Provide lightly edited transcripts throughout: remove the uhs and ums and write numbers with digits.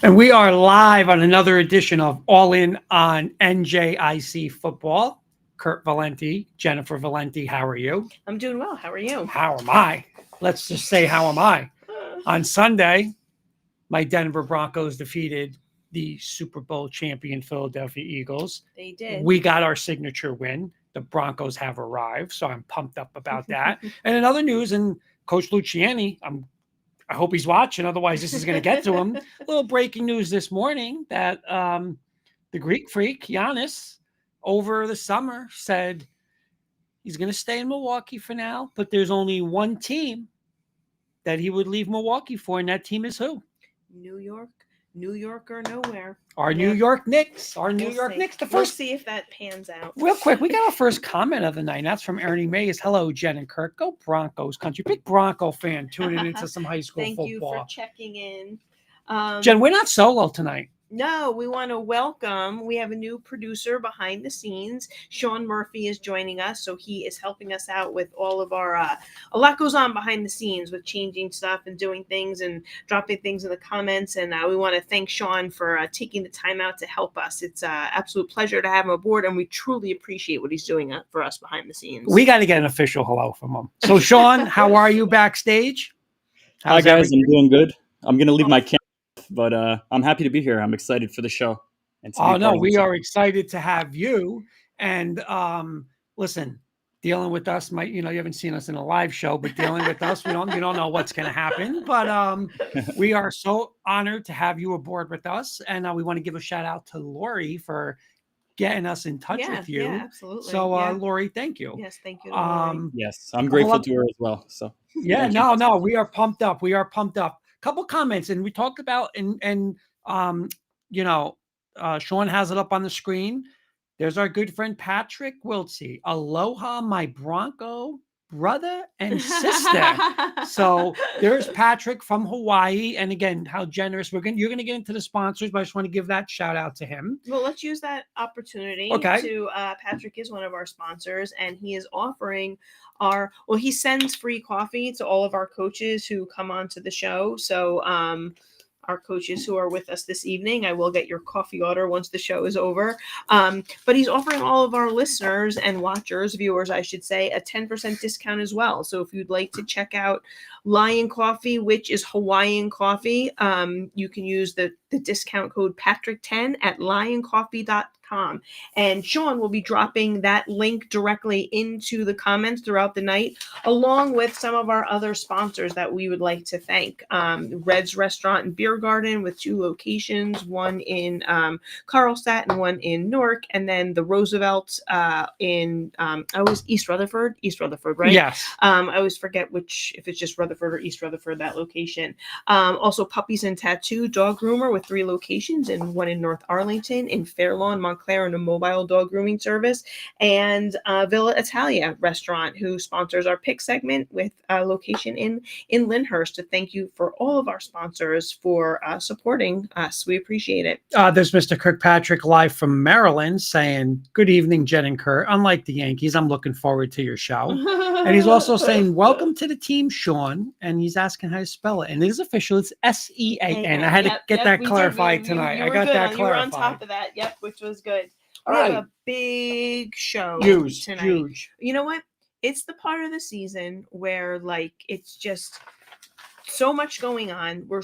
And we are live on another edition of All In on NJIC Football. Kurt Valenti, Jennifer Valenti, how are you? I'm doing well. How are you? How am I? Let's just say, how am I? On Sunday, my Denver Broncos defeated the Super Bowl champion Philadelphia Eagles. They did. We got our signature win. The Broncos have arrived, so I'm pumped up about that. And in other news, and Coach Luciani, I hope he's watching. Otherwise, this is going to get to him. A little breaking news this morning that the Greek freak, Giannis, over the summer said he's going to stay in Milwaukee for now, but there's only one team that he would leave Milwaukee for, and that team is who? New York. New York or nowhere. Our New York Knicks. Our New York Knicks. We'll see if that pans out. Real quick, we got our first comment of the night. That's from Ernie Mays. Hello, Jen and Kirk. Go Broncos country. Big Bronco fan tuning into some high school Thank football. you for checking in. Jen, we're not solo tonight. No, we want to welcome. We have a new producer behind the scenes. Sean Murphy is joining us, so he is helping us out with all of our. A lot goes on behind the scenes with changing stuff and doing things and dropping things in the comments. And we want to thank Sean for taking the time out to help us. It's an absolute pleasure to have him aboard, and we truly appreciate what he's doing for us behind the scenes. We got to get an official hello from him. So, Sean, how are you backstage? Hi, guys. I'm doing good. I'm going to leave my camera. But I'm happy to be here. I'm excited for the show. And we are excited to have you. And listen, dealing with us might, you haven't seen us in a live show, but dealing with us, you don't know what's going to happen. But we are so honored to have you aboard with us. And we want to give a shout out to Lori for getting us in touch with you. Yeah, absolutely. So, Lori, thank you. Yes, thank you. Lori. Yes, I'm grateful to her as well. So yeah, we are pumped up. Couple comments, and we talked about Sean has it up on the screen. There's our good friend Patrick Wiltsey. Aloha, my Bronco brother and sister. So there's Patrick from Hawaii, and again, how generous you're going to get into the sponsors, but I just want to give that shout out to him. Well, let's use that opportunity. Okay. To Patrick is one of our sponsors, and he is offering he sends free coffee to all of our coaches who come onto the show. So our coaches who are with us this evening, I will get your coffee order once the show is over. But he's offering all of our listeners and viewers, I should say, a 10% discount as well. So if you'd like to check out Lion Coffee, which is Hawaiian coffee, you can use the discount code Patrick10 at lioncoffee.com. And Sean will be dropping that link directly into the comments throughout the night, along with some of our other sponsors that we would like to thank. Red's Restaurant and Beer Garden with 2 locations, one in Carlstadt and one in Newark, and then the Roosevelt in East Rutherford, right? Yes. I always forget if it's just Rutherford or East Rutherford, that location. Also Puppies and Tattoo Dog Groomer with 3 locations, and one in North Arlington, in Fairlawn, Montclair, and a mobile dog grooming service, and Villa Italia Restaurant, who sponsors our pick segment with a location in Lyndhurst. To thank you for all of our sponsors for supporting us. We appreciate it. There's Mr. Kirkpatrick live from Maryland saying, good evening, Jen and Kurt. Unlike the Yankees, I'm looking forward to your show. And he's also saying, welcome to the team, Sean. And he's asking how to spell it. And it is official. It's S-E-A-N. I had to get that clarified tonight. I got that clarified. You were on top of that. Yep, which was good. We have a big show tonight. Huge. You know what? It's the part of the season where, it's just so much going on. We're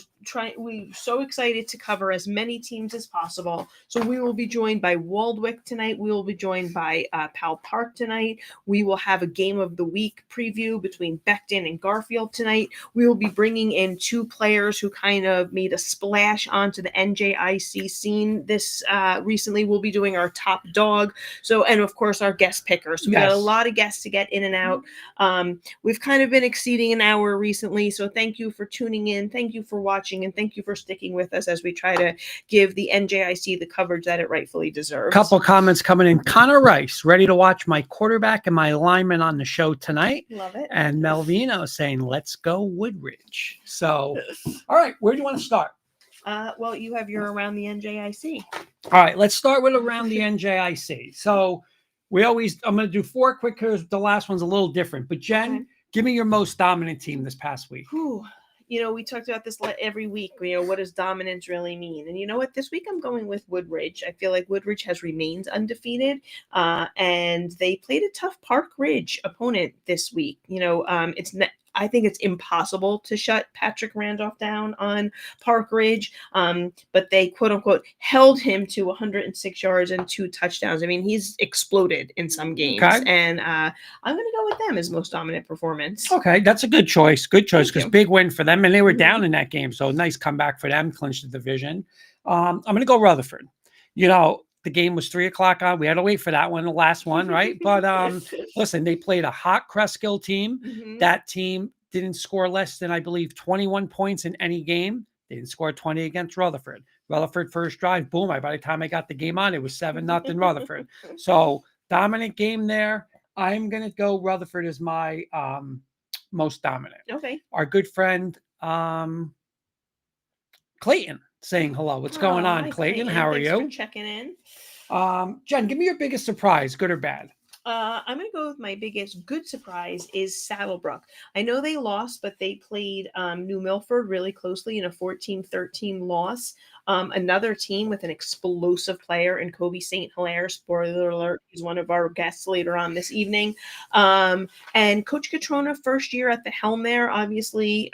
so excited to cover as many teams as possible. So we will be joined by Waldwick tonight. We will be joined by Powell Park tonight. We will have a game of the week preview between Beckton and Garfield tonight. We will be bringing in 2 players who kind of made a splash onto the NJIC scene this recently. We'll be doing our top dog. So, and of course our guest pickers. So we got a lot of guests to get in and out. We've kind of been exceeding an hour recently. So thank you for tuning in. Thank you for watching, and thank you for sticking with us as we try to give the NJIC the coverage that it rightfully deserves. Couple comments coming in. Connor Rice, ready to watch my quarterback and my lineman on the show tonight. Love it. And Melvino saying, let's go Woodridge. So, all right, where do you want to start? Well, you have your Around the NJIC. All right, let's start with Around the NJIC. So I'm going to do 4 quick hitters. The last one's a little different. But Jen, give me your most dominant team this past week. we talked about this every week. What does dominance really mean? And you know what? This week I'm going with Woodridge. I feel like Woodridge has remained undefeated, and they played a tough Park Ridge opponent this week. I think it's impossible to shut Patrick Randolph down on Park Ridge, but they quote unquote held him to 106 yards and 2 touchdowns. I mean, he's exploded in some games, and I'm going to go with them as most dominant performance. Okay, that's a good choice. Good choice, because big win for them, and they were down Mhm. in that game, so nice comeback for them, clinched the division. I'm going to go Rutherford. The game was 3:00 on. We had to wait for that one, the last one, right? But listen, they played a hot Cresskill team. Mhm. That team didn't score less than, I believe, 21 points in any game. They didn't score 20 against Rutherford. Rutherford first drive, boom. By the time I got the game on, it was 7-0 Rutherford. So dominant game there. I'm going to go Rutherford as my most dominant. Okay. Our good friend Clayton saying hello. What's going on, Hi, Clayton? How are Thanks you? for checking in. Jen, give me your biggest surprise, good or bad. I'm going to go with my biggest good surprise is Saddlebrook. I know they lost, but they played New Milford really closely in a 14-13 loss. Another team with an explosive player in Kobe St. Hilaire. Spoiler alert, he's one of our guests later on this evening. And Coach Catrona, first year at the helm there, obviously,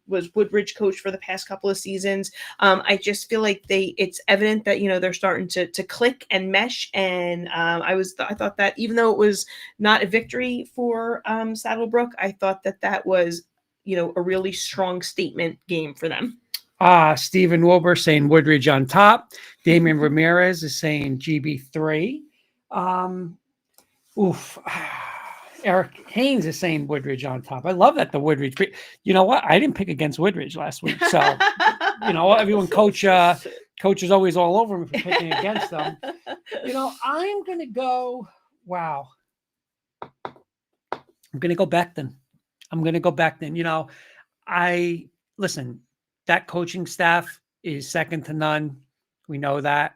was Woodridge coach for the past couple of seasons. I just feel like it's evident that they're starting to click and mesh. And I thought that even though it was not a victory for Saddlebrook, I thought that was a really strong statement game for them. Stephen Wilbur saying Woodridge on top. Damian Ramirez is saying GB3. Eric Haynes is saying Woodridge on top. I love that the Woodridge. You know what? I didn't pick against Woodridge last week, so everyone coach is always all over me for picking against them. I'm gonna go. Wow. I'm gonna go Becton. Listen. That coaching staff is second to none. We know that.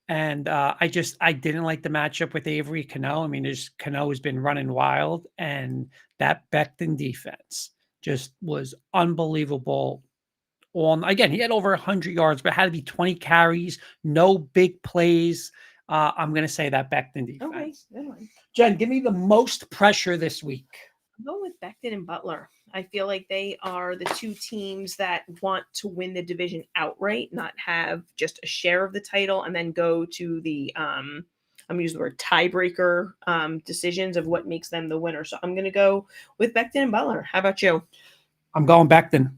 And I didn't like the matchup with Avery Cano. I mean, Cano has been running wild, and that Becton defense just was unbelievable. Again, he had over 100 yards, but had to be 20 carries, no big plays. I'm going to say that Becton defense. Okay, good one. Jen, give me the most pressure this week. I'm going with Becton and Butler. I feel like they are the two teams that want to win the division outright, not have just a share of the title and then go to the I'm going to use the word tiebreaker decisions of what makes them the winner. So I'm going to go with Becton and Butler. How about you? I'm going Becton.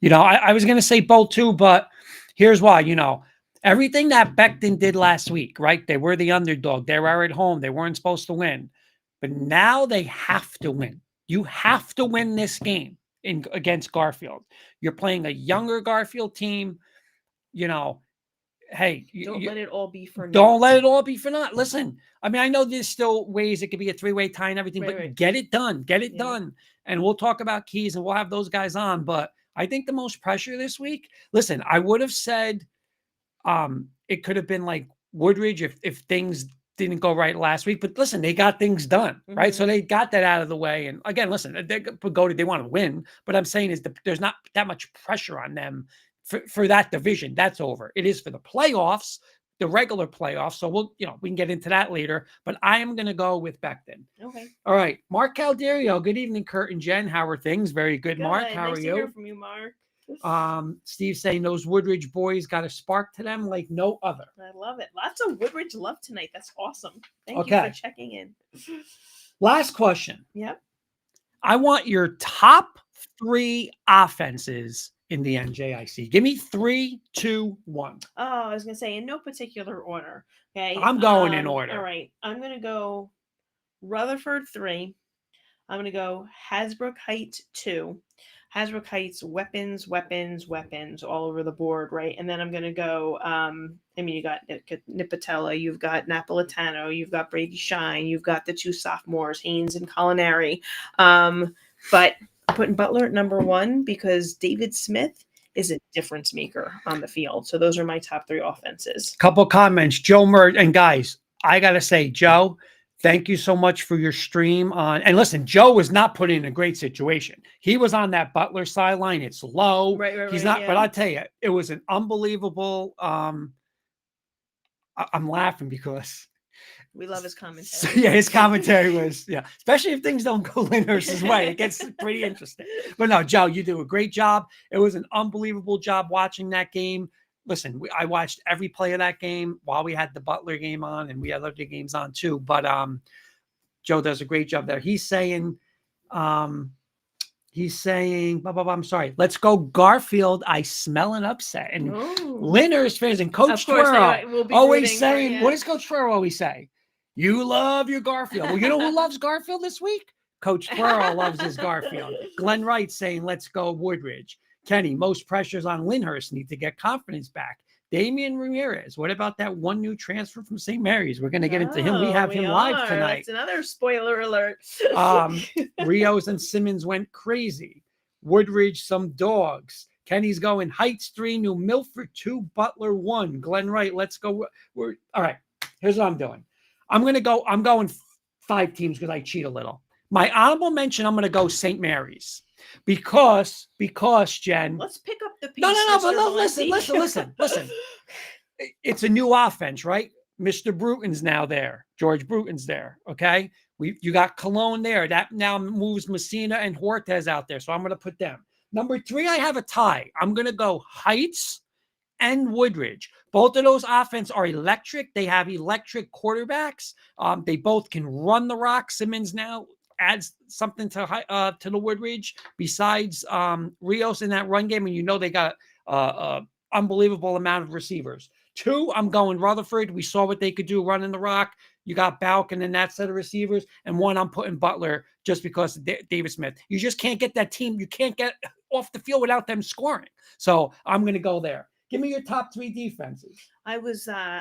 I was going to say both too, but here's why. Everything that Becton did last week, right? They were the underdog. They were at home. They weren't supposed to win. But now they have to win. You have to win this game against Garfield. You're playing a younger Garfield team. Hey, don't let it all be for naught. Don't let it all be for naught. Listen, I mean, I know there's still ways it could be a 3-way tie and everything, but get it done. Get it done. And we'll talk about keys and we'll have those guys on. But I think the most pressure this week, listen, I would have said it could have been like Woodridge if things didn't go right last week, but listen, they got things done, right? So they got that out of the way. And again, listen, they want to win, but I'm saying is there's not that much pressure on them for that division. That's over. It is for the playoffs, the regular playoffs. So we can get into that later, but I am going to go with Becton. Okay. All right. Mark Calderio. Good evening, Kurt and Jen. How are things? Very good, Mark. How nice are to you? Hear from you, Mark. Steve saying those Woodridge boys got a spark to them like no other. I love it. Lots of Woodridge love tonight. That's awesome. Thank you for checking in. Last question. Yep. I want your top 3 offenses in the NJIC. Give me 3, 2, 1. Oh, I was gonna say in no particular order. Okay. I'm going in order. All right. I'm gonna go Rutherford 3. I'm gonna go Hasbrook Heights 2. Hasbrook Heights, weapons all over the board, right? And then I'm going to go, you got Nipatella, you've got Napolitano, you've got Brady Shine, you've got the 2 sophomores, Haynes and Culinary. But I'm putting Butler at number 1 because David Smith is a difference maker on the field. So those are my top 3 offenses. Couple comments. Joe Murray, and guys, I got to say, Joe, Thank you so much for your stream on. And listen, Joe was not put in a great situation. He was on that Butler sideline. It's low. Right, He's right, not, yeah. but I'll tell you, it was an unbelievable. I'm laughing because We love his so, commentary. yeah, his commentary was, yeah, especially if things don't go Lyndhurst's way. It gets pretty interesting. But no, Joe, you do a great job. It was an unbelievable job watching that game. Listen, I watched every play of that game while we had the Butler game on, and we had other games on too. But Joe does a great job there. He's saying, blah, blah, blah, I'm sorry. Let's go Garfield. I smell an upset. And Lyndhurst fans and Coach Twirl always saying, what does Coach Twirl always say? You love your Garfield. Well, you know who loves Garfield this week? Coach Twirl loves his Garfield. Glenn Wright saying, let's go Woodridge. Kenny, most pressures on Lyndhurst, need to get confidence back. Damian Ramirez, what about that one new transfer from St. Mary's? We're going to get into him. We have him live tonight. That's another spoiler alert. Rios and Simmons went crazy. Woodridge, some dogs. Kenny's going Heights 3, New Milford 2, Butler 1. Glenn Wright, let's go. We're all right. Here's what I'm doing. I'm going 5 teams because I cheat a little. My honorable mention, I'm going to go St. Mary's because Jen. Let's pick up the piece. No, but listen. It's a new offense, right? Mr. Bruton's now there. George Bruton's there. Okay. You got Cologne there. That now moves Messina and Hortez out there. So I'm going to put them. Number 3, I have a tie. I'm going to go Heights and Woodridge. Both of those offense are electric. They have electric quarterbacks. They both can run the rock. Simmons now adds something to the Woodridge besides Rios in that run game. And you know they got unbelievable amount of receivers. 2, I'm going Rutherford. We saw what they could do running the rock. You got Balkin and that set of receivers. And 1, I'm putting Butler just because of David Smith. You just can't get that team. You can't get off the field without them scoring. So I'm going to go there. Give me your top 3 defenses. I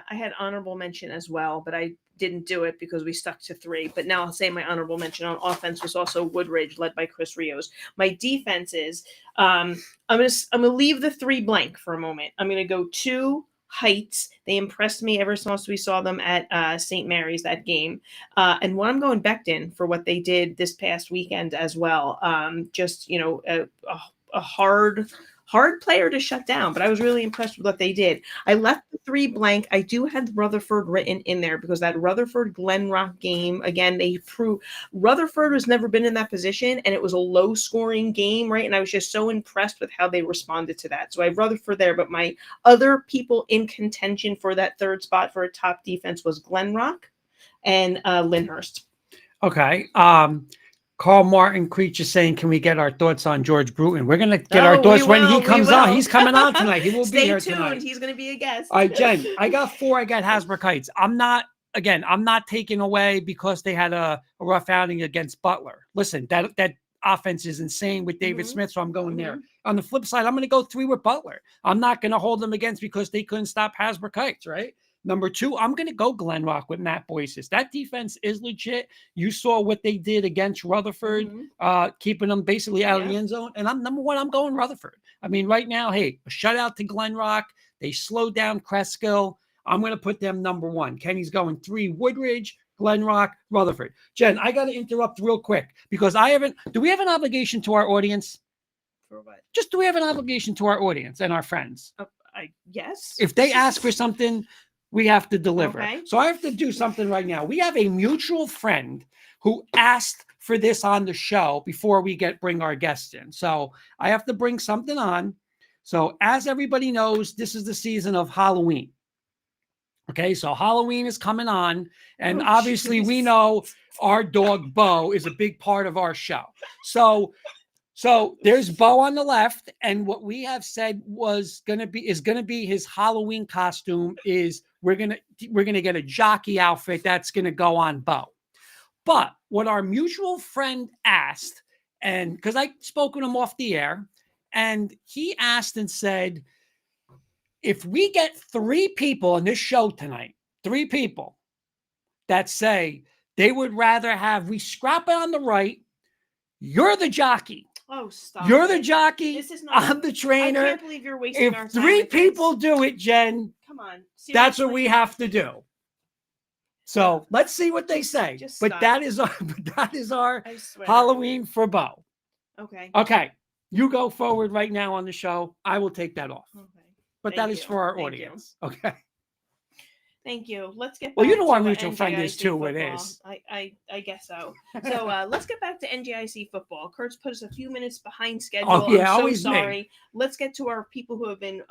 had honorable mention as well, but I didn't do it because we stuck to 3. But now I'll say my honorable mention on offense was also Woodridge, led by Chris Rios. My defenses, I'm gonna leave the 3 blank for a moment. I'm gonna go 2 Heights. They impressed me ever since we saw them at St. Mary's, that game. And 1, I'm going Becton for what they did this past weekend as well. Just, you know, a hard player to shut down, but I was really impressed with what they did. I left the 3 blank. I do have Rutherford written in there because that Rutherford Glenrock game, again, they proved Rutherford has never been in that position, and it was a low scoring game, right? And I was just so impressed with how they responded to that. So I have Rutherford there, but my other people in contention for that 3rd spot for a top defense was Glenrock and Lyndhurst. Okay. Carl Martin Creature saying, can we get our thoughts on George Bruton? We're going to get our thoughts when he comes on. He's coming on tonight. He will be here tonight. He's going to be a guest. All right, Jen, I got 4. I got Hasbrook Heights. I'm not taking away because they had a rough outing against Butler. Listen, that offense is insane with David Smith, so I'm going there. On the flip side, I'm going to go 3 with Butler. I'm not going to hold them against because they couldn't stop Hasbrook Heights, right? Number 2, I'm going to go Glenrock with Matt Boyces. That defense is legit. You saw what they did against Rutherford, keeping them basically out of the end zone. And number 1, I'm going Rutherford. I mean, right now, hey, a shutout to Glenrock. They slowed down Kreskill. I'm going to put them number 1. Kenny's going 3, Woodridge, Glenrock, Rutherford. Jen, I got to interrupt real quick because do we have an obligation to our audience? For what? Just do we have an obligation to our audience and our friends? Yes. If they ask for something, we have to deliver. Okay. So I have to do something right now. We have a mutual friend who asked for this on the show before we bring our guests in. So I have to bring something on. So as everybody knows, this is the season of Halloween. Okay, so Halloween is coming on. And obviously we know our dog Bo is a big part of our show. So there's Bo on the left, and what we have said is going to be his Halloween costume is we're gonna get a jockey outfit that's gonna go on Bo. But what our mutual friend asked, and because I spoke with him off the air, and he asked and said, if we get 3 people in this show tonight, 3 people that say they would rather have we scrap it on the right, you're the jockey. Oh, stop. You're the jockey. This is not, I'm the trainer. I can't believe you're wasting our time. If 3 people do it, Jen, come on. Seriously? That's what we have to do. So let's see what they say. Just But stop. that is our I swear. Halloween for Bo. Okay. Okay. You go forward right now on the show. I will take that off. Okay. But Thank that is you. for our Thank you. audience. Okay. Thank you. Let's get back Well, you know to our mutual friend is NJIC too, football. it is. I guess so. So let's get back to NJIC football. Kurt's put us a few minutes behind schedule. Oh, yeah, I'm so always me. sorry. Let's get to our people who have been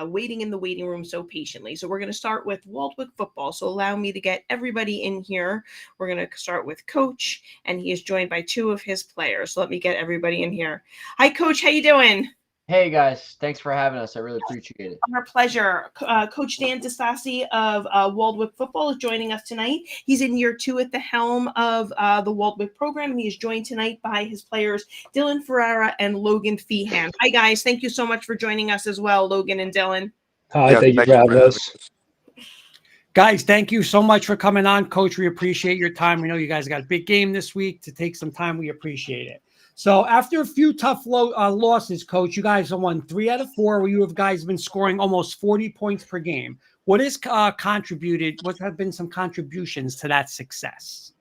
waiting in the waiting room so patiently. So we're going to start with Waldwick football. So allow me to get everybody in here. We're going to start with Coach, and he is joined by two of his players. So let me get everybody in here. Hi, Coach. How you doing? Hey guys, thanks for having us. I really appreciate it. Our pleasure. Coach Dan DeStassi of Waldwick Football is joining us tonight. He's in year 2 at the helm of the Waldwick program. He is joined tonight by his players, Dylan Ferreira and Logan Feehan. Hi, guys. Thank you so much for joining us as well, Logan and Dylan. Hi, thank you for having us. Guys, thank you so much for coming on. Coach, we appreciate your time. We know you guys got a big game this week. To take some time, we appreciate it. So after a few tough losses, Coach, you guys have won 3 out of 4 where you have guys been scoring almost 40 points per game. What has contributed? What have been some contributions to that success?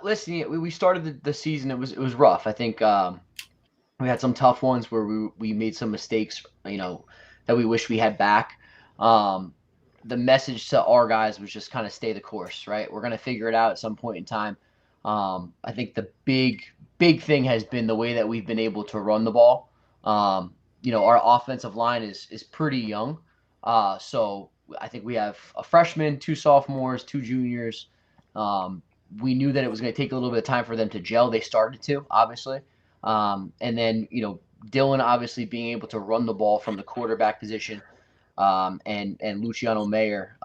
Listen, we started the season. It was rough. I think we had some tough ones where we made some mistakes, that we wish we had back. The message to our guys was just kind of stay the course, right? We're going to figure it out at some point in time. I think the big thing has been the way that we've been able to run the ball. Our offensive line is pretty young. So I think we have a freshman, 2 sophomores, 2 juniors. We knew that it was going to take a little bit of time for them to gel. They started to, obviously. And then, Dylan obviously being able to run the ball from the quarterback position, and Luciano Mayer,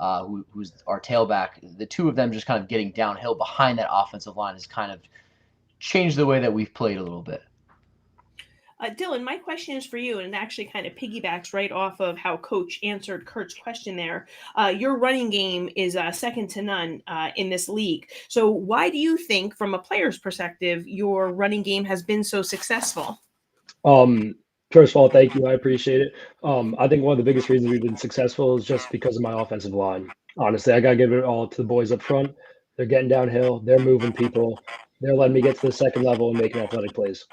who's our tailback, the two of them just kind of getting downhill behind that offensive line has kind of changed the way that we've played a little bit. Dylan, my question is for you, and it actually kind of piggybacks right off of how Coach answered Kurt's question there. Your running game is second to none in this league. So why do you think, from a player's perspective, your running game has been so successful? First of all, thank you. I appreciate it. I think one of the biggest reasons we've been successful is just because of my offensive line. Honestly, I got to give it all to the boys up front. They're getting downhill. They're moving people. They're letting me get to the second level and making athletic plays.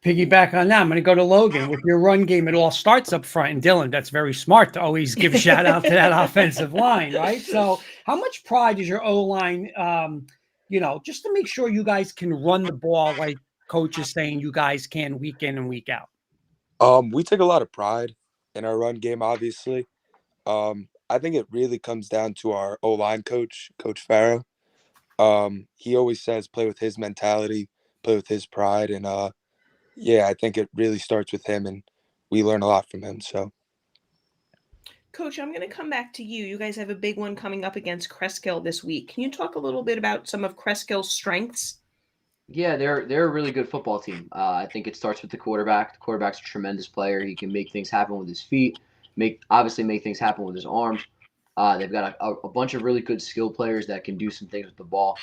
Piggyback on that, I'm going to go to Logan. With your run game, it all starts up front. And Dylan, that's very smart to always give shout out to that offensive line, right? So how much pride is your O-line, just to make sure you guys can run the ball like Coach is saying you guys can week in and week out? We take a lot of pride in our run game, obviously. I think it really comes down to our O-line coach, Coach Farah. He always says play with his mentality, play with his pride, and I think it really starts with him, and we learn a lot from him. So, Coach, I'm going to come back to you. You guys have a big one coming up against Cresskill this week. Can you talk a little bit about some of Creskill's strengths? Yeah, they're a really good football team. I think it starts with the quarterback. The quarterback's a tremendous player. He can make things happen with his feet, make things happen with his arms. They've got a bunch of really good skill players that can do some things with the ball.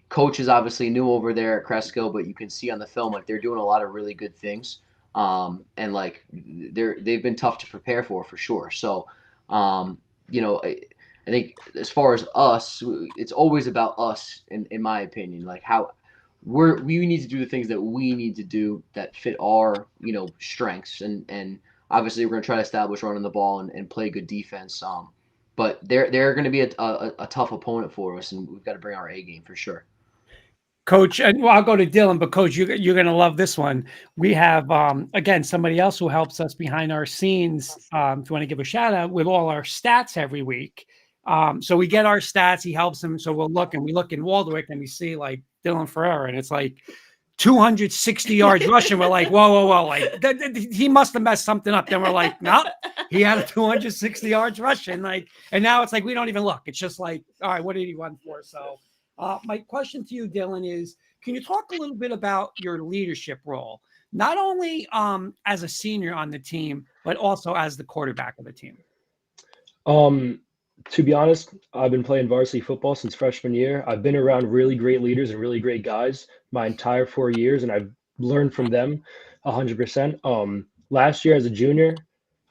Coach is obviously new over there at Cresskill, but you can see on the film they're doing a lot of really good things. And they've been tough to prepare for sure. So, I think as far as us, it's always about us in my opinion. Like how we need to do the things that we need to do that fit our strengths, and obviously we're going to try to establish running the ball and play good defense. But they're going to be a tough opponent for us, and we've got to bring our A game for sure. Coach, and I'll go to Dylan, but Coach, you're going to love this one. We have, again, somebody else who helps us behind our scenes. If you want to give a shout out with all our stats every week. So we get our stats. He helps them. So we look in Waldwick and we see like Dylan Ferreira, and it's like 260 yards rushing. We're like, whoa. Like he must have messed something up. Then we're like, no, he had a 260 yards rushing. Like, and now it's like, we don't even look. It's just like, all right, what did he run for? So my question to you, Dylan, is can you talk a little bit about your leadership role, not only as a senior on the team, but also as the quarterback of the team? To be honest, I've been playing varsity football since freshman year. I've been around really great leaders and really great guys my entire 4 years, and I've learned from them 100%. Last year as a junior,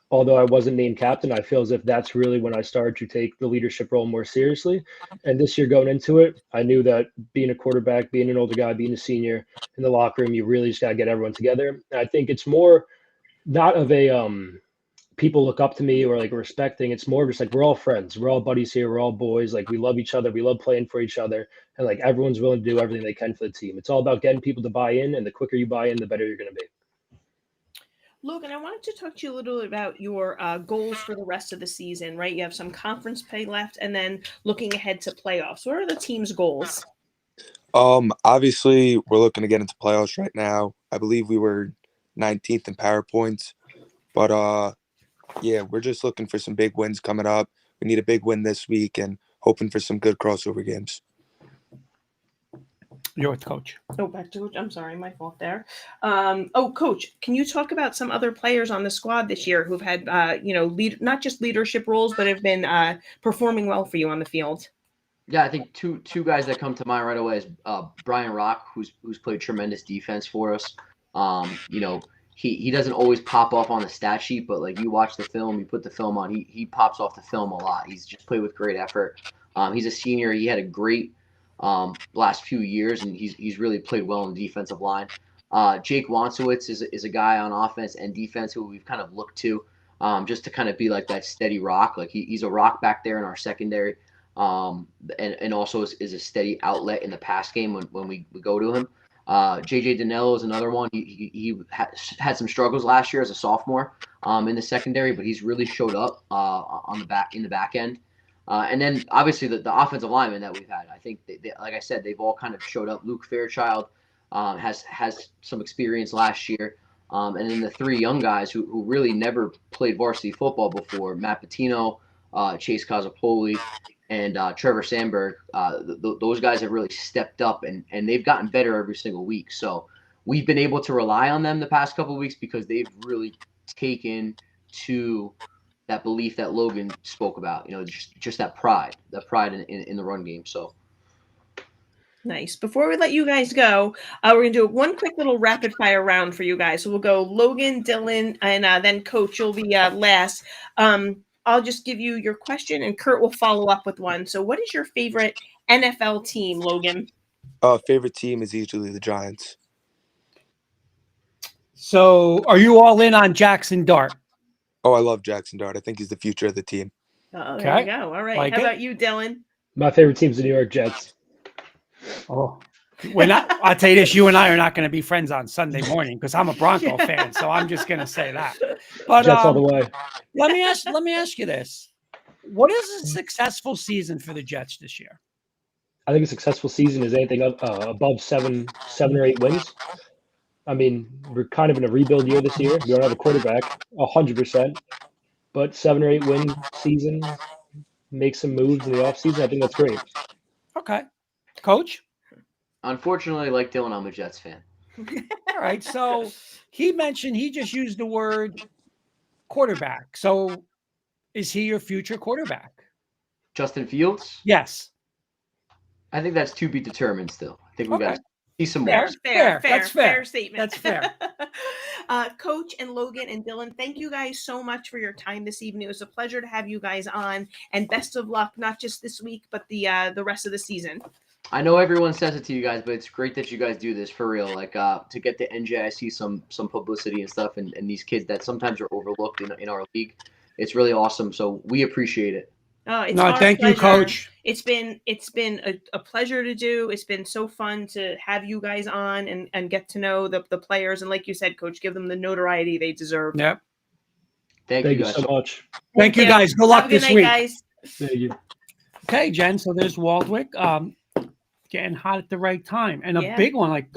Although I wasn't named captain, I feel as if that's really when I started to take the leadership role more seriously. And this year going into it, I knew that being a quarterback, being an older guy, being a senior in the locker room, you really just got to get everyone together. And I think it's more not of a people look up to me or like respecting. It's more just like we're all friends, we're all buddies here, we're all boys. Like we love each other, we love playing for each other, and like everyone's willing to do everything they can for the team. It's all about getting people to buy in, and the quicker you buy in, the better you're going to be. Logan, I wanted to talk to you a little bit about your goals for the rest of the season, right? You have some conference play left and then looking ahead to playoffs. What are the team's goals? Obviously, we're looking to get into playoffs right now. I believe we were 19th in power points, but yeah, we're just looking for some big wins coming up. We need a big win this week and hoping for some good crossover games. You're with Coach. Oh, back to I'm sorry, my fault there. Coach, can you talk about some other players on the squad this year who've had, not just leadership roles, but have been performing well for you on the field? Yeah, I think two guys that come to mind right away is Brian Rock, who's played tremendous defense for us. He doesn't always pop off on the stat sheet, but like you watch the film, you put the film on, he pops off the film a lot. He's just played with great effort. He's a senior. He had a great last few years, and he's really played well in the defensive line. Jake Wansowitz is a guy on offense and defense who we've kind of looked to just to kind of be like that steady rock. Like he's a rock back there in our secondary, and also is a steady outlet in the pass game when we go to him. JJ Danello is another one. He had some struggles last year as a sophomore in the secondary, but he's really showed up in the back end. And then obviously the offensive linemen that we've had, I think like I said, they've all kind of showed up. Luke Fairchild has some experience last year. And then the three young guys who really never played varsity football before, Matt Patino, Chase Casapoli, and Trevor Sandberg, those guys have really stepped up and they've gotten better every single week. So we've been able to rely on them the past couple of weeks because they've really taken to that belief that Logan spoke about, just that pride in the run game. So nice. Before we let you guys go, we're going to do one quick little rapid fire round for you guys. So we'll go Logan, Dylan, and then Coach, you'll be last. I'll just give you your question and Kurt will follow up with one. So what is your favorite NFL team, Logan? Favorite team is usually the Giants. So are you all in on Jackson Dart? Oh, I love Jackson Dart. I think he's the future of the team. Oh, there you go. All right. Like How it. about you, Dylan? My favorite team's the New York Jets. Oh, I'll tell you this, you and I are not going to be friends on Sunday morning because I'm a Bronco fan. So I'm just going to say that. But Jets all the way. let me ask you this. What is a successful season for the Jets this year? I think a successful season is anything above seven or 8 wins. I mean, we're kind of in a rebuild year this year. We don't have a quarterback, 100%, but 7 or 8 win season, make some moves in the offseason. I think that's great. Okay. Coach? unfortunately, like Dylan, I'm a Jets fan. All right. So he just used the word quarterback. So is he your future quarterback? Justin Fields? Yes. I think that's to be determined still. I think we got to see some Fair. more. Fair. That's fair. Fair statement. That's fair. Coach and Logan and Dylan, thank you guys so much for your time this evening. It was a pleasure to have you guys on, and best of luck, not just this week, but the rest of the season. I know everyone says it to you guys, but it's great that you guys do this for real. Like to get the NJIC some publicity and stuff, and these kids that sometimes are overlooked in our league. It's really awesome. So we appreciate it. Oh, it's No, thank you, Coach. It's been a pleasure to do. It's been so fun to have you guys on and get to know the players. And like you said, Coach, give them the notoriety they deserve. Yep. Thank Thank you you guys so much. Thank you, guys. Good luck Have a good this night, week. guys. Thank you. Okay, Jen. So there's Waldwick getting hot at the right time, and a big one like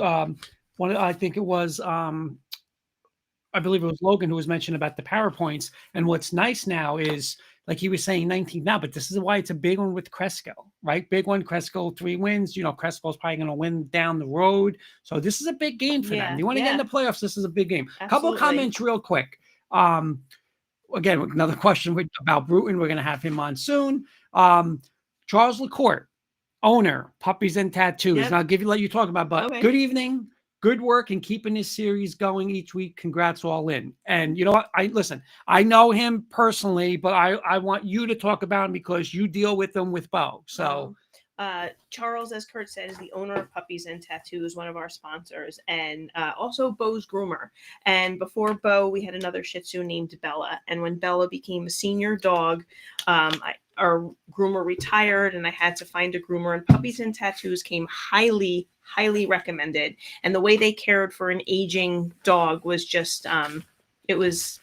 one. I think it was I believe it was Logan who was mentioning about the PowerPoints. And what's nice now is, like he was saying, 19 now, but this is why it's a big one with Cresco, right? Big one, Cresco, 3 wins. You know, Cresco's probably going to win down the road. So this is a big game for them. You want to get in the playoffs, this is a big game. A couple of comments real quick. Again, another question about Bruton. We're going to have him on soon. Charles LaCourte, owner, Puppies and Tattoos. Yep. And I'll let you talk about, but good evening. good work in keeping this series going each week. Congrats all in. And you know what? I know him personally, but I want you to talk about him because you deal with him with Bo. So Charles, as Kurt said, is the owner of Puppies and Tattoos, one of our sponsors, and also Bo's groomer. And before Bo, we had another Shih Tzu named Bella. And when Bella became a senior dog, our groomer retired, and I had to find a groomer. And Puppies and Tattoos came highly recommended. And the way they cared for an aging dog was just it was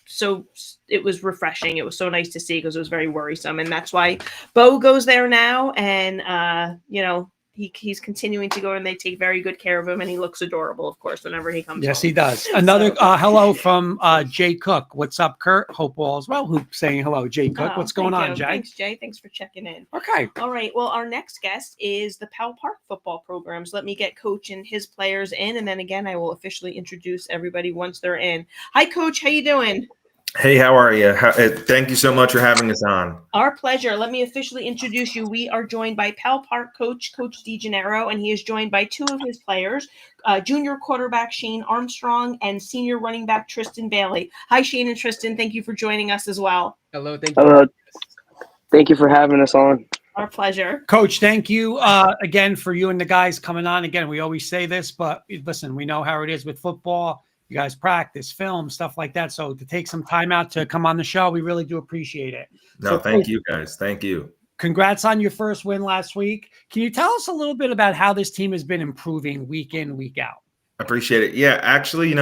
refreshing. It was so nice to see because it was very worrisome. And that's why Bo goes there now. And, he's continuing to go, and they take very good care of him. And he looks adorable, of course, whenever he comes yes, home. he does. Another hello from Jay Cook. What's up, Kurt? Hope all is well. Hoop saying hello, Jay Cook. What's going on, Jay? Thanks, Jay. Thanks for checking in. Okay. All right. Well, our next guest is the Powell Park football programs. Let me get Coach and his players in, and then again, I will officially introduce everybody once they're in. Hi, Coach. How you doing? Hey, how are you? Thank you so much for having us on. Our pleasure. Let me officially introduce you. We are joined by Powell Park coach, Coach DeGennaro, and he is joined by two of his players, junior quarterback Shane Armstrong and senior running back Tristan Bailey. Hi, Shane and Tristan. Thank you for joining us as well. Hello. Thank you. Hello. Thank you for having us on. Our pleasure. Coach, thank you again for you and the guys coming on. Again, we always say this, but listen, we know how it is with football. You guys practice, film, stuff like that. So to take some time out to come on the show, we really do appreciate it. No, so, thank you guys. Thank you. Congrats on your first win last week. Can you tell us a little bit about how this team has been improving week in, week out? Appreciate it. Yeah, actually,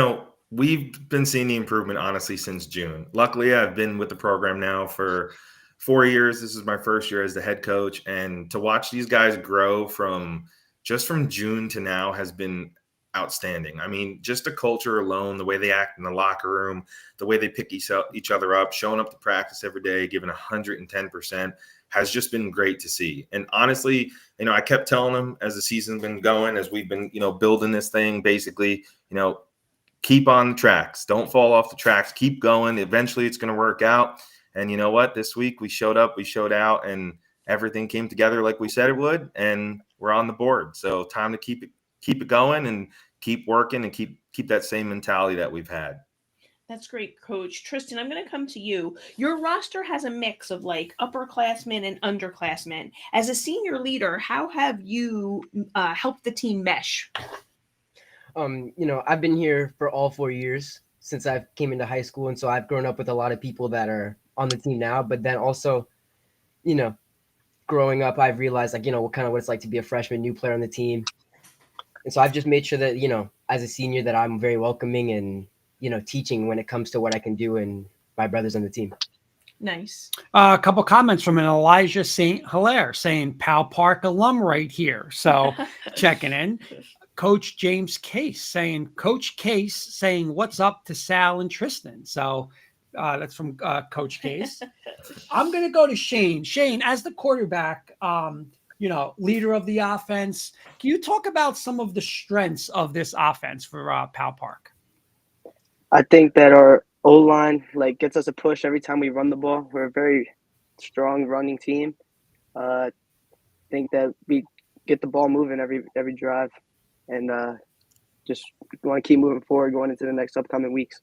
we've been seeing the improvement, honestly, since June. Luckily, I've been with the program now for 4 years. This is my first year as the head coach. And to watch these guys grow from June to now has been outstanding. I mean, just the culture alone, the way they act in the locker room, the way they pick each other up, showing up to practice every day, giving 110% has just been great to see. And honestly, I kept telling them as the season's been going, as we've been, building this thing, basically, keep on the tracks. Don't fall off the tracks. Keep going. Eventually it's going to work out. And you know what? This week we showed up, we showed out, and everything came together like we said it would, and we're on the board. So time to keep it going and keep working and keep that same mentality that we've had. That's great, Coach. Tristan, I'm going to come to you. Your roster has a mix of upperclassmen and underclassmen. As a senior leader, how have you helped the team mesh? I've been here for all 4 years since I came into high school. And so I've grown up with a lot of people that are on the team now, but then also, growing up, I've realized what it's like to be a freshman, new player on the team. And so I've just made sure that, as a senior, that I'm very welcoming and, teaching when it comes to what I can do and my brothers on the team. Nice. A couple comments from an Elijah St. Hilaire saying Powell Park alum right here. So checking in. Coach James Case saying, Coach Case saying, what's up to Sal and Tristan? So that's from Coach Case. I'm going to go to Shane. Shane, as the quarterback, leader of the offense, can you talk about some of the strengths of this offense for Powell Park? I think that our O-line gets us a push every time we run the ball. We're a very strong running team. I think that we get the ball moving every drive, and just want to keep moving forward going into the next upcoming weeks.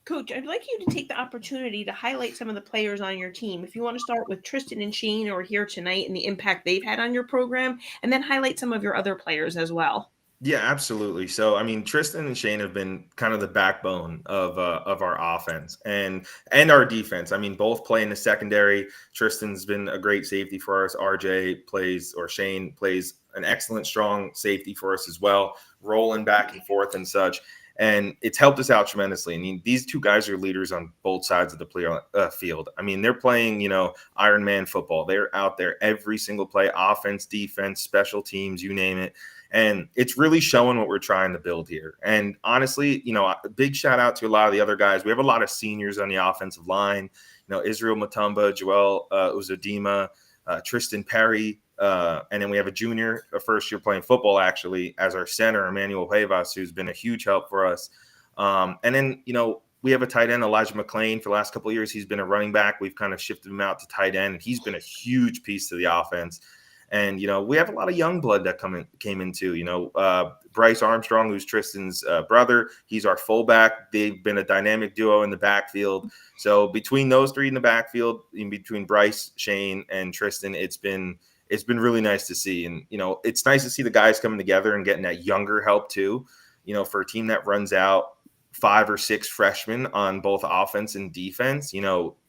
Coach, I'd like you to take the opportunity to highlight some of the players on your team. If you want to start with Tristan and Shane, who are here tonight, and the impact they've had on your program, and then highlight some of your other players as well. Yeah, absolutely. So, Tristan and Shane have been kind of the backbone of our offense and our defense. Both play in the secondary. Tristan's been a great safety for us. Shane plays an excellent, strong safety for us as well, rolling back and forth and such. And it's helped us out tremendously. These two guys are leaders on both sides of the field. They're playing, Iron Man football. They're out there every single play, offense, defense, special teams, you name it. And it's really showing what we're trying to build here. And honestly, a big shout out to a lot of the other guys. We have a lot of seniors on the offensive line, Israel Matumba, Joel Uzodima, Tristan Perry. And then we have a junior, a first year playing football, actually, as our center, Emmanuel Pavas, who's been a huge help for us. And then, we have a tight end, Elijah McClain. For the last couple of years, he's been a running back. We've kind of shifted him out to tight end. And he's been a huge piece to the offense. And, we have a lot of young blood that came in too. Bryce Armstrong, who's Tristan's brother, he's our fullback. They've been a dynamic duo in the backfield. So between those three in the backfield, in between Bryce, Shane, and Tristan, it's been really nice to see. And, it's nice to see the guys coming together and getting that younger help too. For a team that runs out 5 or 6 freshmen on both offense and defense,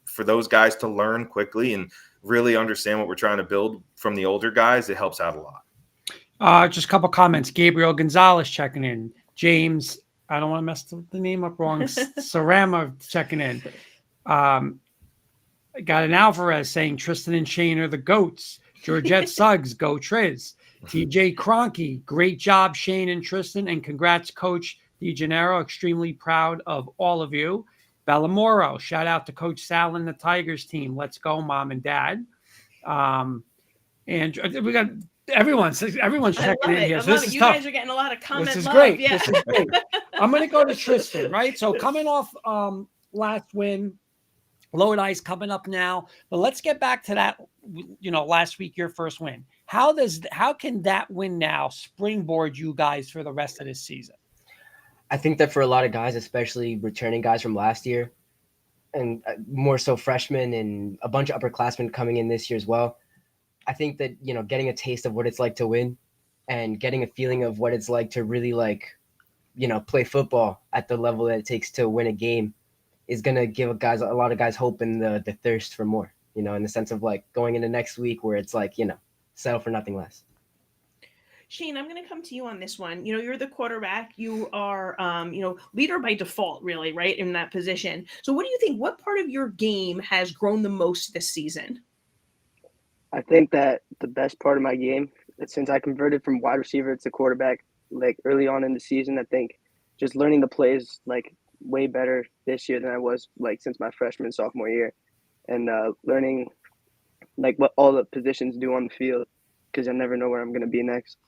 for those guys to learn quickly and really understand what we're trying to build from the older guys, it helps out a lot. Just a couple comments. Gabriel Gonzalez checking in. James, I don't want to mess the name up wrong. Sarama checking in. Got an Alvarez saying Tristan and Shane are the GOATs. Georgette Suggs, go Triz. TJ Cronky, great job, Shane and Tristan, and congrats, Coach DeGennaro. Extremely proud of all of you. Bellamoro, shout out to Coach Sal and the Tigers team. Let's go, Mom and Dad. And we got everyone's checking in here. So this is you tough. guys are getting a lot of comment This is love. great. Yeah. This is great. I'm going to go to Tristan, right? So coming off last win, Lodi's coming up now, but let's get back to that. Last week, your first win. How can that win now springboard you guys for the rest of this season? I think that for a lot of guys, especially returning guys from last year, and more so freshmen and a bunch of upperclassmen coming in this year as well, I think that, getting a taste of what it's like to win and getting a feeling of what it's like to really play football at the level that it takes to win a game is going to give a lot of guys hope and the thirst for more, in the sense of going into next week where it's settle for nothing less. Shane, I'm going to come to you on this one. You're the quarterback. You are, leader by default, really, right, in that position. So what do you think? What part of your game has grown the most this season? I think that the best part of my game, since I converted from wide receiver to quarterback, early on in the season, I think just learning the plays, way better this year than I was, since my freshman, sophomore year. And learning, what all the positions do on the field, because I never know where I'm going to be next.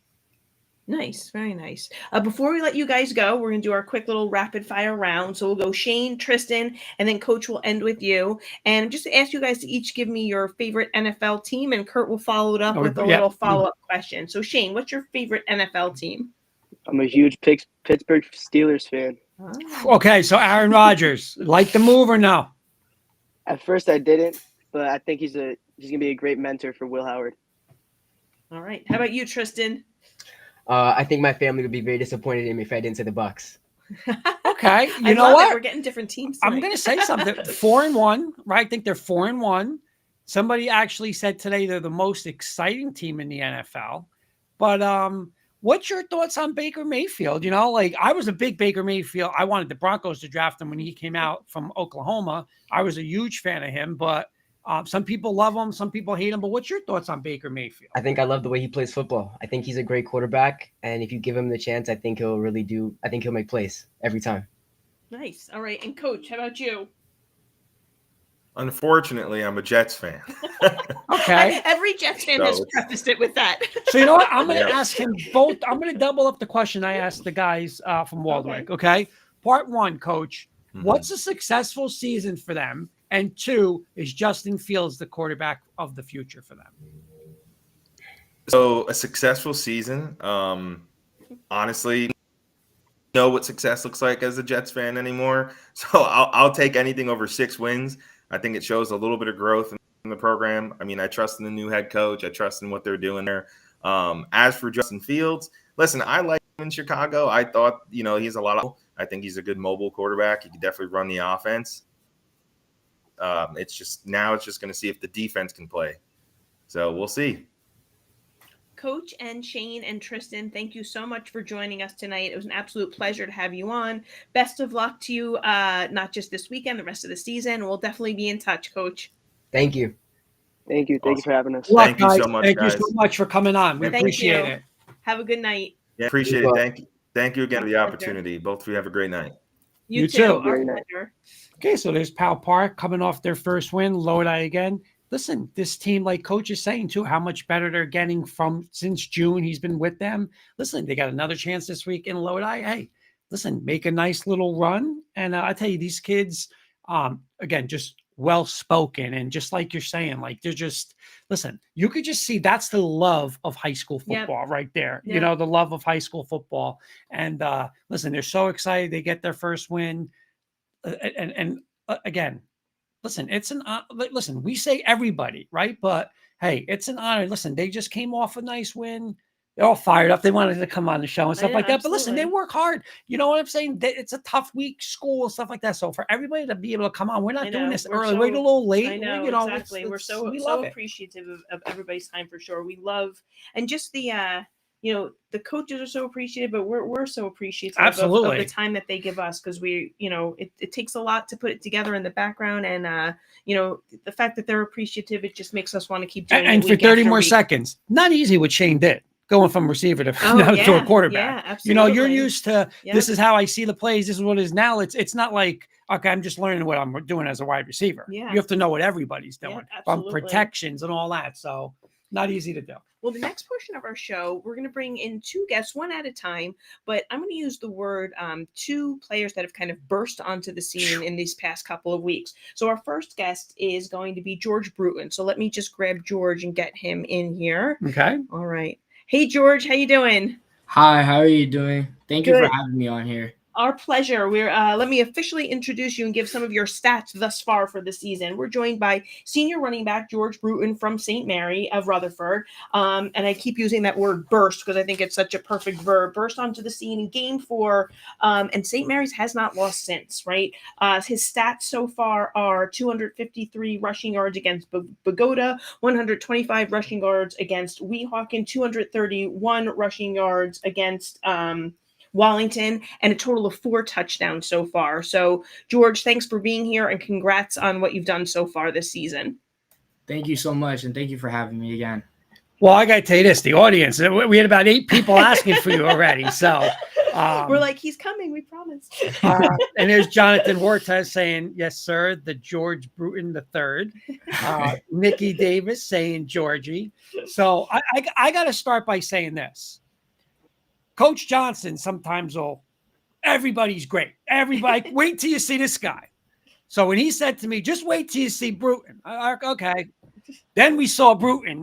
Nice. Very nice. Before we let you guys go, we're going to do our quick little rapid fire round. So we'll go Shane, Tristan, and then Coach will end with you. And just to ask you guys to each give me your favorite NFL team, and Kurt will follow it up with a little follow-up question. So Shane, what's your favorite NFL team? I'm a huge Pittsburgh Steelers fan. Oh. Okay, so Aaron Rodgers, like the move or no? At first I didn't, but I think he's going to be a great mentor for Will Howard. All right. How about you, Tristan? I think my family would be very disappointed in me if I didn't say the Bucks. Okay, I know love what? It. We're getting different teams tonight. I'm going to say something. 4-1, right? I think they're 4-1. Somebody actually said today they're the most exciting team in the NFL. But what's your thoughts on Baker Mayfield? I was a big Baker Mayfield. I wanted the Broncos to draft him when he came out from Oklahoma. I was a huge fan of him, but some people love him, some people hate him. But what's your thoughts on Baker Mayfield? I think I love the way he plays football. I think he's a great quarterback, and if you give him the chance, I think he'll make plays every time. Nice. All right. And Coach, how about you? Unfortunately, I'm a Jets fan. Okay. Every Jets fan has prefaced it with that. So you know what? I'm going to ask him both. I'm going to double up the question I asked the guys from Waldwick. Okay. Part 1, Coach. What's a successful season for them? And 2, is Justin Fields the quarterback of the future for them? So a successful season, honestly, know what success looks like as a Jets fan anymore. So I'll take anything over 6 wins. I think it shows a little bit of growth in the program. I mean, I trust in the new head coach. I trust in what they're doing there. As for Justin Fields, listen, I like him in Chicago. I thought, he's I think he's a good mobile quarterback. He could definitely run the offense. It's just going to see if the defense can play. So we'll see. Coach and Shane and Tristan, thank you so much for joining us tonight. It was an absolute pleasure to have you on. Best of luck to you, not just this weekend, the rest of the season. We'll definitely be in touch, Coach. Thank you. Thank you. Thank you for having us. Thank you so much, Thank guys. you so much for coming on. We appreciate it. Have a good night. Yeah, appreciate it. Thank you again for the opportunity. Both of you have a great night. You too. Our Great night. pleasure. Okay, so there's Powell Park coming off their first win. Lodi again. Listen, this team, like Coach is saying too, how much better they're getting since June. He's been with them. Listen, they got another chance this week in Lodi. Hey, listen, make a nice little run. And I tell you, these kids, again, just well spoken, and just like you're saying, like they're just listen. You could just see that's the love of high school Yep. football right there. You Yep. know, the love of high school football. And listen, they're so excited they get their first win. Again, listen, it's an listen. We say everybody, right? But hey, it's an honor. Listen, they just came off a nice win. They're all fired up. They wanted to come on the show and stuff know, like that. But listen, they absolutely. work hard. You know what I'm saying? It's a tough week, school and stuff like that. So for everybody to be able to come on, we're I not doing know, this we're early. We're a little late. I know, You know, exactly. We're we so love it. appreciative of everybody's time for sure. We love, and just the you know, the coaches are so appreciative, but we're so appreciative of Absolutely. the time that they give us, because we, you know, it takes a lot to put it together in the background, and you know, the fact that they're appreciative, it just makes us want to keep doing And it for week 30 after more week. seconds, not easy what Shane did. Going from receiver to, Oh, to a yeah, quarterback. yeah, You know, you're absolutely. used to Yep. this is how I see the plays. This is what it is now. It's not like, okay, I'm just learning what I'm doing as a wide receiver. Yeah. You have to know what everybody's doing Yeah, from absolutely. protections and all that. So not easy to do. Well, the next portion of our show, we're going to bring in two guests, one at a time, but I'm going to use the word two players that have kind of burst onto the scene in these past couple of weeks. So our first guest is going to be George Bruton. So let me just grab George and get him in here. Okay. All right. Hey, George, how you doing? Hi, how are you doing? Thank you for Good. having me on here. Our pleasure. We're let me officially introduce you and give some of your stats thus far for the season. We're joined by senior running back George Bruton from St. Mary of Rutherford. And I keep using that word burst because I think it's such a perfect verb. Burst onto the scene in game 4. And St. Mary's has not lost since, right? His stats so far are 253 rushing yards against Bogota, 125 rushing yards against Weehawken, 231 rushing yards against Wallington, and a total of 4 touchdowns so far. So, George, thanks for being here, and congrats on what you've done so far this season. Thank you so much, and thank you for having me again. Well, I got to tell you this, the audience, we had about 8 people asking for you already. So we're like, he's coming, we promise. And there's Jonathan Hortez saying, yes, sir, the George Bruton III. Nikki Davis saying Georgie. So I got to start by saying this. Coach Johnson sometimes everybody's great. Everybody, wait till you see this guy. So when he said to me, just wait till you see Bruton. Okay. Then we saw Bruton.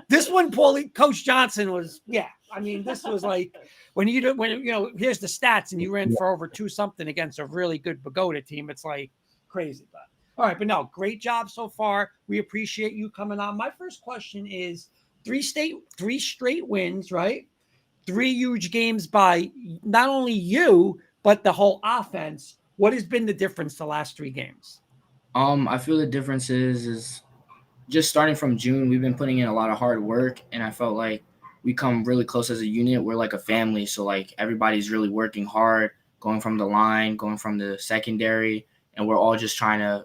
This one, Coach Johnson was, yeah. I mean, this was like when you know, here's the stats and you ran for over 2-something against a really good Bogota team. It's like crazy. But all right, but no, great job so far. We appreciate you coming on. My first question is 3 straight wins, right? 3 huge games by not only you, but the whole offense. What has been the difference the last 3 games? I feel the difference is just starting from June, we've been putting in a lot of hard work, and I felt like we come really close as a unit. We're like a family, so like everybody's really working hard, going from the line, going from the secondary, and we're all just trying to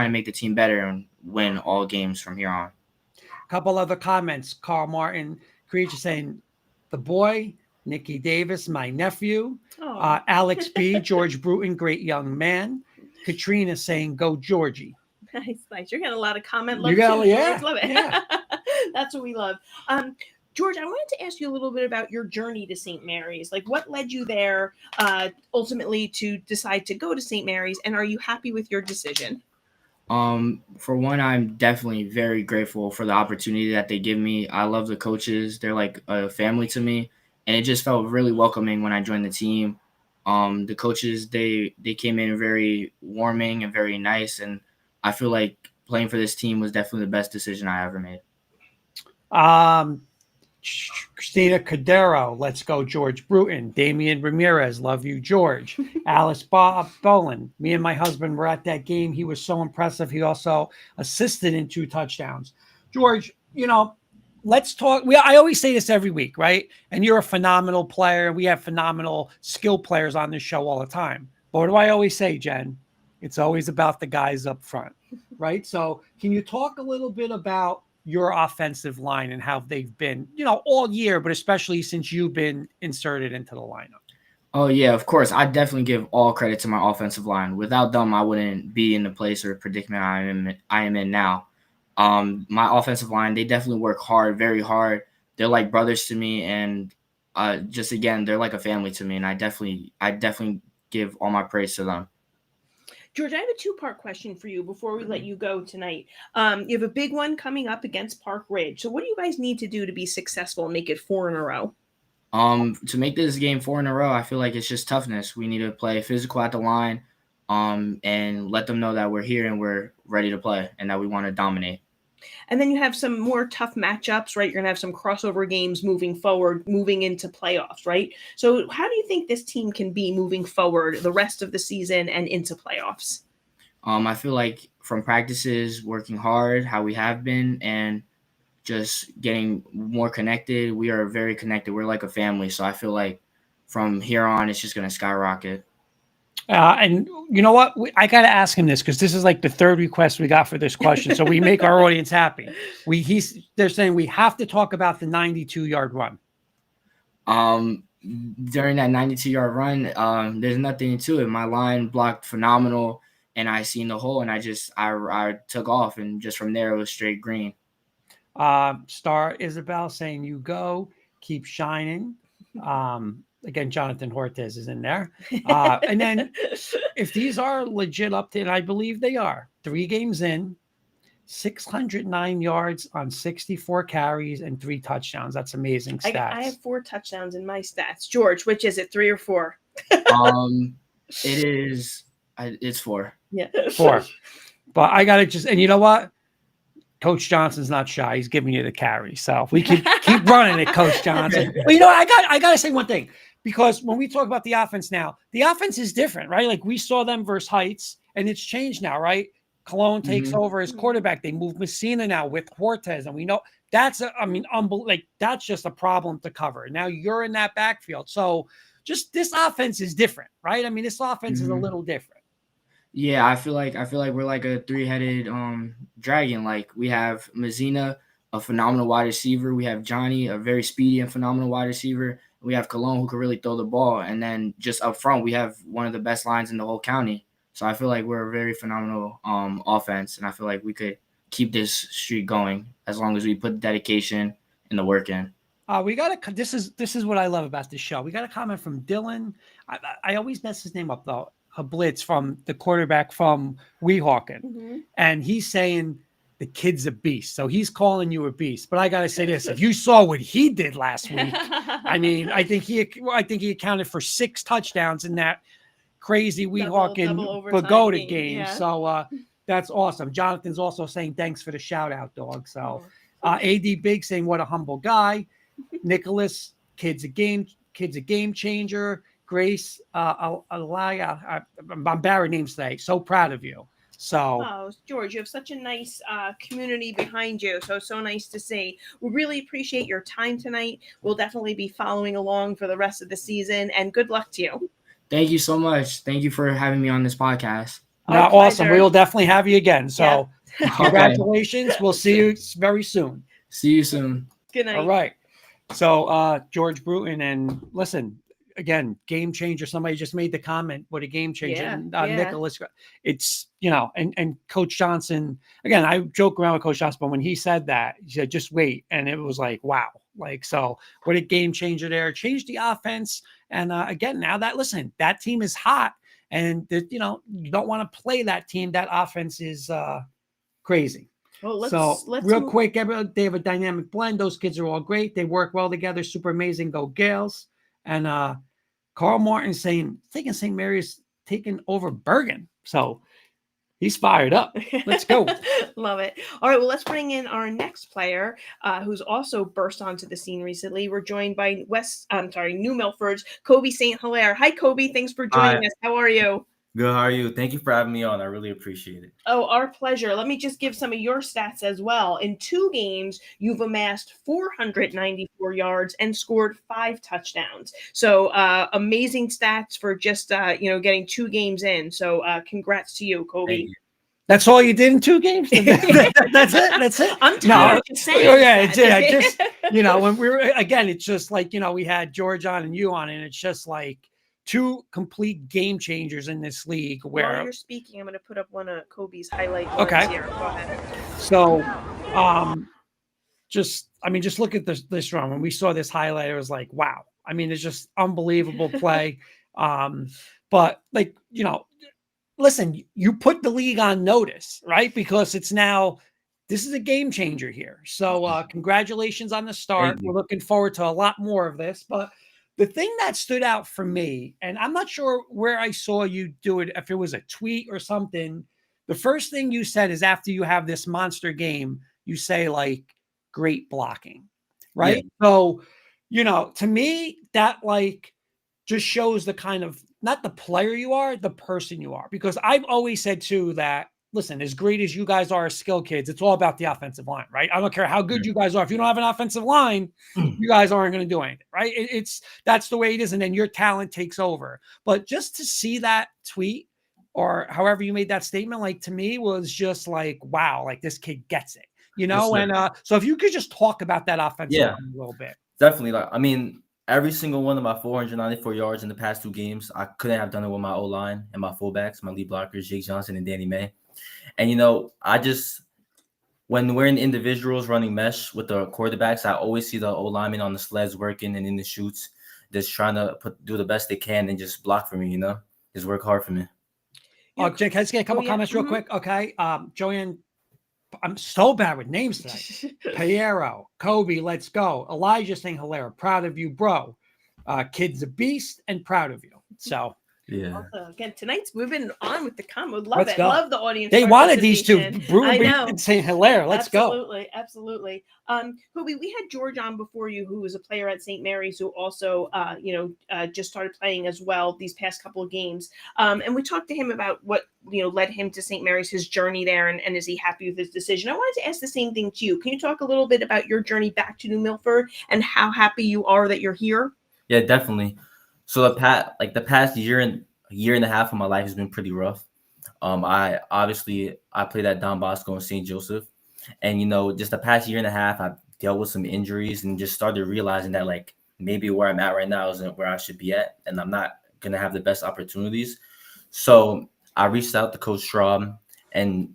make the team better and win all games from here on. A couple other comments. Carl Martin Creature saying, the boy, Nikki Davis, my nephew. Alex B, George Bruton, great young man. Katrina saying, go Georgie. Nice. You're getting a lot of comment love. Yeah, George. Love it. Yeah. That's what we love. George, I wanted to ask you a little bit about your journey to St. Mary's. Like, what led you there ultimately to decide to go to St. Mary's, and are you happy with your decision? For one, I'm definitely very grateful for the opportunity that they give me. I love the coaches. They're like a family to me, and it just felt really welcoming when I joined the team. The coaches, they came in very warming and very nice, and I feel like playing for this team was definitely the best decision I ever made. Christina Cadero, let's go George Bruton. Damian Ramirez, love you, George. Alice Boland, me and my husband were at that game. He was so impressive. He also assisted in 2 touchdowns. George, you know, let's talk. I always say this every week, right? And you're a phenomenal player. We have phenomenal skill players on this show all the time. But what do I always say, Jen? It's always about the guys up front, right? So can you talk a little bit about your offensive line and how they've been, you know, all year, but especially since you've been inserted into the lineup? Oh, yeah, of course. I definitely give all credit to my offensive line. Without them, I wouldn't be in the place or predicament I am in now. My offensive line, they definitely work hard, very hard. They're like brothers to me, and again, they're like a family to me, and I definitely give all my praise to them. George, I have a two-part question for you before we let you go tonight. You have a big one coming up against Park Ridge. So what do you guys need to do to be successful and make it 4 in a row? To make this game 4 in a row, I feel like it's just toughness. We need to play physical at the line, and let them know that we're here and we're ready to play and that we want to dominate. And then you have some more tough matchups, right? You're going to have some crossover games moving forward, moving into playoffs, right? So how do you think this team can be moving forward the rest of the season and into playoffs? I feel like from practices, working hard, how we have been, and just getting more connected. We are very connected. We're like a family. So I feel like from here on, it's just going to skyrocket. And you know what? I got to ask him this because this is like the third request we got for this question. So we make our audience happy. They're saying we have to talk about the 92-yard run. During that 92-yard run, there's nothing to it. My line blocked phenomenal, and I seen the hole, and I took off, and just from there it was straight green. Star Isabel saying you go, keep shining. Again, Jonathan Hortez is in there. And then if these are legit up to, and I believe they are, 3 games in, 609 yards on 64 carries and 3 touchdowns. That's amazing stats. I have 4 touchdowns in my stats. George, which is it, 3 or 4? It's 4. Yeah. 4. But I got to just, and you know what? Coach Johnson's not shy. He's giving you the carry. So we can keep running it, Coach Johnson. But you know, I got to say one thing, because when we talk about the offense now, the offense is different, right? Like we saw them versus Heights, and it's changed now, right? Cologne takes over as quarterback. They move Messina now with Cortez, and we know that's that's just a problem to cover. Now you're in that backfield. So just this offense is different, right? I mean, this offense is a little different. Yeah, I feel like we're like a 3-headed dragon. Like we have Messina, a phenomenal wide receiver. We have Johnny, a very speedy and phenomenal wide receiver. We have Cologne, who can really throw the ball. And then just up front, we have one of the best lines in the whole county. So I feel like we're a very phenomenal offense, and I feel like we could keep this streak going as long as we put dedication and the work in. We got a. This is what I love about this show. We got a comment from Dylan. I always mess his name up though. A blitz from the quarterback from Weehawken, and he's saying the kid's a beast. So he's calling you a beast. But I got to say this: if you saw what he did last week, I mean, I think he accounted for 6 touchdowns in that crazy Weehawken Pagoda game. Yeah. So that's awesome. Jonathan's also saying thanks for the shout out, dog. So AD Big saying what a humble guy. Nicholas, kid's a game changer. Grace, Alaya, I'm bad names today. So proud of you. So, George, you have such a nice community behind you. So nice to see. We really appreciate your time tonight. We'll definitely be following along for the rest of the season, and good luck to you. Thank you so much. Thank you for having me on this podcast. Awesome. We will definitely have you again. So, congratulations. Okay. We'll see you very soon. See you soon. Good night. All right. So, George Bruton, and listen, again, game changer. Somebody just made the comment, what a game changer. Nicholas, it's, and Coach Johnson, again, I joke around with Coach Johnson, but when he said that, he said, just wait. And it was like, wow. Like, so what a game changer there. Changed the offense. And again, now that team is hot, and you don't want to play that team. That offense is crazy. Well, let's real quick, they have a dynamic blend. Those kids are all great. They work well together. Super amazing. Go Gales. And Carl Martin saying St. Mary's taking over Bergen. So he's fired up. Let's go. Love it. All right. Well, let's bring in our next player who's also burst onto the scene recently. We're joined by New Milford's Kobe St. Hilaire. Hi, Kobe. Thanks for joining us. How are you? Good. How are you? Thank you for having me on. I really appreciate it. Oh, our pleasure. Let me just give some of your stats as well. In 2 games, you've amassed 494 yards and scored 5 touchdowns. So amazing stats for just, getting 2 games in. So congrats to you, Kobe. Thank you. That's all you did in 2 games? That's it? I'm tired of saying just, when we were, again, it's just like, we had George on and you on, and it's just like 2 complete game changers in this league. Where while you're speaking, I'm going to put up one of Kobe's highlight okay here. Go ahead. So, just look at this run. When we saw this highlight, it was like, wow. I mean, it's just unbelievable play. But listen, you put the league on notice, right? Because it's now, this is a game changer here. So congratulations on the start. Thank you. We're looking forward to a lot more of this. But the thing that stood out for me, and I'm not sure where I saw you do it, if it was a tweet or something, the first thing you said is after you have this monster game, you say like great blocking, right? So, to me, that like just shows the kind of, not the player you are, the person you are. Because I've always said too that, listen, as great as you guys are as skill kids, it's all about the offensive line, right? I don't care how good you guys are. If you don't have an offensive line, you guys aren't going to do anything, right? That's the way it is. And then your talent takes over. But just to see that tweet or however you made that statement, like to me was just like, wow, like this kid gets it, Yes, sir. and so if you could just talk about that offensive line a little bit. Definitely. Like, I mean, every single one of my 494 yards in the past 2 games, I couldn't have done it with my O-line and my fullbacks, my lead blockers, Jake Johnson and Danny May. And, I just, when we're in individuals running mesh with the quarterbacks, I always see the O-lineman on the sleds working and in the shoots, just trying to do the best they can and just block for me, just work hard for me. Jake, can I just get a couple comments real quick? Okay. Joanne, I'm so bad with names tonight. Piero, Kobe, let's go. Elijah saying Hilaire, proud of you, bro. Kid's a beast and proud of you. So yeah. Also, again, we've been on with the combo. Love Let's it. go. Love the audience. They wanted these two. participation. I know. And St. Hilaire. Let's Absolutely. Absolutely. Kobe, we had George on before you, who was a player at St. Mary's, who also, just started playing as well these past couple of games. And we talked to him about what, led him to St. Mary's, his journey there, and is he happy with his decision? I wanted to ask the same thing to you. Can you talk a little bit about your journey back to New Milford and how happy you are that you're here? Yeah, definitely. So the past year and a half of my life has been pretty rough. I played at Don Bosco and St. Joseph, and just the past year and a half, I've dealt with some injuries and just started realizing that like maybe where I'm at right now isn't where I should be at, and I'm not gonna have the best opportunities. So I reached out to Coach Schraub, and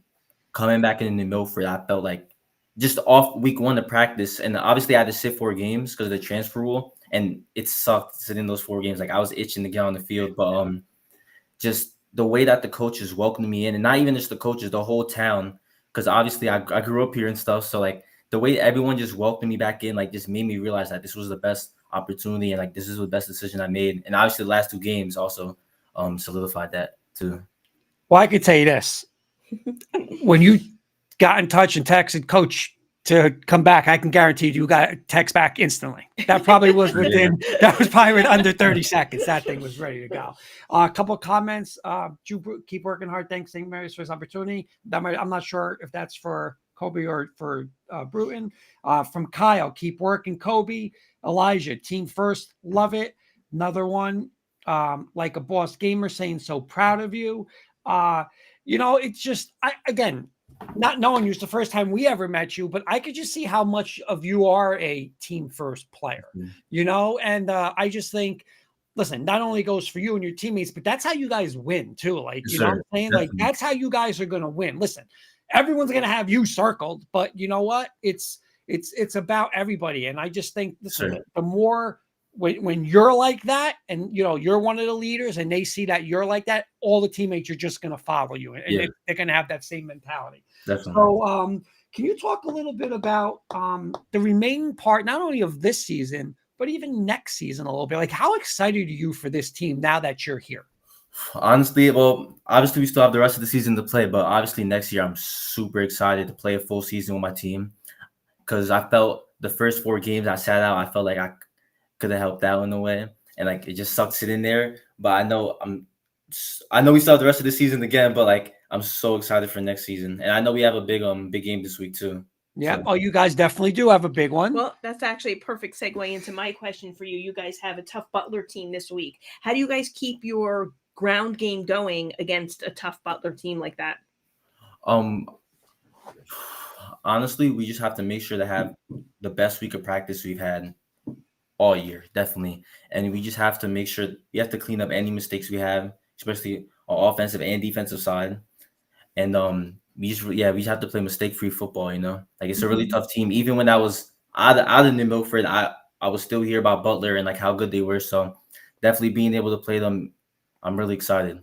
coming back into Milford, I felt like just off week 1 of practice, and obviously I had to sit 4 games because of the transfer rule. And it sucked sitting those 4 games. Like I was itching to get on the field, but just the way that the coaches welcomed me in, and not even just the coaches, the whole town, because obviously I grew up here and stuff. So like the way everyone just welcomed me back in, like just made me realize that this was the best opportunity and like this is the best decision I made. And obviously the last 2 games also solidified that too. Well, I could tell you this: when you got in touch and texted Coach to come back, I can guarantee you got a text back instantly. That probably was that was probably within under 30 seconds. That thing was ready to go. A couple of comments. Keep working hard. Thanks, St. Mary's, for this opportunity. I'm not sure if that's for Kobe or for Bruton. From Kyle, keep working, Kobe. Elijah, team first. Love it. Another one, like a boss gamer, saying so proud of you. It's just, again, not knowing you, it's the first time we ever met you, but I could just see how much of you are a team first player, and I just think, listen, not only goes for you and your teammates, but that's how you guys win too. Like, Yes, you know sir. what I'm saying? Definitely. Like, that's how you guys are going to win. Listen, everyone's going to have you circled, but you know what? It's about everybody. And I just think, listen, Sure. the more, when you're like that and you're one of the leaders and they see that you're like that, all the teammates are just going to follow you, and Yeah. they're going to have that same mentality. Definitely. So can you talk a little bit about the remaining part, not only of this season but even next season a little bit? Like, how excited are you for this team now that you're here? Honestly, well, obviously we still have the rest of the season to play, but obviously next year I'm super excited to play a full season with my team, because I felt the first 4 games I sat out, I felt like I could have helped out in a way, and like it just sucked sitting there. But I know we still have the rest of the season again, but like I'm so excited for next season, and I know we have a big game this week too. Yeah. So. Oh, you guys definitely do have a big one. Well, that's actually a perfect segue into my question for you. You guys have a tough Butler team this week. How do you guys keep your ground game going against a tough Butler team like that? Honestly, we just have to make sure to have the best week of practice we've had all year, definitely. And we just have to make sure we have to clean up any mistakes we have, especially on offensive and defensive side. And we just have to play mistake-free football, Like it's a really tough team. Even when I was out of New Milford, I was still hear about Butler and like how good they were. So definitely being able to play them, I'm really excited.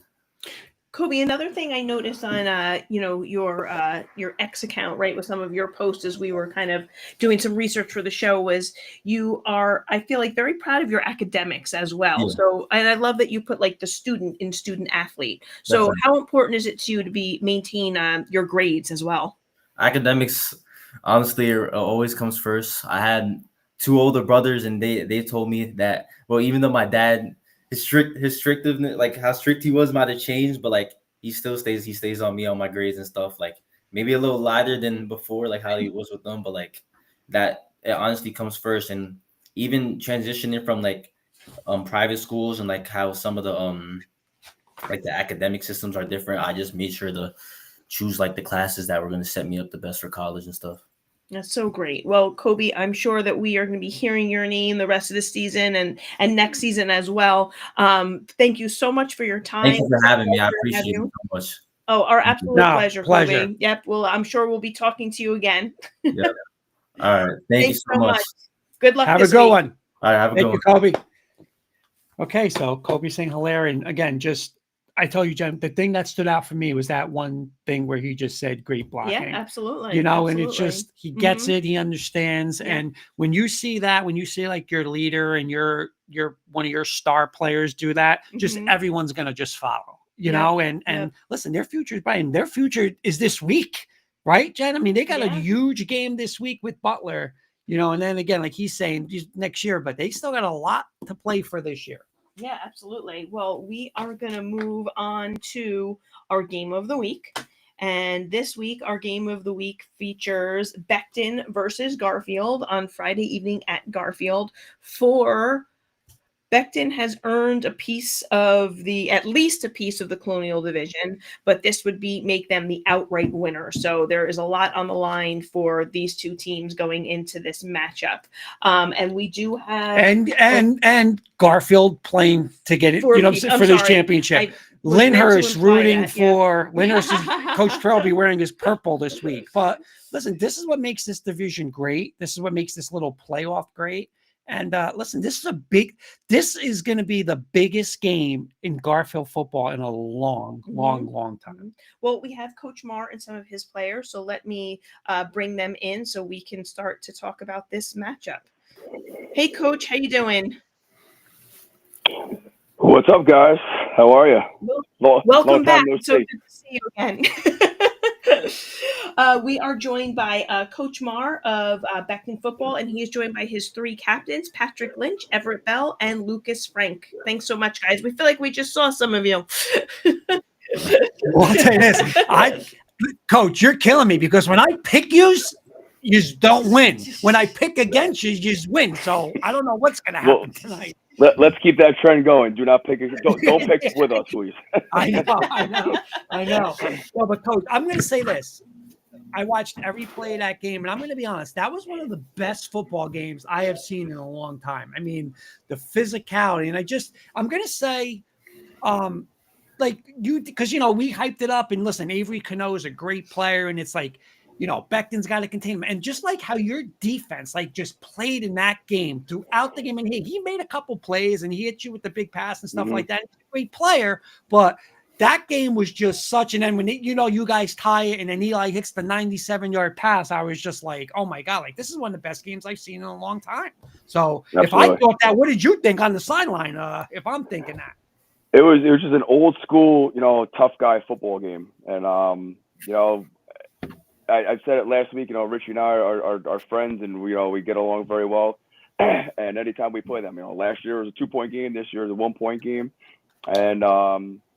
Kobe, another thing I noticed on your X account, right, with some of your posts as we were kind of doing some research for the show, was you are, I feel like, very proud of your academics as well. Yeah. So, and I love that you put like the student in student athlete. So Definitely. how important is it to you to maintain your grades as well? Academics, honestly, always comes first. I had two older brothers, and they told me that, well, even though my dad, his strictiveness, like how strict he was, might have changed, but like he stays on me on my grades and stuff. Like maybe a little lighter than before, like how he was with them, but like that it honestly comes first. And even transitioning from like private schools and like how some of the like the academic systems are different, I just made sure to choose like the classes that were going to set me up the best for college and stuff. That's so great. Well, Kobe, I'm sure that we are going to be hearing your name the rest of the season and next season as well. Thank you so much for your time. Thank you for having me. I Pleasure to have appreciate it you. so much. Oh, our Thank you. absolute No, pleasure, pleasure. Kobe. Yep. Well, I'm sure we'll be talking to you again. Yeah. All right. Thank you Thanks so much. Good luck Have a this good week. one. All right. Have a Thank good you, one. Kobe. Okay, so Kobe St. Hilaire, and again, just I told you, Jen, the thing that stood out for me was that one thing where he just said great blocking. Yeah, absolutely. You know, and it's Absolutely. just he gets Mhm. it, he understands. Yeah. And when you see that, when you see like your leader and your one of your star players do that, just Mhm. everyone's gonna just follow, you Yep, know, and yep. listen, their future is bright, and their future is this week, right, Jen? I mean, they got a Yeah. huge game this week with Butler, you know, and then again, like he's saying next year, but they still got a lot to play for this year. Yeah, absolutely. Well, we are going to move on to our game of the week. And this week, our game of the week features Becton versus Garfield on Friday evening at Garfield. Becton has earned at least a piece of the Colonial Division, but this would make them the outright winner. So there is a lot on the line for these two teams going into this matchup. And we do have and Garfield playing to get it, For you know, a piece. for I'm this sorry. championship. I was meant to Lyndhurst imply rooting that, yeah. for Lyndhurst. Coach Terrell will be wearing his purple this week. But listen, this is what makes this division great. This is what makes this little playoff great. And listen, this is going to be the biggest game in Garfield football in a long time. Well, we have Coach Marr and some of his players, so let me bring them in so we can start to talk about this matchup. Hey, Coach, how you doing? What's up, guys? How are you? Welcome long back. time no So see. good to see you again. We are joined by Coach Marr of Becton Football, and he is joined by his three captains, Patrick Lynch, Everett Bell, and Lucas Frank. Thanks so much, guys. We feel like we just saw some of you. Well, I'll tell you this. Coach, you're killing me because when I pick you don't win. When I pick against you just win. So I don't know what's going to happen tonight. Let's keep that trend going. Do not pick. Don't pick with us, please. I know. Well, but Coach, I'm going to say this. I watched every play of that game, and I'm going to be honest. That was one of the best football games I have seen in a long time. I mean, the physicality, and I'm going to say, because we hyped it up, and listen, Avery Cano is a great player, and it's like, Becton's got to contain him. And just like how your defense, just played in that game throughout the game. And he made a couple plays and he hit you with the big pass and stuff like that. He's a great player, but that game was just such an end when you guys tie it and then Eli hits the 97-yard pass. I was just like, oh my God, this is one of the best games I've seen in a long time. So If I thought that, what did you think on the sideline? If I'm thinking that. It was just an old school, tough guy football game. And, I said it last week, Richie and I are friends and we get along very well. And anytime we play them, last year was a 2-point game. This year is a 1-point game. And,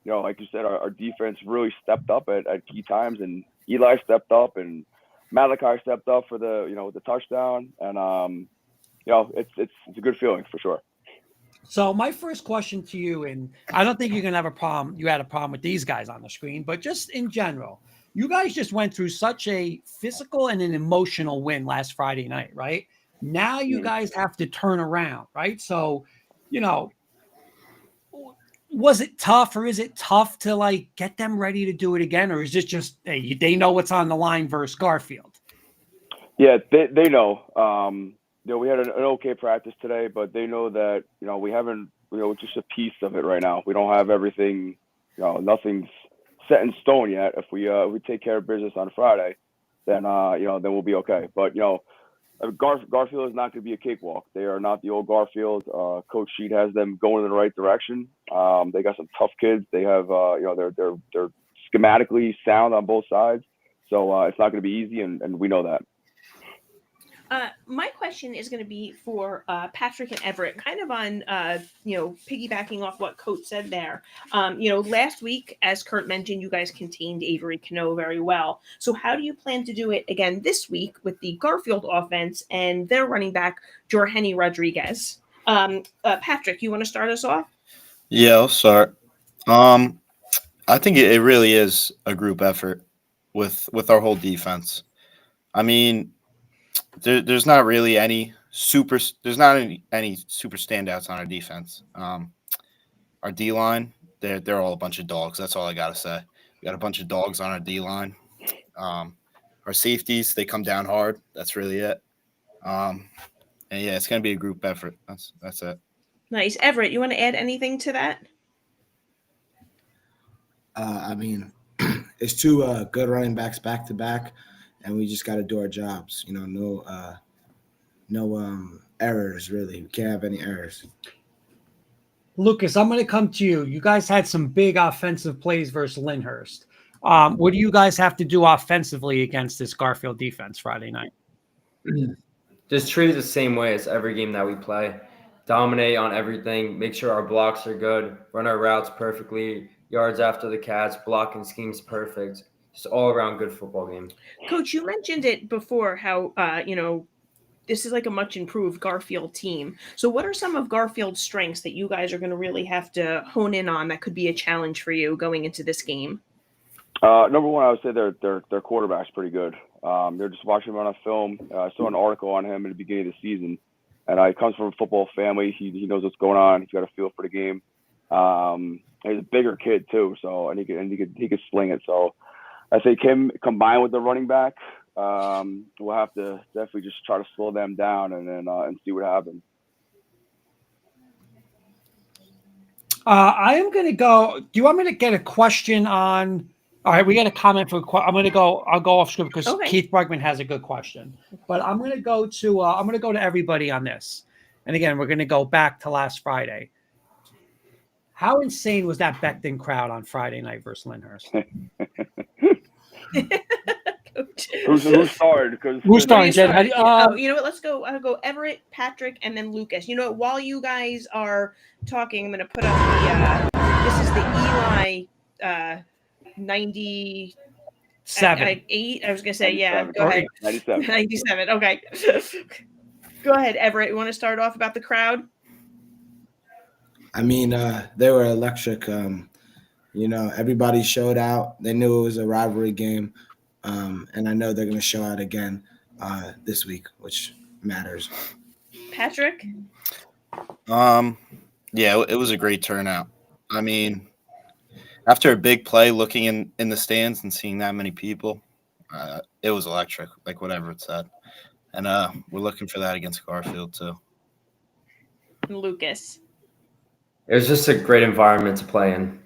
like you said, our defense really stepped up at key times, and Eli stepped up and Malachi stepped up for the touchdown. And, it's a good feeling for sure. So my first question to you, and I don't think you're going to have a problem. You had a problem with these guys on the screen, but just in general, you guys just went through such a physical and an emotional win last Friday night, right? Now you guys have to turn around, right? So, was it tough, or is it tough to get them ready to do it again? Or is it just, hey, they know what's on the line versus Garfield? Yeah, they know. We had an okay practice today, but they know that, we haven't, just a piece of it right now. We don't have everything, nothing's set in stone yet. If we take care of business on Friday, then then we'll be okay. But Garfield is not going to be a cakewalk. They are not the old Garfield. Coach Sheet has them going in the right direction. They got some tough kids. They have they're schematically sound on both sides. So it's not going to be easy, and we know that. My question is going to be for Patrick and Everett, kind of on, piggybacking off what Coach said there. Last week, as Kurt mentioned, you guys contained Avery Cano very well. So how do you plan to do it again this week with the Garfield offense and their running back, Jorgeni Rodriguez? Patrick, you want to start us off? Yeah, I'll start. I think it really is a group effort with our whole defense. I mean, there's not really any super standouts on our defense. Our D line, they're all a bunch of dogs. That's all I gotta say. We got a bunch of dogs on our D line. Our safeties, they come down hard. That's really it. And yeah, it's gonna be a group effort. That's it. Nice. Everett, you want to add anything to that? I mean, it's two good running backs back to back, and we just got to do our jobs. No errors really. We can't have any errors. Lucas, I'm going to come to you. You guys had some big offensive plays versus Lyndhurst. What do you guys have to do offensively against this Garfield defense Friday night? Just treat it the same way as every game that we play. Dominate on everything. Make sure our blocks are good. Run our routes perfectly. Yards after the catch. Blocking schemes perfect. Just all around good football game. Coach, you mentioned it before how, this is like a much improved Garfield team. So what are some of Garfield's strengths that you guys are going to really have to hone in on that could be a challenge for you going into this game? Number one, I would say their quarterback's pretty good. They're just watching him on a film. I saw an article on him at the beginning of the season, and he comes from a football family. He knows what's going on. He's got a feel for the game. He's a bigger kid too, so he could sling it. So I think him combined with the running back, we'll have to definitely just try to slow them down and then and see what happens. I am going to go. Do you want me to get a question on? All right, we got a comment for. I'm going to go. I'll go off script because Okay. Keith Bregman has a good question. But I'm going to go to. I'm going to go to everybody on this. And again, we're going to go back to last Friday. How insane was that Becton crowd on Friday night versus Lyndhurst? Who started? Who's starting, Jen? How do you- You know what? Let's go. I'll go Everett, Patrick, and then Lucas. You know what? While you guys are talking, I'm going to put up the. This is the Eli 97. 8. I was going to say, yeah. 97. Go ahead. 97. 97. Okay. Go ahead, Everett. You want to start off about the crowd? I mean, they were electric. Everybody showed out. They knew it was a rivalry game, and I know they're going to show out again this week, which matters. Patrick? Yeah, it was a great turnout. I mean, after a big play, looking in the stands and seeing that many people, it was electric, like whatever it said. And we're looking for that against Garfield too. Lucas. It was just a great environment to play in.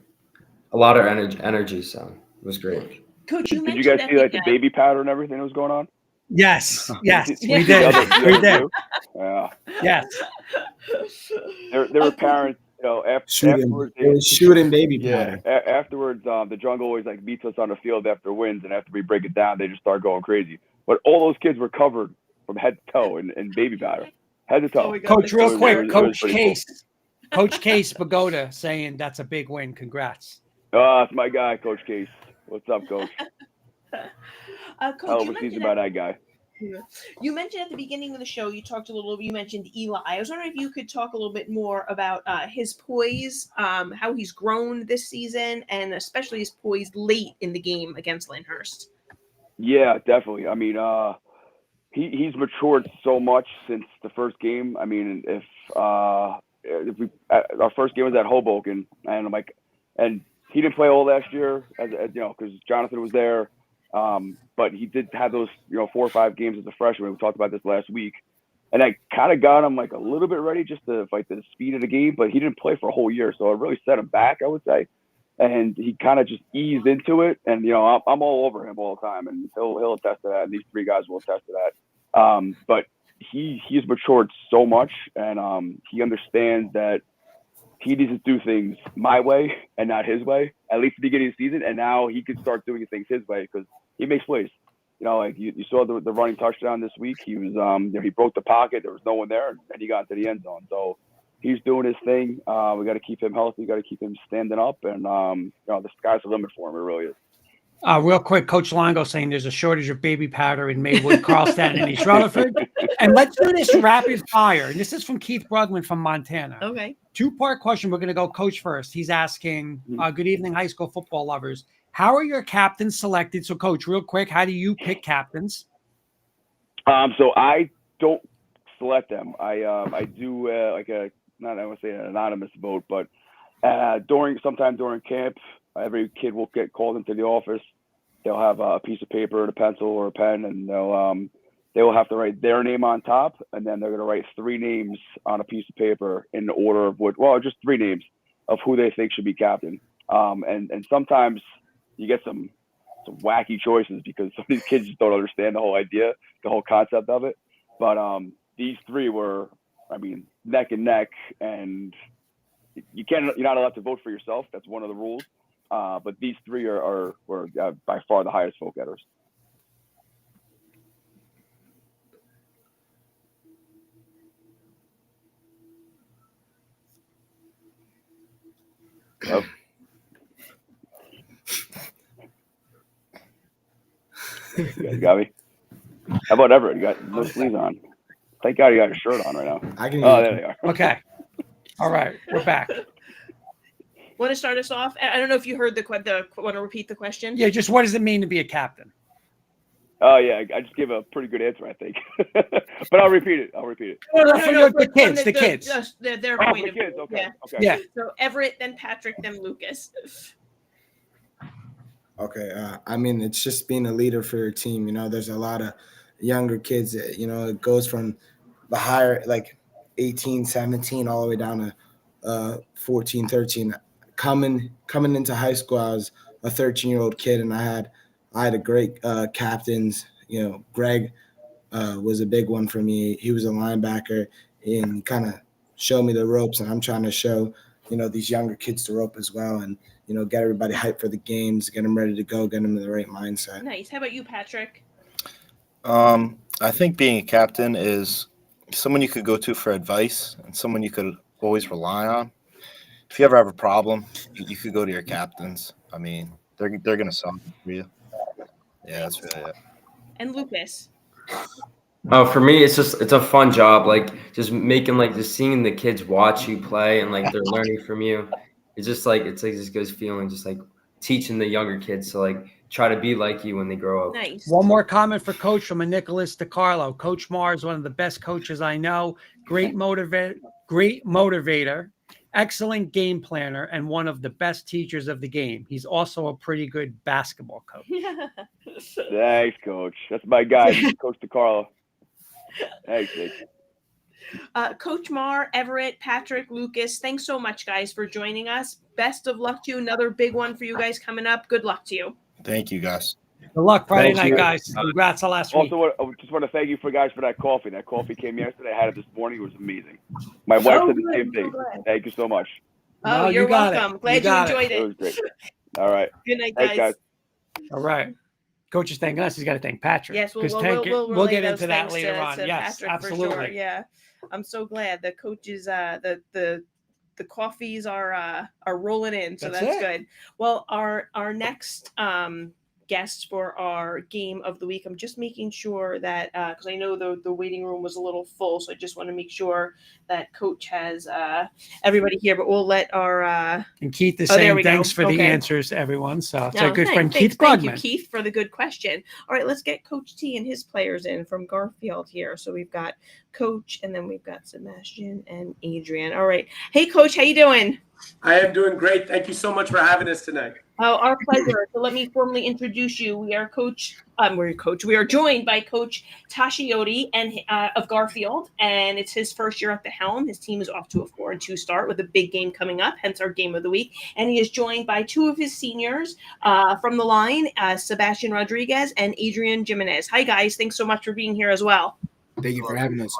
A lot of energy, so it was great. Coach, you Did you mentioned guys see like the baby powder and everything that was going on? Yes, yes, we Yeah. did. Yeah. We did. Yeah. Yes. There were parents, afterwards. They were shooting baby powder. Afterwards, the jungle always like meets us on the field after wins, and after we break it down, they just start going crazy. But all those kids were covered from head to toe in baby powder, head to toe. Coach, real quick, it was Coach pretty Case. Coach Case Pagoda saying that's a big win. Congrats. Cool. That's my guy, Coach Case. What's up, Coach? Coach, Hell you of a season mentioned by that guy. You mentioned at the beginning of the show, you mentioned Eli. I was wondering if you could talk a little bit more about his poise, how he's grown this season, and especially his poise late in the game against Lyndhurst. Yeah, definitely. I mean, he's matured so much since the first game. I mean, if our first game was at Hoboken, and I'm like, and he didn't play all last year, as because Jonathan was there. But he did have those 4 or 5 games as a freshman. We talked about this last week, and I kind of got him like a little bit ready just to fight the speed of the game. But he didn't play for a whole year, so it really set him back, I would say. and he kind of just eased into it. And I'm all over him all the time, and he'll attest to that. And these three guys will attest to that. But he's matured so much, and he understands that he needs to do things my way and not his way, at least at the beginning of the season. And now he can start doing things his way because he makes plays. Like you saw the running touchdown this week. He was, he broke the pocket. There was no one there, and he got into the end zone. So he's doing his thing. We got to keep him healthy. We got to keep him standing up, and the sky's the limit for him. It really is. Real quick, Coach Longo saying there's a shortage of baby powder in Maywood, Carlstadt, and East Rutherford. And let's do this rapid fire. And this is from Keith Brugman from Montana. Okay. 2-part question. We're going to go Coach first. He's asking, good evening, high school football lovers. How are your captains selected? So, Coach, real quick, how do you pick captains? So I don't select them. I do I want to say an anonymous vote, but sometime during camp, every kid will get called into the office. They'll have a piece of paper and a pencil or a pen, and they will have to write their name on top, and then they're going to write 3 names on a piece of paper in the order of just 3 names of who they think should be captain. And sometimes you get some wacky choices because some of these kids just don't understand the whole idea, the whole concept of it. But these 3 were, neck and neck, and you're not allowed to vote for yourself. That's one of the rules. But these 3 were by far the highest vote getters. Oh. You got me. How about Everett? You got no sleeves on. Thank God you got your shirt on right now. There they are. Okay. All right. We're back. Want to start us off? I don't know if you heard want to repeat the question? Yeah, just what does it mean to be a captain? Oh, yeah. I just gave a pretty good answer, I think. But I'll repeat it. No, the kids. The kids. Their Oh, point the of kids. view. Okay. Yeah. Okay. Yeah. So Everett, then Patrick, then Lucas. Okay. It's just being a leader for your team. There's a lot of younger kids that, it goes from the higher, like 18, 17, all the way down to 14, 13. Coming into high school, I was a 13-year-old kid, and I had a great captains. Greg was a big one for me. He was a linebacker, and he kind of showed me the ropes, and I'm trying to show, these younger kids the rope as well, and, get everybody hyped for the games, get them ready to go, get them in the right mindset. Nice. How about you, Patrick? I think being a captain is someone you could go to for advice and someone you could always rely on. If you ever have a problem, you could go to your captains. They're going to solve it for you. Yeah, that's really it. And Lucas? Oh, for me, it's a fun job. Just seeing the kids watch you play and they're learning from you. It's just it's this good feeling, just teaching the younger kids to try to be like you when they grow up. Nice. One more comment for Coach from a Nicholas DiCarlo. Coach Marr is one of the best coaches I know. Great motivator, excellent game planner, and one of the best teachers of the game. He's also a pretty good basketball coach. Thanks, Coach. That's my guy, Coach DiCarlo. Thanks, Jake. Coach Marr, Everett, Patrick, Lucas, thanks so much, guys, for joining us. Best of luck to you. Another big one for you guys coming up. Good luck to you. Thank you, guys. Good luck Friday Thank night, you. guys. Congrats on last week. Also, I just want to thank you guys for that coffee. That coffee came yesterday. I had it this morning. It was amazing. My wife said the same thing. Thank you so much. Oh, No, you're you got welcome. it. Glad You you got enjoyed It it. was great. All right. Good night, Thanks, guys. All right. Coach is thanking us. He's got to thank Patrick. Yes, we'll 'Cause we'll we'll get relay into those that thanks later to on. Yes, Patrick absolutely. for sure. Yeah, I'm so glad the coaches, the coffees are rolling in, so That's that's it. good. Well, our next guests for our game of the week, I'm just making sure that because I know the waiting room was a little full, so I just want to make sure that Coach has everybody here. But we'll let our And Keith is Oh, there saying we go. thanks for the Okay. answers, everyone. So it's our Oh, good friend thank Keith you, Brugman. Keith, for the good question. All right, let's get Coach T and his players in from Garfield here. So we've got Coach, and then we've got Sebastian and Adrian. All right. Hey, Coach, how you doing? I am doing great. Thank you so much for having us tonight. Our pleasure. So let me formally introduce you. We are We are joined by Coach Tashioti and of Garfield, and it's his first year at the helm. His team is off to a 4-2 start with a big game coming up, hence our game of the week. And he is joined by two of his seniors from the line, Sebastian Rodriguez and Adrian Jimenez. Hi guys, thanks so much for being here as well. Thank you for having us.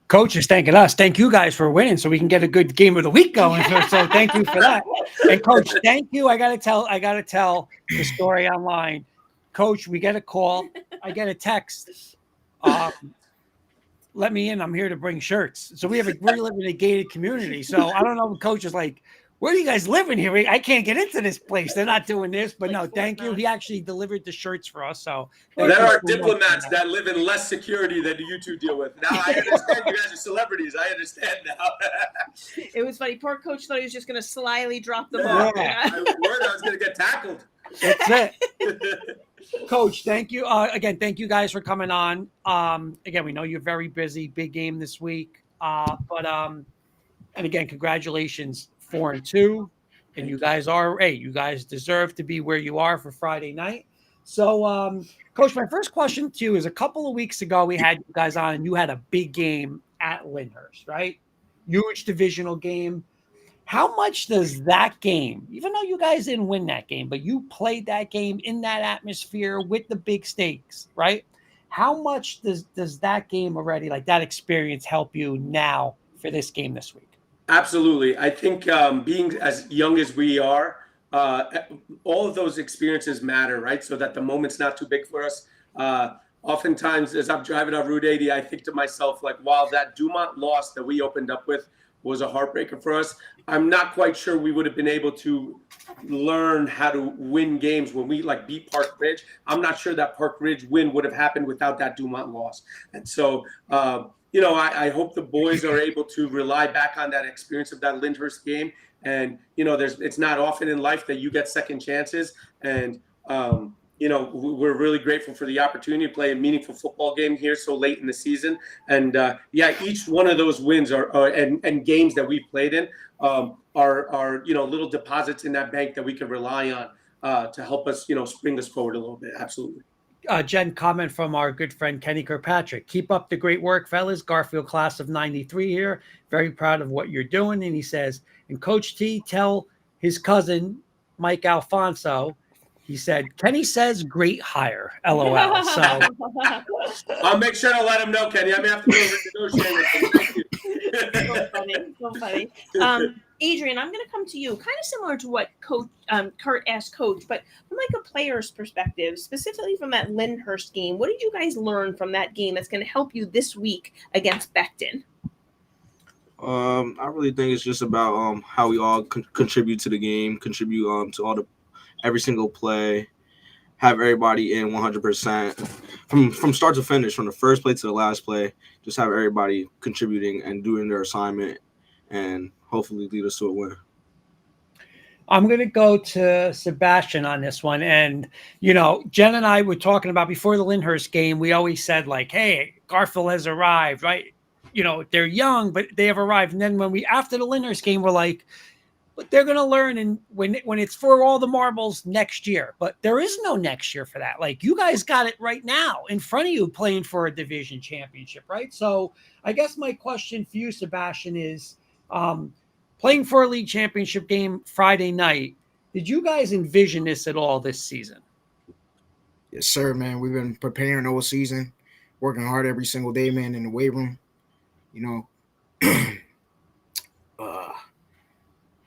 Coach is thanking us. Thank you guys for winning, so we can get a good game of the week going. So thank you for that. And Coach, thank you. I gotta tell the story online. Coach, we get a call. I get a text. Let me in. I'm here to bring shirts. So we're living in a gated community. So I don't know. Coach is like, where are you guys living here? I can't get into this place. They're not doing this. But no, thank you. He actually delivered the shirts for us. So there are diplomats that live in less security than you two deal with. Now I understand you guys are celebrities. I understand now. It was funny. Poor Coach thought he was just going to slyly drop the ball. I was going to get tackled. That's it. Coach, thank you. Again, thank you guys for coming on. Again, we know you're very busy. Big game this week. And again, congratulations, 4-2. And you guys deserve to be where you are for Friday night. So, Coach, my first question to you is, a couple of weeks ago, we had you guys on and you had a big game at Lyndhurst, right? Huge divisional game. How much does that game, even though you guys didn't win that game, but you played that game in that atmosphere with the big stakes, right? How much does that game already, like that experience, help you now for this game this week? Absolutely. I think being as young as we are, all of those experiences matter, right? So that the moment's not too big for us. Oftentimes, as I'm driving on Route 80, I think to myself, like, while that Dumont loss that we opened up with was a heartbreaker for us, I'm not quite sure we would have been able to learn how to win games when we beat Park Ridge. I'm not sure that Park Ridge win would have happened without that Dumont loss. And so, I hope the boys are able to rely back on that experience of that Lyndhurst game. And, it's not often in life that you get second chances. And, we're really grateful for the opportunity to play a meaningful football game here so late in the season. And each one of those wins and games that we played in are little deposits in that bank that we can rely on to help us, spring us forward a little bit. Absolutely. Jen, comment from our good friend Kenny Kirkpatrick. Keep up the great work, fellas. Garfield class of 93 here. Very proud of what you're doing. And he says, and Coach T, tell his cousin, Mike Alfonso, he said, Kenny says great hire. LOL. So I'll make sure to let him know, Kenny. I may have to go negotiate with him. So funny. Adrian, I'm going to come to you. Kind of similar to what Coach Kurt asked Coach, but from a player's perspective, specifically from that Lyndhurst game, what did you guys learn from that game that's going to help you this week against Becton? I really think it's just about how we all contribute to the game, contribute to every single play, have everybody in 100% from start to finish, from the first play to the last play. Just have everybody contributing and doing their assignment, and hopefully lead us to a win. I'm going to go to Sebastian on this one. And, Jen and I were talking about before the Lyndhurst game, we always said hey, Garfield has arrived, right? They're young, but they have arrived. And then after the Lyndhurst game, we're like, but they're going to learn and when it's for all the marbles next year. But there is no next year for that. You guys got it right now in front of you playing for a division championship, right? So I guess my question for you, Sebastian, is playing for a league championship game Friday night. Did you guys envision this at all this season? Yes, sir, man. We've been preparing all season, working hard every single day, man, in the weight room.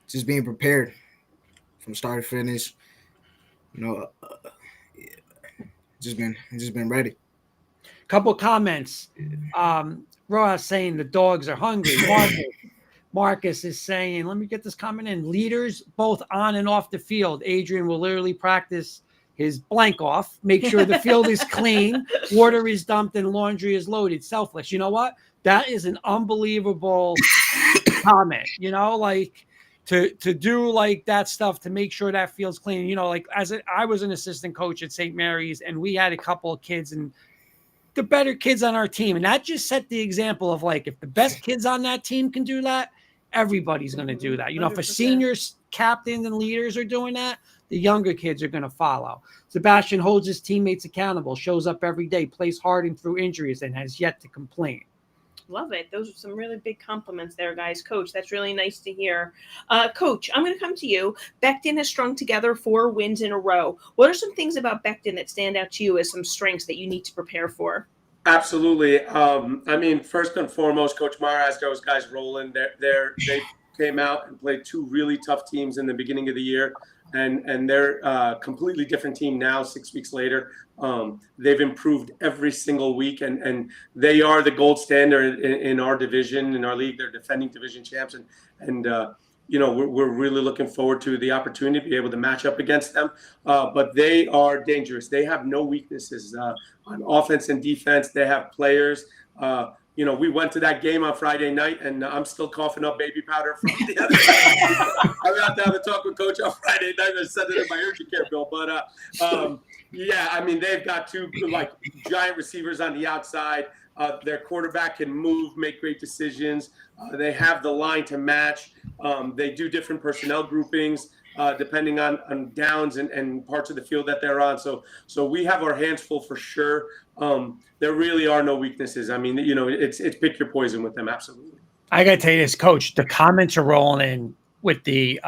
Just being prepared from start to finish. Just been ready. Couple comments. Ross saying the dogs are hungry. Marcus is saying, let me get this comment in. Leaders both on and off the field. Adrian will literally practice his blank off, make sure the field is clean, water is dumped, and laundry is loaded. Selfless. You know what? That is an unbelievable comment. To do that stuff to make sure that field's clean. I was an assistant coach at St. Mary's, and we had a couple of kids and the better kids on our team. And that just set the example of if the best kids on that team can do that, everybody's going to do that. If a senior captains and leaders are doing that, the younger kids are going to follow. Sebastian holds his teammates accountable, shows up every day, plays hard and through injuries, and has yet to complain. Love it. Those are some really big compliments there, guys. Coach, that's really nice to hear. Coach, I'm going to come to you. Becton has strung together 4 wins in a row. What are some things about Becton that stand out to you as some strengths that you need to prepare for? Absolutely. I mean, first and foremost, Coach Meyer has those guys rolling. They came out and played 2 really tough teams in the beginning of the year, and they're a completely different team now, 6 weeks later. They've improved every single week, and they are the gold standard in our division, in our league. They're defending division champs, and we're really looking forward to the opportunity to be able to match up against them. But they are dangerous. They have no weaknesses on offense and defense. They have players. We went to that game on Friday night, and I'm still coughing up baby powder from the other side. I'm about to have a talk with Coach on Friday night and send it in my urgent care bill. But yeah, I mean, they've got 2 giant receivers on the outside. Their quarterback can move, make great decisions. They have the line to match. They do different personnel groupings depending on downs and parts of the field that they're on. So we have our hands full for sure. There really are no weaknesses. I mean, it's pick your poison with them. Absolutely. I got to tell you this, Coach. The comments are rolling in with the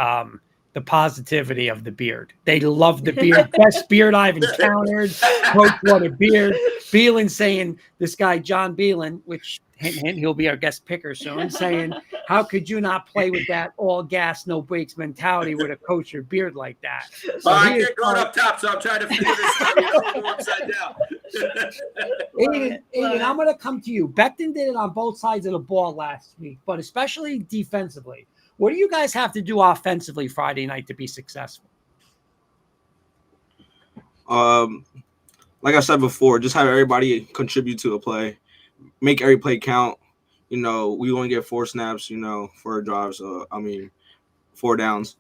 positivity of the beard. They love the beard. Best beard I've encountered. Coach, what a beard. Beelan saying, this guy, John Beelan, which hint, hint, he'll be our guest picker soon, saying, how could you not play with that all gas, no brakes mentality with a coach or beard like that? So I get going up top, so I'm trying to figure this out. Go upside down. Aiden, I'm going to come to you. Becton did it on both sides of the ball last week, but especially defensively. What do you guys have to do offensively Friday night to be successful? Like I said before, just have everybody contribute to a play, make every play count. We only get 4 snaps, for drives. 4 downs.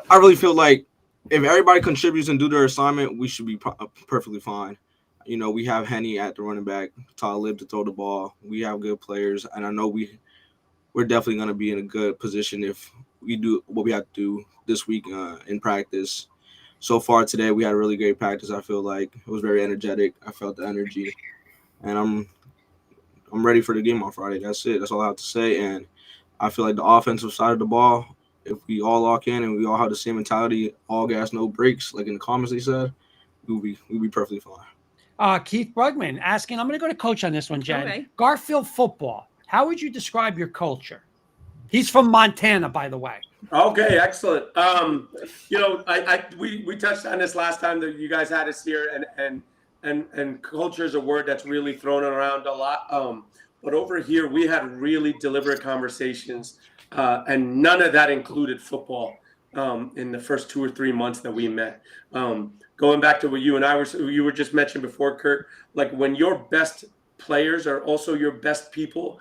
I really feel like if everybody contributes and do their assignment, we should be perfectly fine. We have Henny at the running back, Talib to throw the ball. We have good players, and I know we're definitely going to be in a good position if we do what we have to do this week in practice. So far today, we had a really great practice. I feel like it was very energetic. I felt the energy, and I'm ready for the game on Friday. That's it. That's all I have to say. And I feel like the offensive side of the ball, if we all lock in and we all have the same mentality, all gas, no brakes, like in the comments they said, we'll be perfectly fine. Keith Brugman asking, I'm going to go to Coach on this one, Jen. Okay. Garfield football. How would you describe your culture? He's from Montana, by the way. Okay, excellent. We touched on this last time that you guys had us here, and culture is a word that's really thrown around a lot. But over here, we had really deliberate conversations, and none of that included football in the first 2 or 3 months that we met. Going back to what you were just mentioned before, Kurt, like when your best players are also your best people,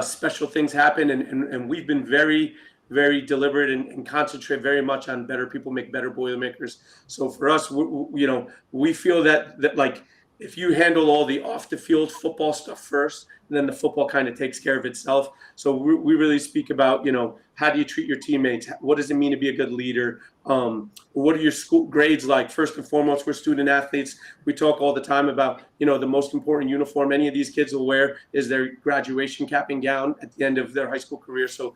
special things happen, and we've been very, very deliberate and concentrate very much on better people make better Boilermakers. So for us, we feel that like if you handle all the off the field football stuff first, then the football kind of takes care of itself. So we really speak about, how do you treat your teammates? What does it mean to be a good leader? What are your school grades like? First and foremost, we're student athletes. We talk all the time about, the most important uniform any of these kids will wear is their graduation cap and gown at the end of their high school career. So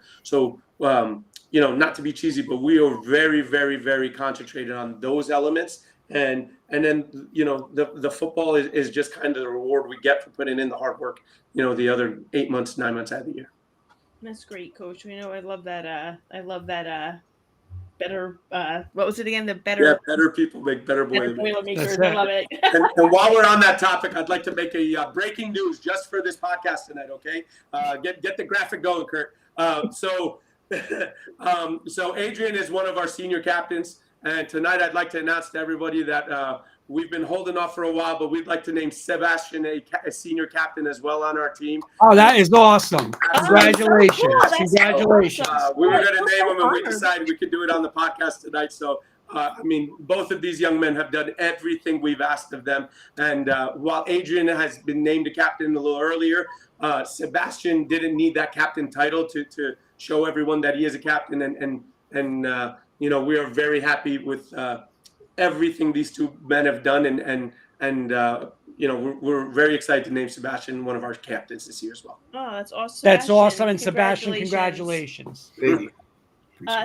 not to be cheesy, but we are very, very, very concentrated on those elements. And then, the football is just kind of the reward we get for putting in the hard work, the other 8 months, 9 months out of the year. That's great, Coach. I love that. Better. What was it again? The better. Yeah, better people make better Boilermakers. I love it. and while we're on that topic, I'd like to make a breaking news just for this podcast tonight. Okay, get the graphic going, Kurt. So Adrian is one of our senior captains. And tonight I'd like to announce to everybody that we've been holding off for a while, but we'd like to name Sebastian a senior captain as well on our team. Oh, that is awesome. Congratulations. So cool. Congratulations. We were going to name him, and we decided we could do it on the podcast tonight. So, both of these young men have done everything we've asked of them. And while Adrian has been named a captain a little earlier, Sebastian didn't need that captain title to show everyone that he is a captain. And and we are very happy with everything these two men have done, and we're very excited to name Sebastian one of our captains this year as well. Oh, that's awesome. That's Sebastian, awesome. And Sebastian, congratulations. Thank you.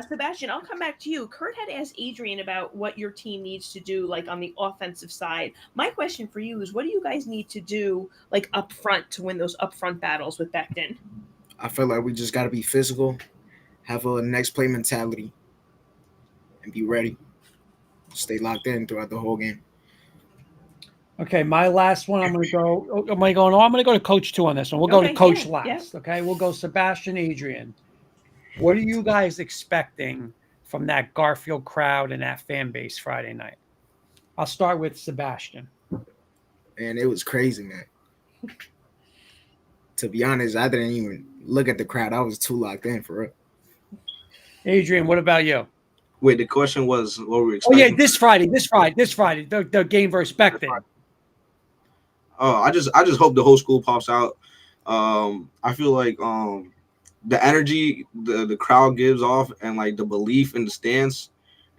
Sebastian, I'll come back to you. Kurt had asked Adrian about what your team needs to do, like on the offensive side. My question for you is, what do you guys need to do, like up front, to win those upfront battles with Becton? I feel like we just got to be physical, have a next play mentality, and be ready. Stay locked in throughout the whole game. Okay, my last one. I'm going to go. Am I going? Oh, I'm going to go to Coach 2 on this one. We'll go to Coach last. Yeah. Okay, we'll go Sebastian, Adrian. What are you guys expecting from that Garfield crowd and that fan base Friday night? I'll start with Sebastian. And it was crazy, man. To be honest, I didn't even look at the crowd. I was too locked in for it. Adrian, what about you? Wait, the question was what were we Oh expecting? yeah, this Friday, the game versus Becton. Oh, I just hope the whole school pops out. I feel like the energy the crowd gives off and like the belief in the stands,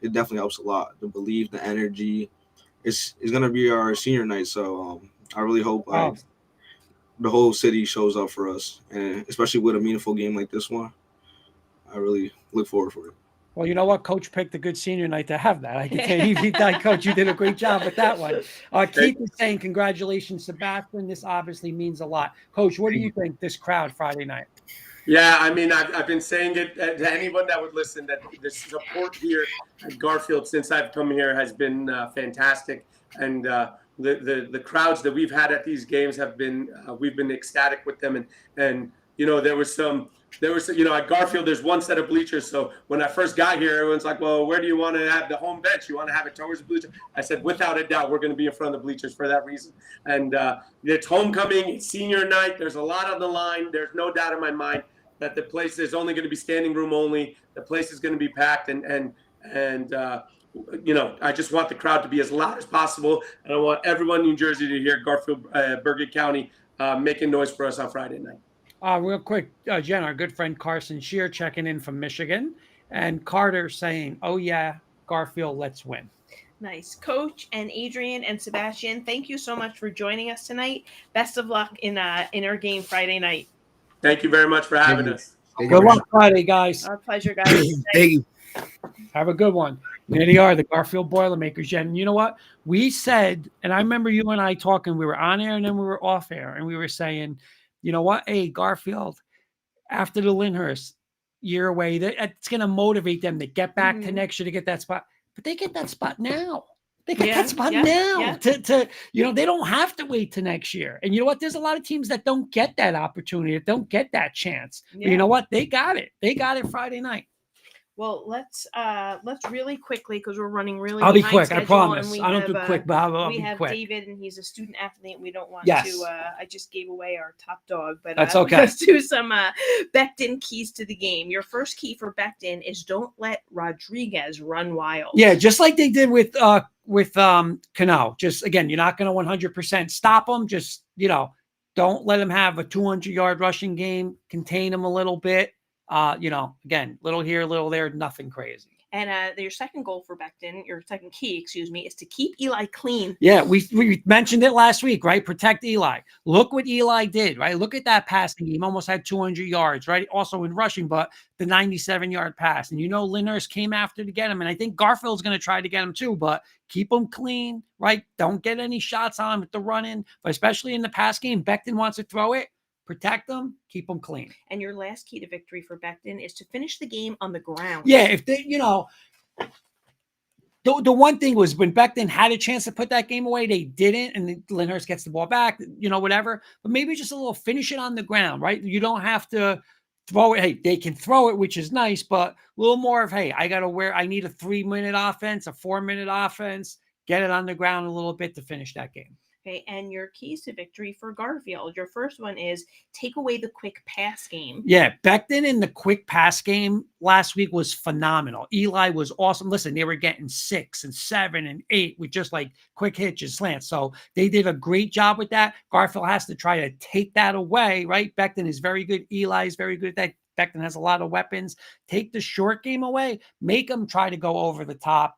it definitely helps a lot. The belief, the energy. It's gonna be our senior night, so I really hope the whole city shows up for us, and especially with a meaningful game like this one. I really look forward for it. Well, you know what? Coach picked a good senior night to have that. I can tell you, Coach, you did a great job with that one. Keith is saying, congratulations, Sebastian. This obviously means a lot. Coach, what do you think this crowd Friday night? Yeah, I mean, I've been saying it to anyone that would listen, that the support here at Garfield since I've come here has been fantastic. And the crowds that we've had at these games have been, we've been ecstatic with them. And there was at Garfield, there's one set of bleachers. So when I first got here, everyone's like, well, where do you want to have the home bench? You want to have it towards the bleachers? I said, without a doubt, we're going to be in front of the bleachers for that reason. And it's homecoming, it's senior night. There's a lot on the line. There's no doubt in my mind that the place is only going to be standing room only. The place is going to be packed. And I just want the crowd to be as loud as possible. And I want everyone in New Jersey to hear Garfield, Bergen County making noise for us on Friday night. Real quick, Jen, our good friend Carson Shear checking in from Michigan, and Carter saying, oh, yeah, Garfield, let's win. Nice. Coach and Adrian and Sebastian, thank you so much for joining us tonight. Best of luck in our game Friday night. Thank you very much for having us. Good luck Friday, guys. Our pleasure, guys. Thank you. Have a good one. There they are, the Garfield Boilermakers. Jen, you know what? We said, and I remember you and I talking, we were on air and then we were off air, and we were saying, you know what? Hey, Garfield, after the Lyndhurst year away, it's going to motivate them to get back to next year to get that spot. But they get that spot now. They get that spot now. To they don't have to wait to next year. And you know what? There's a lot of teams that don't get that opportunity, that don't get that chance. Yeah. But you know what? They got it. They got it Friday night. Well, let's really quickly, because we're running really. I'll be quick. I promise. I don't do quick, but I'll be quick. David, and he's a student athlete. And we don't want to. I just gave away our top dog, but that's okay. Let's do some Becton keys to the game. Your first key for Becton is don't let Rodriguez run wild. Yeah, just like they did with Cano. Just again, you're not going to 100% stop them. Just don't let him have a 200-yard rushing game. Contain him a little bit. Again, little here, little there, nothing crazy. And your second goal for Becton, your second key, is to keep Eli clean. Yeah, we mentioned it last week, right? Protect Eli. Look what Eli did, right? Look at that passing game. Almost had 200 yards, right? Also in rushing, but the 97-yard pass. And Lyndhurst came after to get him. And I think Garfield's going to try to get him too, but keep him clean, right? Don't get any shots on him with the run-in, but especially in the pass game, Becton wants to throw it. Protect them, keep them clean. And your last key to victory for Becton is to finish the game on the ground. Yeah, if they, the one thing was when Becton had a chance to put that game away, they didn't, and Lyndhurst gets the ball back, whatever. But maybe just a little finish it on the ground, right? You don't have to throw it. Hey, they can throw it, which is nice, but a little more of, hey, I need a 3-minute offense, a 4-minute offense, get it on the ground a little bit to finish that game. Okay, and your keys to victory for Garfield. Your first one is take away the quick pass game. Yeah, Becton in the quick pass game last week was phenomenal. Eli was awesome. Listen, they were getting 6 and 7 and 8 with just like quick hitch and slants. So they did a great job with that. Garfield has to try to take that away, right? Becton is very good. Eli is very good at that. Beckton has a lot of weapons. Take the short game away. Make them try to go over the top.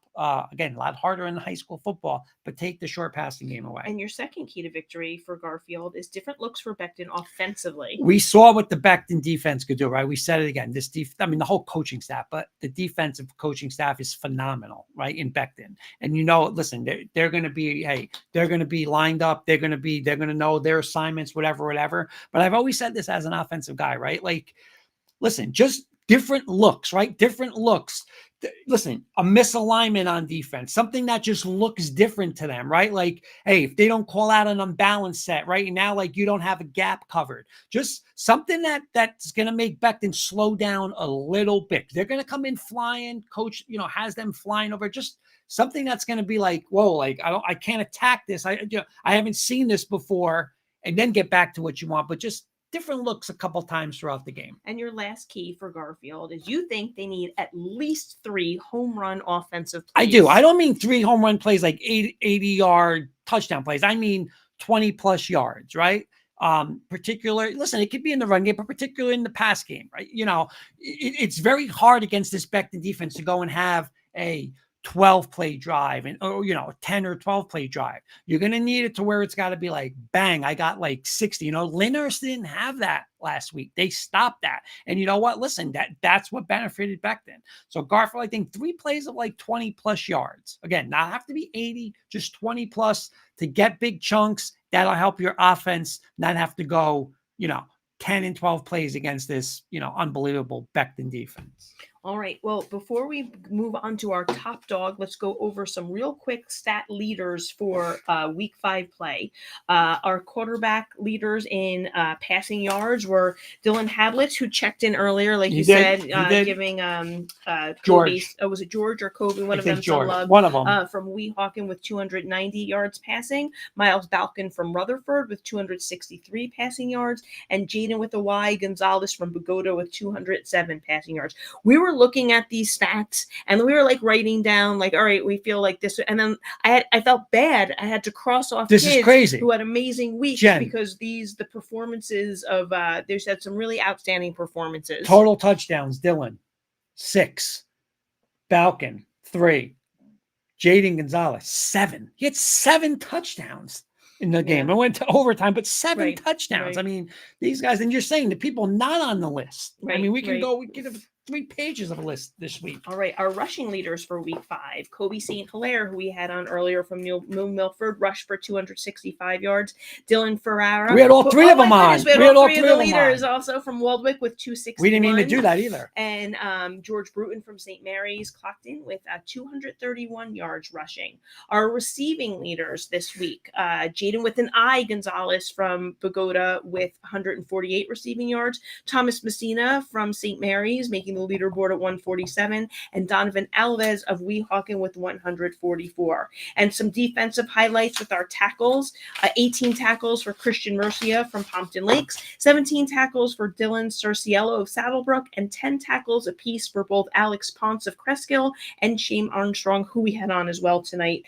Again, a lot harder in high school football, but take the short passing game away. And your second key to victory for Garfield is different looks for Beckton offensively. We saw what the Beckton defense could do, right? We said it again. The whole coaching staff, but the defensive coaching staff is phenomenal, right? In Beckton. And listen, they're going to be lined up. They're going to know their assignments, whatever. But I've always said this as an offensive guy, right? Like, listen, just different looks, right? Different looks. Listen, a misalignment on defense, something that just looks different to them, right? Like, hey, if they don't call out an unbalanced set right now, like you don't have a gap covered, just something that's going to make Beckton slow down a little bit. They're going to come in flying. Coach, has them flying over. Just something that's going to be like, whoa, like I can't attack this. I haven't seen this before, and then get back to what you want, but just different looks a couple times throughout the game. And your last key for Garfield is you think they need at least 3 home run offensive plays. I do. I don't mean 3 home run plays like 80-yard touchdown plays. I mean 20+ yards, right? Listen, it could be in the run game, but particularly in the pass game, right? It's very hard against this Beckton defense to go and have a 12-play drive and 10 or 12-play drive. You're going to need it to where it's got to be like, bang, I got like 60. Lyndhurst didn't have that last week. They stopped that. And you know what? Listen, that's what benefited Beckton. So Garfield, I think 3 plays of like 20+ yards. Again, not have to be 80, just 20+ to get big chunks. That'll help your offense not have to go, 10 and 12 plays against this, unbelievable Beckton defense. All right. Well, before we move on to our top dog, let's go over some real quick stat leaders for week 5 play. Our quarterback leaders in passing yards were Dylan Hablitz, who checked in earlier, like you said, giving Kobe, was it George or Kobe? One of them, some love. One of them. From Weehawken with 290 yards passing. Miles Balkin from Rutherford with 263 passing yards. And Jaden with a Y, Gonzalez from Bogota with 207 passing yards. We were looking at these stats and we were like writing down like, all right, we feel like this. And then I felt bad. I had to cross off this kids is crazy who had amazing weeks because the performances of there's had some really outstanding performances. Total touchdowns, Dylan 6, Balkin 3, Jaden Gonzalez 7. He had 7 touchdowns in the game. It went to overtime, but 7 touchdowns. I mean, these guys, and you're saying the people not on the list. I mean, we could have 3 pages of a list this week. All right. Our rushing leaders for week 5, Kobe St. Hilaire, who we had on earlier from New Milford, rushed for 265 yards. Dylan Ferrara. We had all 3 of them on. We had all 3 of the leaders also from Waldwick with 261. We didn't mean to do that either. And George Bruton from St. Mary's clocked in with 231 yards rushing. Our receiving leaders this week, Jaden with an I, Gonzalez from Bogota with 148 receiving yards. Thomas Messina from St. Mary's making the leaderboard at 147, and Donovan Alves of Weehawken with 144. And some defensive highlights with our tackles: 18 tackles for Christian Murcia from Pompton Lakes, 17 tackles for Dylan Cerciello of Saddlebrook, and 10 tackles apiece for both Alex Ponce of Cresskill and Shane Armstrong, who we had on as well tonight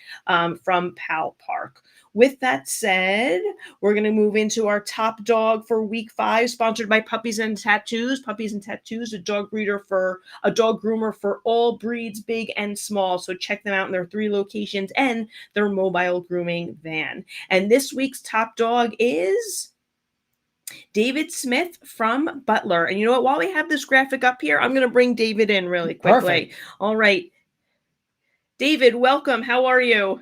from Powell Park. With that said, we're going to move into our top dog for week 5, sponsored by Puppies and Tattoos. Puppies and Tattoos, a dog groomer for all breeds, big and small. So check them out in their 3 locations and their mobile grooming van. And this week's top dog is David Smith from Butler. And you know what? While we have this graphic up here, I'm going to bring David in really quickly. Perfect. All right. David, welcome. How are you?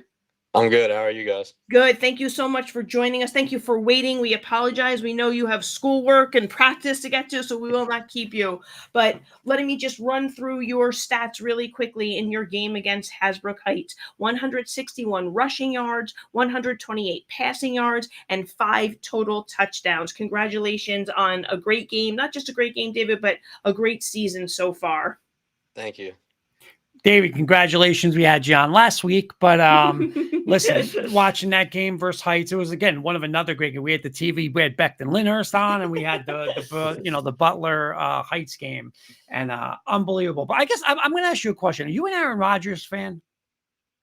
I'm good. How are you guys? Good. Thank you so much for joining us. Thank you for waiting. We apologize. We know you have schoolwork and practice to get to, so we will not keep you. But letting me just run through your stats really quickly in your game against Hasbrook Heights. 161 rushing yards, 128 passing yards, and 5 total touchdowns. Congratulations on a great game. Not just a great game, David, but a great season so far. Thank you. David, congratulations. We had you on last week, but listen, watching that game versus Heights, it was, again, another great game. We had the TV, we had Beckton Lyndhurst on, and we had the Butler Heights game, and unbelievable. But I guess I'm going to ask you a question. Are you an Aaron Rodgers fan?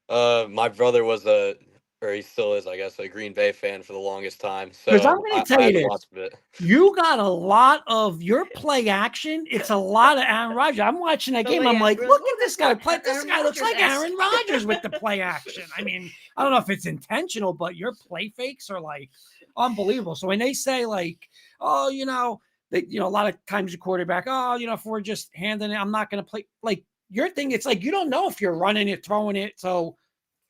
My brother was a or he still is, I guess, a Green Bay fan for the longest time. Because So I'm going to I tell you haven't this. watched it. You got a lot of your play action. It's a lot of Aaron Rodgers. I'm watching that game. I'm like, look at this guy play. This guy looks like Aaron Rodgers with the play action. I mean, I don't know if it's intentional, but your play fakes are like unbelievable. So when they say like, oh, a lot of times your quarterback, oh, if we're just handing it, I'm not going to play. Like your thing, it's like you don't know if you're running it, throwing it. So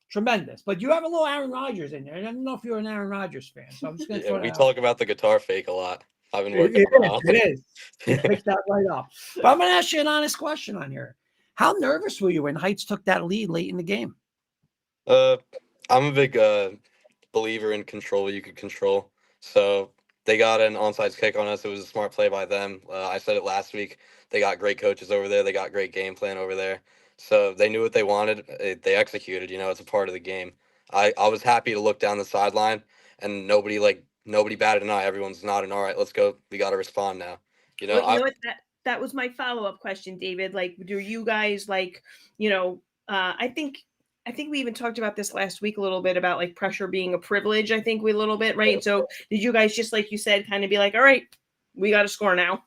tremendous. But you have a little Aaron Rodgers in there. I don't know if you're an Aaron Rodgers fan. So I'm just going to throw We that out. talk about the guitar fake a lot. I've been working on that. It is. You picked that right up. But I'm going to ask you an honest question on here. How nervous were you when Heights took that lead late in the game? I'm a big believer in control what you could control. So they got an onside kick on us. It was a smart play by them. I said it last week. They got great coaches over there. They got great game plan over there. So they knew what they wanted. They executed. It's a part of the game. I was happy to look down the sideline and nobody batted an eye. Everyone's nodding. All right, let's go. We got to respond now. Well, you know what? That was my follow-up question, David. Like, do you guys I think we even talked about this last week a little bit about like pressure being a privilege. I think we a little bit, right? And so did you guys just like you said, kind of be like, all right, we got to score now?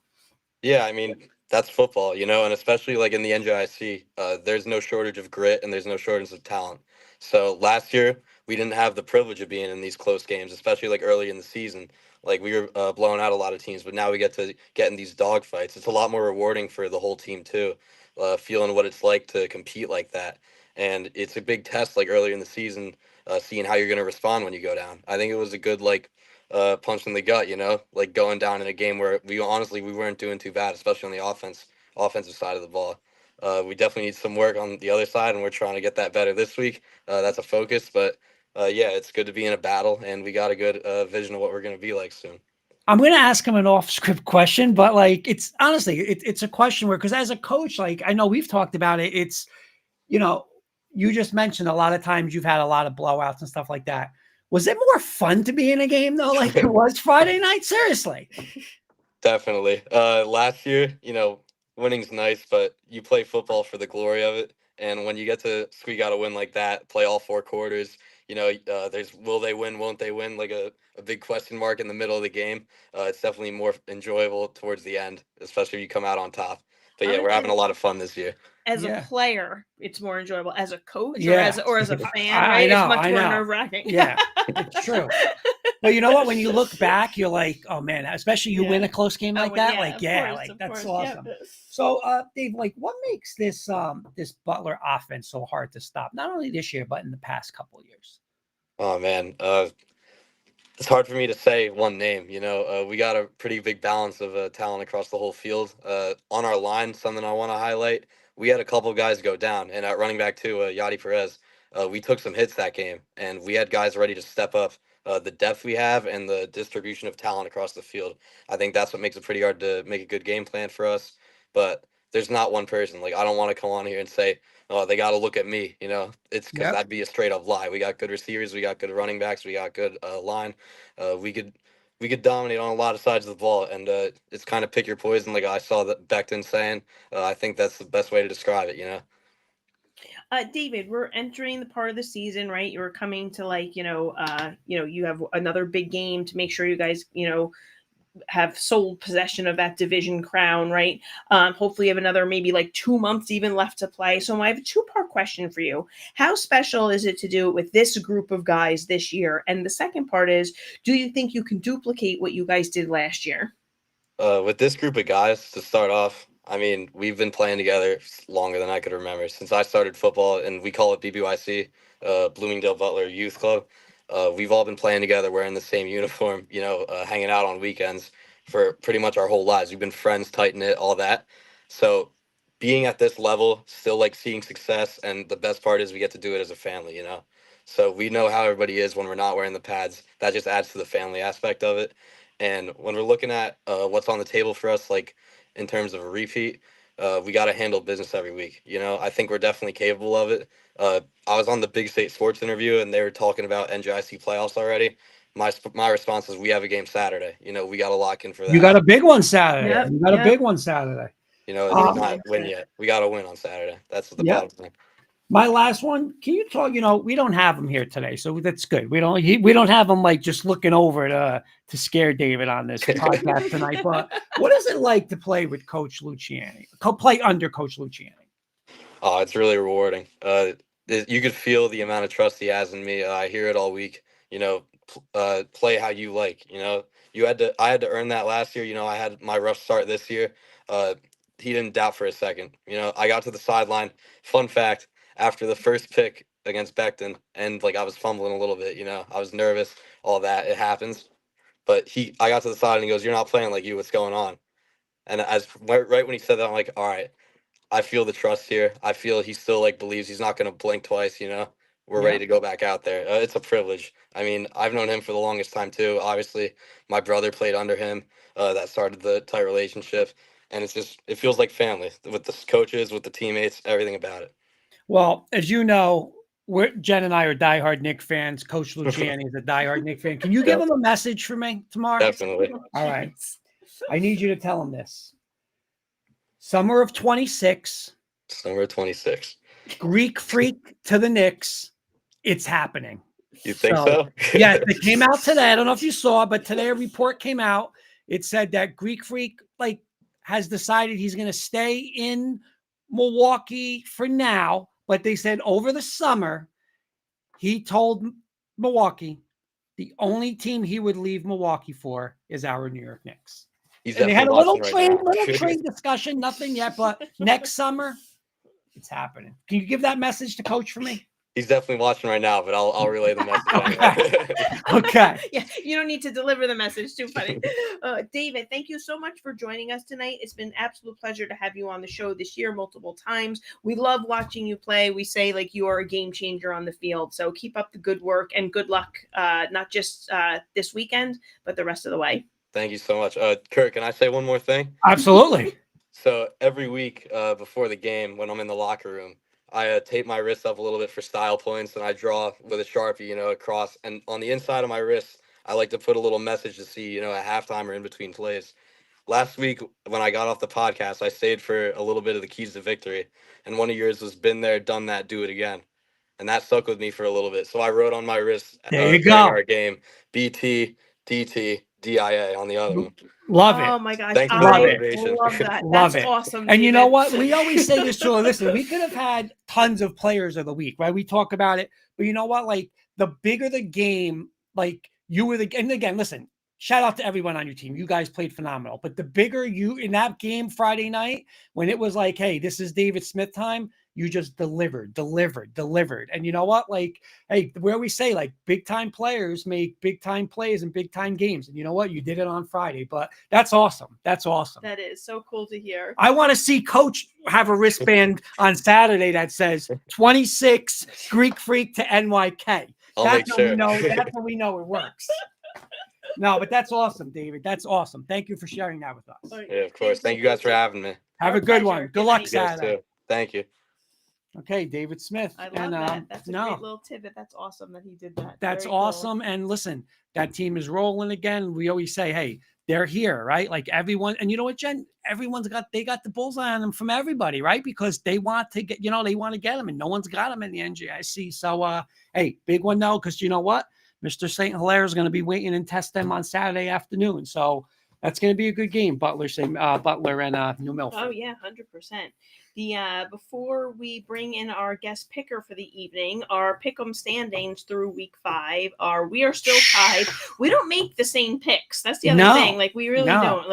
Yeah, I mean, that's football, and especially like in the NJIC, there's no shortage of grit and there's no shortage of talent. So last year, we didn't have the privilege of being in these close games, especially like early in the season. Like we were blowing out a lot of teams, but now we get to get in these dog fights. It's a lot more rewarding for the whole team too, feeling what it's like to compete like that. And it's a big test like earlier in the season, seeing how you're going to respond when you go down. I think it was a good punch in the gut, like going down in a game where we weren't doing too bad, especially on the offensive side of the ball. We definitely need some work on the other side, and we're trying to get that better this week. That's a focus, but yeah, it's good to be in a battle, and we got a good vision of what we're going to be like soon. I'm going to ask him an off-script question, but like it's honestly, it's a question where, because as a coach, like I know we've talked about it. It's you just mentioned a lot of times you've had a lot of blowouts and stuff like that. Was it more fun to be in a game though, like it was Friday night? Seriously. Definitely. Last year, winning's nice, but you play football for the glory of it. And when you get to squeak out a win like that, play all 4 quarters, there's will they win, won't they win, like a big question mark in the middle of the game. It's definitely more enjoyable towards the end, especially if you come out on top. But yeah, we're having a lot of fun this year. As a player, it's more enjoyable. As a coach Yeah. or as a fan, I right? know, It's much I more know. nerve-wracking. Yeah, it's true. But you know what? When you look back, you're like, oh man, especially you win a close game like that. That's awesome. Yeah. So, Dave, like, what makes this this Butler offense so hard to stop? Not only this year, but in the past couple of years. Oh man, it's hard for me to say one name. We got a pretty big balance of talent across the whole field. On our line, something I want to highlight. We had a couple guys go down, and at running back too, Yadi Perez. We took some hits that game, and we had guys ready to step up. The depth we have and the distribution of talent across the field. I think that's what makes it pretty hard to make a good game plan for us. But there's not one person. Like I don't want to come on here and say, oh, they got to look at me. It's because that'd be a straight up lie. We got good receivers, we got good running backs, we got good line. We could dominate on a lot of sides of the ball, and it's kind of pick your poison. Like I saw that Becton saying. I think that's the best way to describe it. David, we're entering the part of the season, right? You're coming to you have another big game to make sure you guys, have sole possession of that division crown, right? Hopefully you have another maybe like 2 months even left to play. So I have a 2-part question for you. How special is it to do it with this group of guys this year? And the second part is, do you think you can duplicate what you guys did last year? With this group of guys, to start off, I mean, we've been playing together longer than I could remember since I started football, and we call it BBYC, Bloomingdale Butler Youth Club. We've all been playing together, wearing the same uniform, hanging out on weekends for pretty much our whole lives. We've been friends, tight-knit, all that. So being at this level, still like seeing success, and the best part is we get to do it as a family, So we know how everybody is when we're not wearing the pads. That just adds to the family aspect of it. And when we're looking at what's on the table for us, like in terms of a repeat, we got to handle business every week. I think we're definitely capable of it. I was on the Big State Sports interview, and they were talking about NJIC playoffs already. My response is we have a game Saturday. We got to lock in for that. You got a big one Saturday. Yep, a big one Saturday. It's not win yet. We got to win on Saturday. That's the bottom line. My last one. Can you talk? We don't have him here today, so that's good. We don't have him like just looking over to scare David on this podcast tonight. But what is it like to play with Coach Luciani? Play under Coach Luciani? Oh, it's really rewarding. You could feel the amount of trust he has in me. I hear it all week. Play how you like. I had to earn that last year. I had my rough start this year. He didn't doubt for a second. I got to the sideline. Fun fact: after the first pick against Becton, and I was fumbling a little bit. I was nervous. All that, it happens. But I got to the side and he goes, "You're not playing like you. What's going on?" And right when he said that, I'm like, "All right, I feel the trust here. I feel he still believes he's not going to blink twice. We're ready Yeah. to go back out there. It's a privilege. I mean, I've known him for the longest time too. Obviously, my brother played under him. That started the tight relationship, and it feels like family with the coaches, with the teammates, everything about it. Well, as you know, Jen and I are diehard Nick fans. Coach Luciani is a diehard Nick fan. Can you give him a message for me tomorrow? Definitely. All right. I need you to tell him this. Summer of 26. Summer 26. Greek Freak to the Knicks. It's happening. You think so? Yeah, it came out today. I don't know if you saw, but today a report came out. It said that Greek Freak has decided he's going to stay in Milwaukee for now, but they said over the summer he told Milwaukee the only team he would leave Milwaukee for is our New York Knicks. And they had a little trade discussion, nothing yet, but next summer it's happening. Can you give that message to Coach for me? He's definitely watching right now, but I'll relay the message. Okay. Yeah, you don't need to deliver the message. Too funny. David, thank you so much for joining us tonight. It's been an absolute pleasure to have you on the show this year multiple times. We love watching you play. We say you are a game changer on the field. So keep up the good work and good luck, not just this weekend, but the rest of the way. Thank you so much. Kurt, can I say one more thing? Absolutely. So every week before the game, when I'm in the locker room, I tape my wrist up a little bit for style points, and I draw with a Sharpie, across. And on the inside of my wrist, I like to put a little message to see, at halftime or in between plays. Last week, when I got off the podcast, I stayed for a little bit of the keys to victory. And one of yours was been there, done that, do it again. And that stuck with me for a little bit. So I wrote on my wrist there you during go. our game, BT, DT, DIA on the other one. Love it. Oh my gosh. Thanks for I the motivation. love that. Love That's it. awesome. And you know David. what? We always say this to listen, we could have had tons of players of the week, right? We talk about it, but you know what? The bigger the game, you were and again, listen, shout out to everyone on your team. You guys played phenomenal. But the bigger you in that game Friday night, when it was hey, this is David Smith time, you just delivered. And you know what? Hey, where we say big time players make big time plays in big time games. And you know what? You did it on Friday, but that's awesome. That's awesome. That is so cool to hear. I want to see Coach have a wristband on Saturday that says 26 Greek Freak to NYK. That's how we know it works. No, but that's awesome, David. That's awesome. Thank you for sharing that with us. Yeah, of course. Thank you guys for having me. Have a good one. Good luck You guys Saturday. too. Thank you. Okay, David Smith. I love that. That's a great little tidbit. That's awesome that he did that. That's Very cool. awesome. And listen, that team is rolling again. We always say, hey, they're here, right? Everyone, and you know what, Jen? They got the bullseye on them from everybody, right? Because they want to get, they want to get them, and no one's got them in the NJIC. So, hey, big one though, because you know what? Mr. St. Hilaire is going to be waiting and test them on Saturday afternoon. So that's going to be a good game. Butler and New Milford. Oh yeah, 100%. Before we bring in our guest picker for the evening, our pick'em standings through week 5 we are still tied. We don't make the same picks. That's the other thing. We really don't.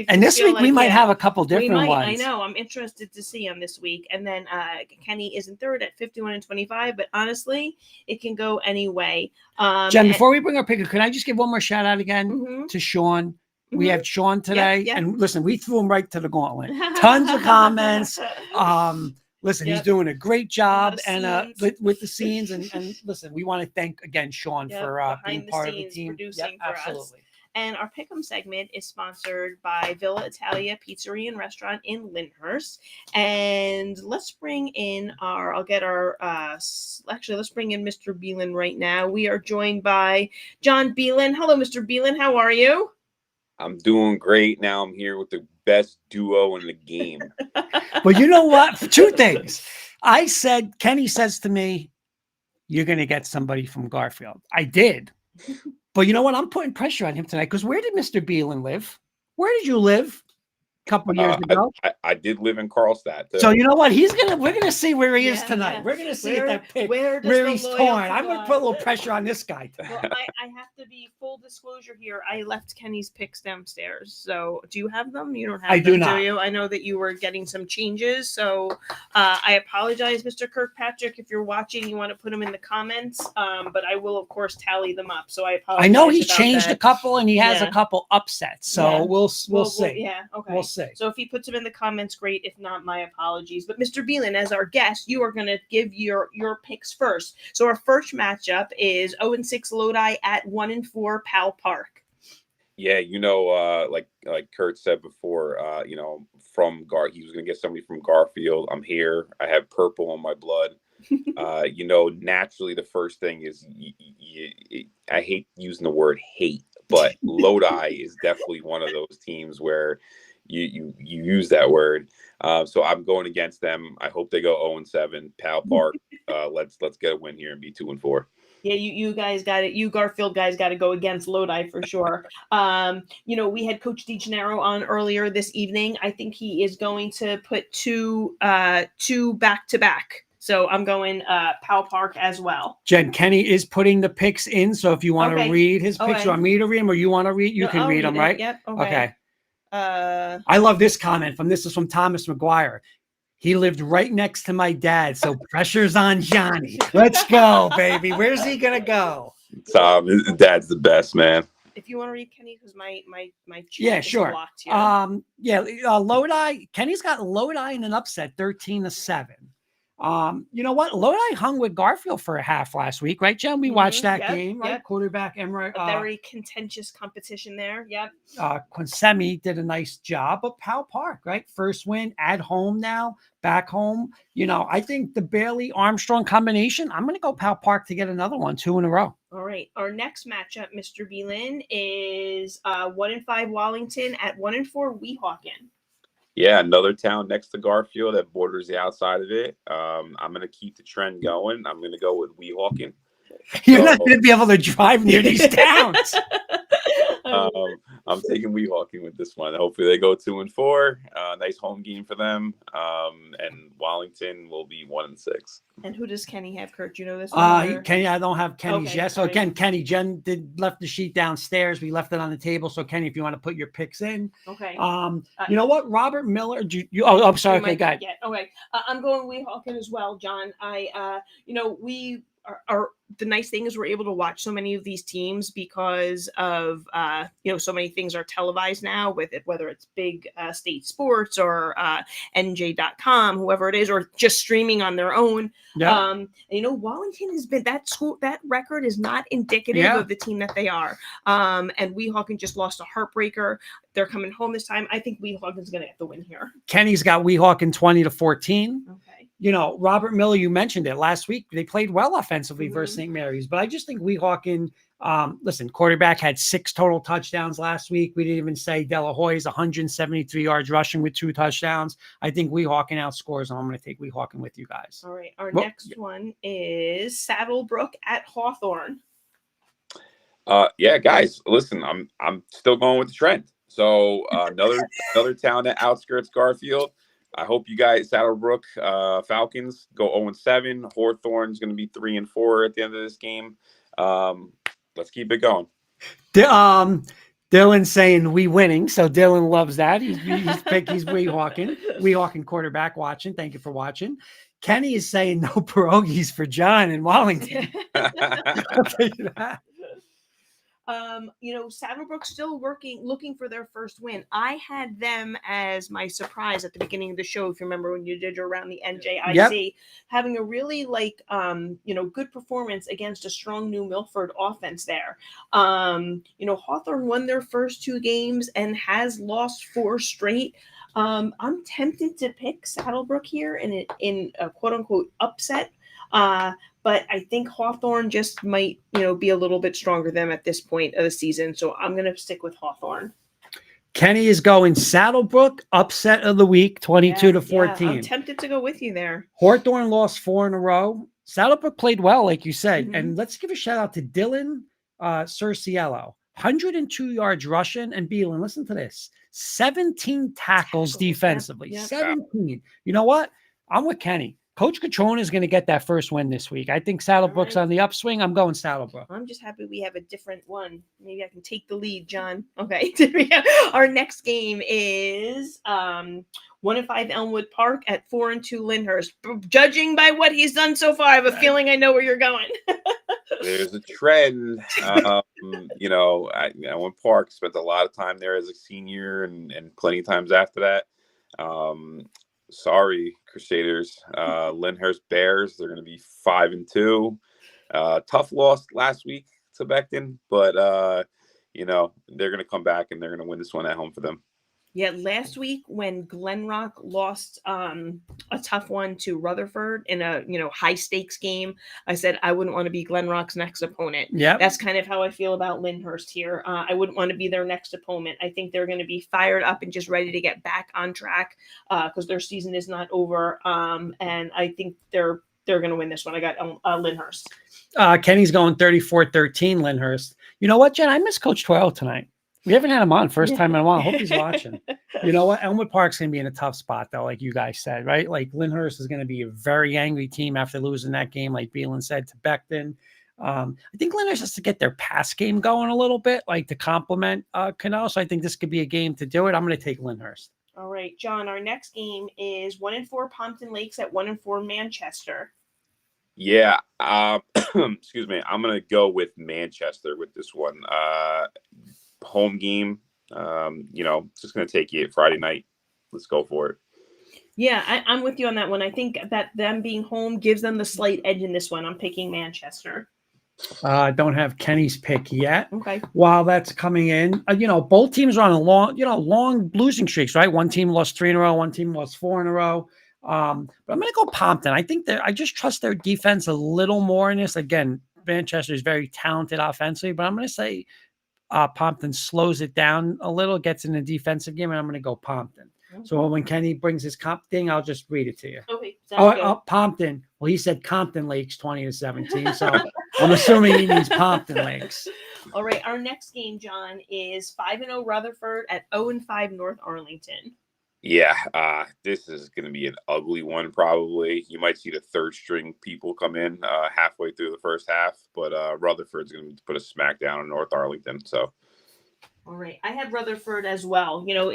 And this week we might have a couple different ones. I know. I'm interested to see on this week. And then Kenny is in third at 51-25. But honestly, it can go any way. Jen, before we bring our picker, can I just give one more shout out again to Sean? We have Sean today, and listen, we threw him right to the gauntlet. Tons of comments. Listen, he's doing a great job and with the scenes. And listen, we want to thank again Sean for being part of the team. Producing for us. And our Pick'em segment is sponsored by Villa Italia Pizzeria and Restaurant in Lyndhurst. And let's bring in let's bring in Mr. Beelan right now. We are joined by John Beelan. Hello, Mr. Beelan. How are you? I'm doing great. Now I'm here with the best duo in the game. Well, you know what? 2 things. I said, Kenny says to me, you're going to get somebody from Garfield. I did. But you know what? I'm putting pressure on him tonight because where did Mr. Beelan live? Where did you live a couple years ago? I did live in Carlstadt. So you know what? We're gonna see where he is tonight. yeah. We're gonna see Where- if that pick where does where the he's loyalty torn. I'm gonna lie? put a little pressure on this guy. Well, I have to be full disclosure here. I left Kenny's picks downstairs. So do you have them? You don't have I them, do not. you? I know that you were getting some changes. So I apologize, Mr. Kirkpatrick. If you're watching, you want to put them in the comments. But I will, of course, tally them up. So I apologize. I know he about changed that. a couple and he has Yeah. a couple upsets. So Yeah. we'll see. Yeah, okay. We'll see. So if he puts them in the comments, great. If not, my apologies. But Mr. Beelan, as our guest, you are going to give your picks first. So our first matchup is 0-6 Lodi at 1-4 Powell Park. Yeah, like Kurt said before, he was gonna get somebody from Garfield. I'm here. I have purple on my blood. Naturally, the first thing is I hate using the word hate, but Lodi is definitely one of those teams where you use that word. So I'm going against them. I hope they go 0-7. Powell Park. Let's get a win here and be 2-4. Yeah, you guys got it. You Garfield guys got to go against Lodi for sure. We had Coach DeGennaro on earlier this evening. I think he is going to put two back to back. So I'm going Powell Park as well. Jen, Kenny is putting the picks in. So if you want to Okay. read his picks, Okay. you want me to read them or you want to read? You No, can I'll read read them, it. right? Yep, okay. I love this comment this is from Thomas McGuire. He lived right next to my dad, so pressure's on Johnny. Let's go, baby. Where's he gonna go? Tom, his dad's the best, man. If you want to read Kenny, because my chat Yeah, is sure. blocked here. Lodi. Kenny's got Lodi in an upset, 13-7. You know what? Lodi hung with Garfield for a half last week, right, Jen? We watched that Yep, game, right? yep. Quarterback Emre. A very contentious competition there. Yep. Quinsemi did a nice job, but Powell Park, right? First win at home now, back home. I think the Bailey Armstrong combination, I'm going to go Powell Park to get another one, 2 in a row. All right. Our next matchup, Mr. Beelan, is 1-5 Wallington at 1-4 Weehawken. Yeah, another town next to Garfield that borders the outside of it. I'm going to keep the trend going. I'm going to go with Weehawken. You're not going to be able to drive near these towns. I'm taking Weehawken with this one. Hopefully they go 2-4. Nice home game for them. And Wallington will be 1-6. And who does Kenny have, Kurt? Do you know this one? Kenny, I don't have Kenny's Okay, yet. So sorry. again, Kenny, Jen left the sheet downstairs. We left it on the table. So Kenny, if you want to put your picks in. Okay. You know what? Robert Miller. I'm sorry. You Okay, might go ahead. get- Okay. I'm going Weehawken as well, John. We are the nice thing is we're able to watch so many of these teams because of so many things are televised now with it, whether it's big state sports or NJ.com, whoever it is, or just streaming on their own. Yeah. Wallington has been that record is not indicative Yeah. of the team that they are. And Weehawken just lost a heartbreaker. They're coming home this time. I think Weehawken's going to get the win here. Kenny's got Weehawken 20-14. Okay. Robert Miller, you mentioned it last week. They played well offensively versus St. Mary's, but I just think Weehawken, quarterback had 6 total touchdowns last week. We didn't even say De La Hoy's 173 yards rushing with 2 touchdowns. I think Weehawken outscores, and I'm going to take Weehawken with you guys. All right. Our next one is Saddlebrook at Hawthorne. Yeah, guys, listen, I'm still going with the trend. So another town that outskirts Garfield. I hope you guys, Saddlebrook Falcons, go 0-7. Hawthorne's going to be 3-4 at the end of this game. Let's keep it going. Dylan's saying we winning, so Dylan loves that. He's Weehawken. Weehawken quarterback watching. Thank you for watching. Kenny is saying no pierogies for John in Wallington. I'll tell you that. Saddlebrook's still looking for their first win. I had them as my surprise at the beginning of the show. If you remember when you did your around the NJIC, having a really good performance against a strong New Milford offense there. Hawthorne won their first 2 games and has lost 4 straight. I'm tempted to pick Saddlebrook here in a quote unquote upset. But I think Hawthorne just might, be a little bit stronger than them at this point of the season. So I'm going to stick with Hawthorne. Kenny is going Saddlebrook, upset of the week, 22 to 14. I'm tempted to go with you there. Hawthorne lost 4 in a row. Saddlebrook played well, like you said. Mm-hmm. And let's give a shout out to Dylan Cerciello. 102 yards rushing. And Beelan, listen to this. 17 tackles defensively. Yep. 17. You know what? I'm with Kenny. Coach Catrona is going to get that first win this week. I think Saddlebrook's on the upswing. I'm going Saddlebrook. I'm just happy we have a different one. Maybe I can take the lead, John. Okay. Our next game is 1-5 Elmwood Park at 4-2 Lyndhurst. Judging by what he's done so far, I have a feeling I know where you're going. There's a trend. You know, I went Park, spent a lot of time there as a senior and plenty of times after that. Sorry, Crusaders. Lyndhurst Bears, they're going to be 5-2. Tough loss last week to Beckton, but, you know, they're going to come back and they're going to win this one at home for them. Yeah, last week when Glen Rock lost a tough one to Rutherford in a high stakes game, I said I wouldn't want to be Glen Rock's next opponent. Yeah, that's kind of how I feel about Lyndhurst here. I wouldn't want to be their next opponent. I think they're going to be fired up and just ready to get back on track because their season is not over. And I think they're going to win this one. I got Lyndhurst. Kenny's going 34-13 Lyndhurst. You know what, Jen? I miss Coach Twirl tonight. We haven't had him on first time in a while. I hope he's watching. You know what? Elmwood Park's going to be in a tough spot, though, like you guys said, right? Like Lyndhurst is going to be a very angry team after losing that game, like Beelan said, to Beckton. I think Lyndhurst has to get their pass game going a little bit, like to complement Cano. So I think this could be a game to do it. I'm going to take Lyndhurst. All right, John, our next game is 1-4 Pompton Lakes at 1-4 Manchester. Yeah. Excuse me. I'm going to go with Manchester with this one. Home game, you know, just going to take you Friday night. Let's go for it. Yeah, I'm with you on that one. I think that them being home gives them the slight edge in this one. I'm picking Manchester. Don't have Kenny's pick yet. Okay. While that's coming in, you know, both teams are on a long losing streaks, right? One team lost 3 in a row. One team lost 4 in a row. But I'm going to go Pompton. I think I just trust their defense a little more in this. Again, Manchester is very talented offensively, but I'm going to say Pompton slows it down a little, gets in the defensive game, and I'm going to go Pompton. Okay. So when Kenny brings his comp thing, I'll just read it to you. Okay. Pompton. Well, he said Compton Lakes 20-17, so I'm assuming he means Pompton Lakes. All right. Our next game, John, is 5-0 Rutherford at 0-5 North Arlington. Yeah, this is going to be an ugly one, probably. You might see the third string people come in halfway through the first half, but Rutherford's going to put a smack down on North Arlington. So, all right, I had Rutherford as well. You know,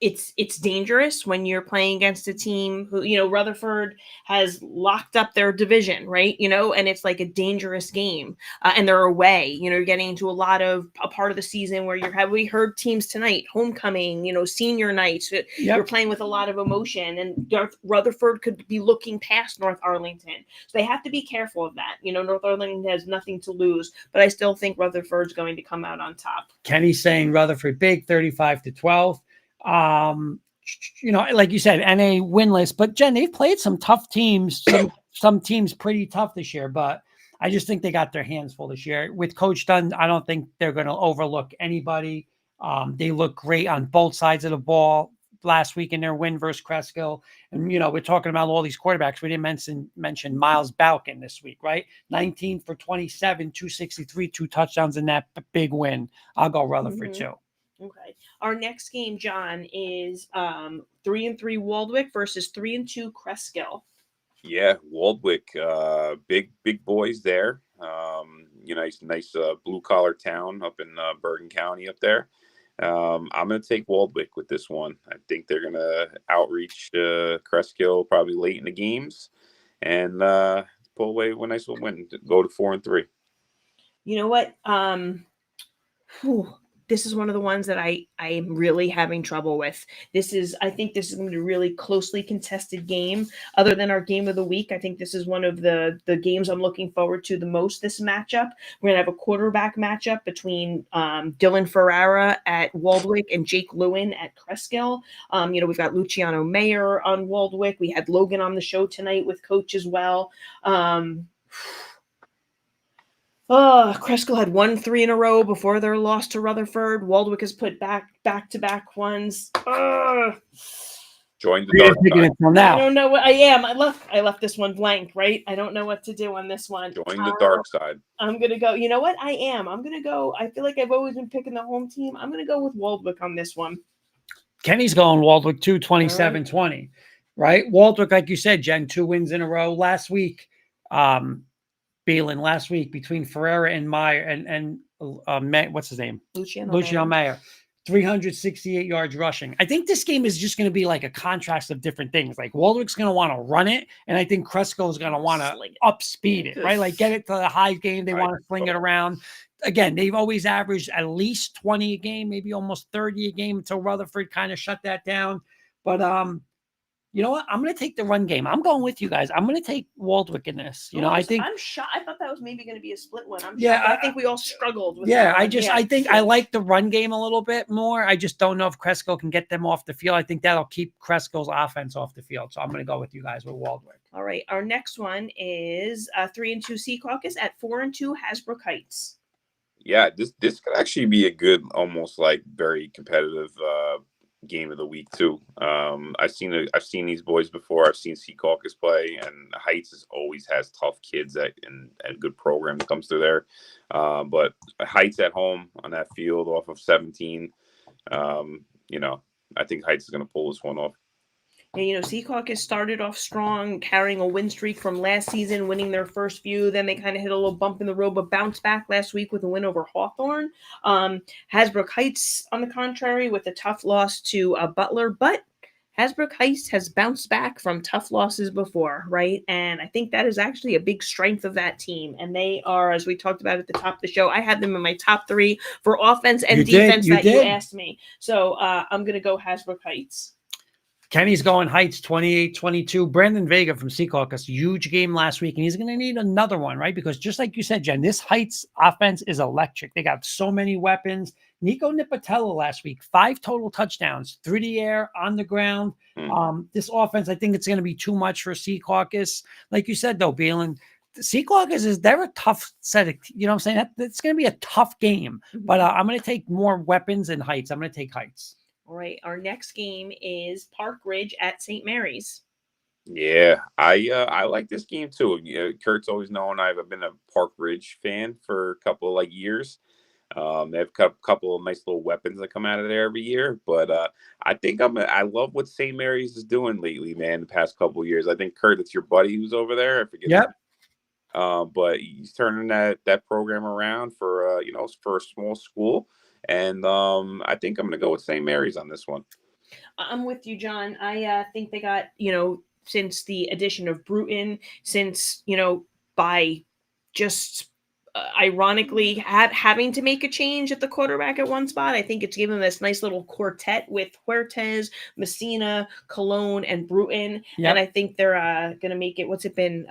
it's dangerous when you're playing against a team who, you know, Rutherford has locked up their division, right? You know, and it's like a dangerous game, and they're away. You know, you're getting into a part of the season where we heard teams tonight, homecoming, you know, senior nights. Yep. You're playing with a lot of emotion, and Rutherford could be looking past North Arlington, so they have to be careful of that. You know, North Arlington has nothing to lose, but I still think Rutherford's going to come out on top. Kenny's saying Rutherford big, 35-12. You know, like you said, NA winless, but Jen, they've played some tough teams, some teams pretty tough this year, but I just think they got their hands full this year. With Coach Dunn, I don't think they're going to overlook anybody. They look great on both sides of the ball last week in their win versus Cresskill. And, you know, we're talking about all these quarterbacks. We didn't mention Miles Balkin this week, right? 19 for 27, 263, 2 touchdowns in that big win. I'll go Rutherford too. Okay. Our next game, John, is 3-3 Waldwick versus 3-2 Cresskill. Yeah, Waldwick, big boys there. You know, nice blue collar town up in Bergen County up there. I'm going to take Waldwick with this one. I think they're going to outreach Cresskill probably late in the games and pull away a nice little win, go to 4-3. You know what? This is one of the ones that I am really having trouble with. I think this is going to be a really closely contested game. Other than our game of the week, I think this is one of the games I'm looking forward to the most, this matchup. We're going to have a quarterback matchup between Dylan Ferrara at Waldwick and Jake Lewin at Cresskill. You know, we've got Luciano Mayer on Waldwick. We had Logan on the show tonight with Coach as well. Cresco had won 3 in a row before their loss to Rutherford. Waldwick has put back-to-back ones. Join the You're dark taking side. it from I now. don't know what I am. I left this one blank, right? I don't know what to do on this one. Join the dark side. I'm gonna go. You know what? I'm gonna go. I feel like I've always been picking the home team. I'm gonna go with Waldwick on this one. Kenny's going Waldwick 2, 27-20, right? Waldwick, like you said, Jen, 2 wins in a row last week. Beelan last week between Ferreira and Meyer and what's his name? Luciano Meyer. 368 yards rushing. I think this game is just going to be like a contrast of different things. Like Waldwick's going to want to run it, and I think Cresco is going to want to upspeed it, right? Like get it to the high game. They want to fling it around. Again, they've always averaged at least 20 a game, maybe almost 30 a game until Rutherford kind of shut that down. But you know what? I'm going to take the run game. I'm going with you guys. I'm going to take Waldwick in this. You know, I think I'm shocked. I thought that was maybe going to be a split one. I'm Yeah, shocked. I think we all struggled with yeah, that one. I think I like the run game a little bit more. I just don't know if Cresco can get them off the field. I think that'll keep Cresco's offense off the field. So I'm going to go with you guys with Waldwick. All right. Our next one is 3-2 Sea Caucus at 4-2 Hasbrook Heights. Yeah, this could actually be a good, almost like very competitive game of the week too. I've seen these boys before. I've seen Sea Caucus play, and Heights always has tough kids and good program that comes through there. But Heights at home on that field off of 17, you know, I think Heights is going to pull this one off. Yeah, you know, Sea Caucus started off strong, carrying a win streak from last season, winning their first few. Then they kind of hit a little bump in the road, but bounced back last week with a win over Hawthorne. Hasbrook Heights, on the contrary, with a tough loss to Butler, but Hasbrook Heights has bounced back from tough losses before, right? And I think that is actually a big strength of that team. And they are, as we talked about at the top of the show, I had them in my top 3 for offense and defense you asked me. So I'm going to go Hasbrook Heights. Kenny's going Heights 28-22. Brandon Vega from Sea Caucus, huge game last week, and he's going to need another one, right? Because just like you said, Jen, this Heights offense is electric. They got so many weapons. Nico Nipatello last week, 5 total touchdowns through the air, on the ground. This offense, I think it's going to be too much for Sea Caucus. Like you said, though, Beelan, Sea Caucus they're a tough set of, you know what I'm saying? It's going to be a tough game, but I'm going to take more weapons in Heights. I'm going to take Heights. All right, our next game is Park Ridge at St. Mary's. Yeah, I like this game too. Kurt's always known I've been a Park Ridge fan for a couple of years. They have a couple of nice little weapons that come out of there every year. But I think I love what St. Mary's is doing lately, man. The past couple of years, I think Kurt, it's your buddy who's over there. I forget. Yep. But he's turning that program around for for a small school. And I think I'm going to go with St. Mary's on this one. I'm with you, John. I think they got, since the addition of Bruton, since, by just ironically having to make a change at the quarterback at one spot, I think it's given them this nice little quartet with Huertas, Messina, Cologne, and Bruton. Yep. And I think they're going to make it, what's it been,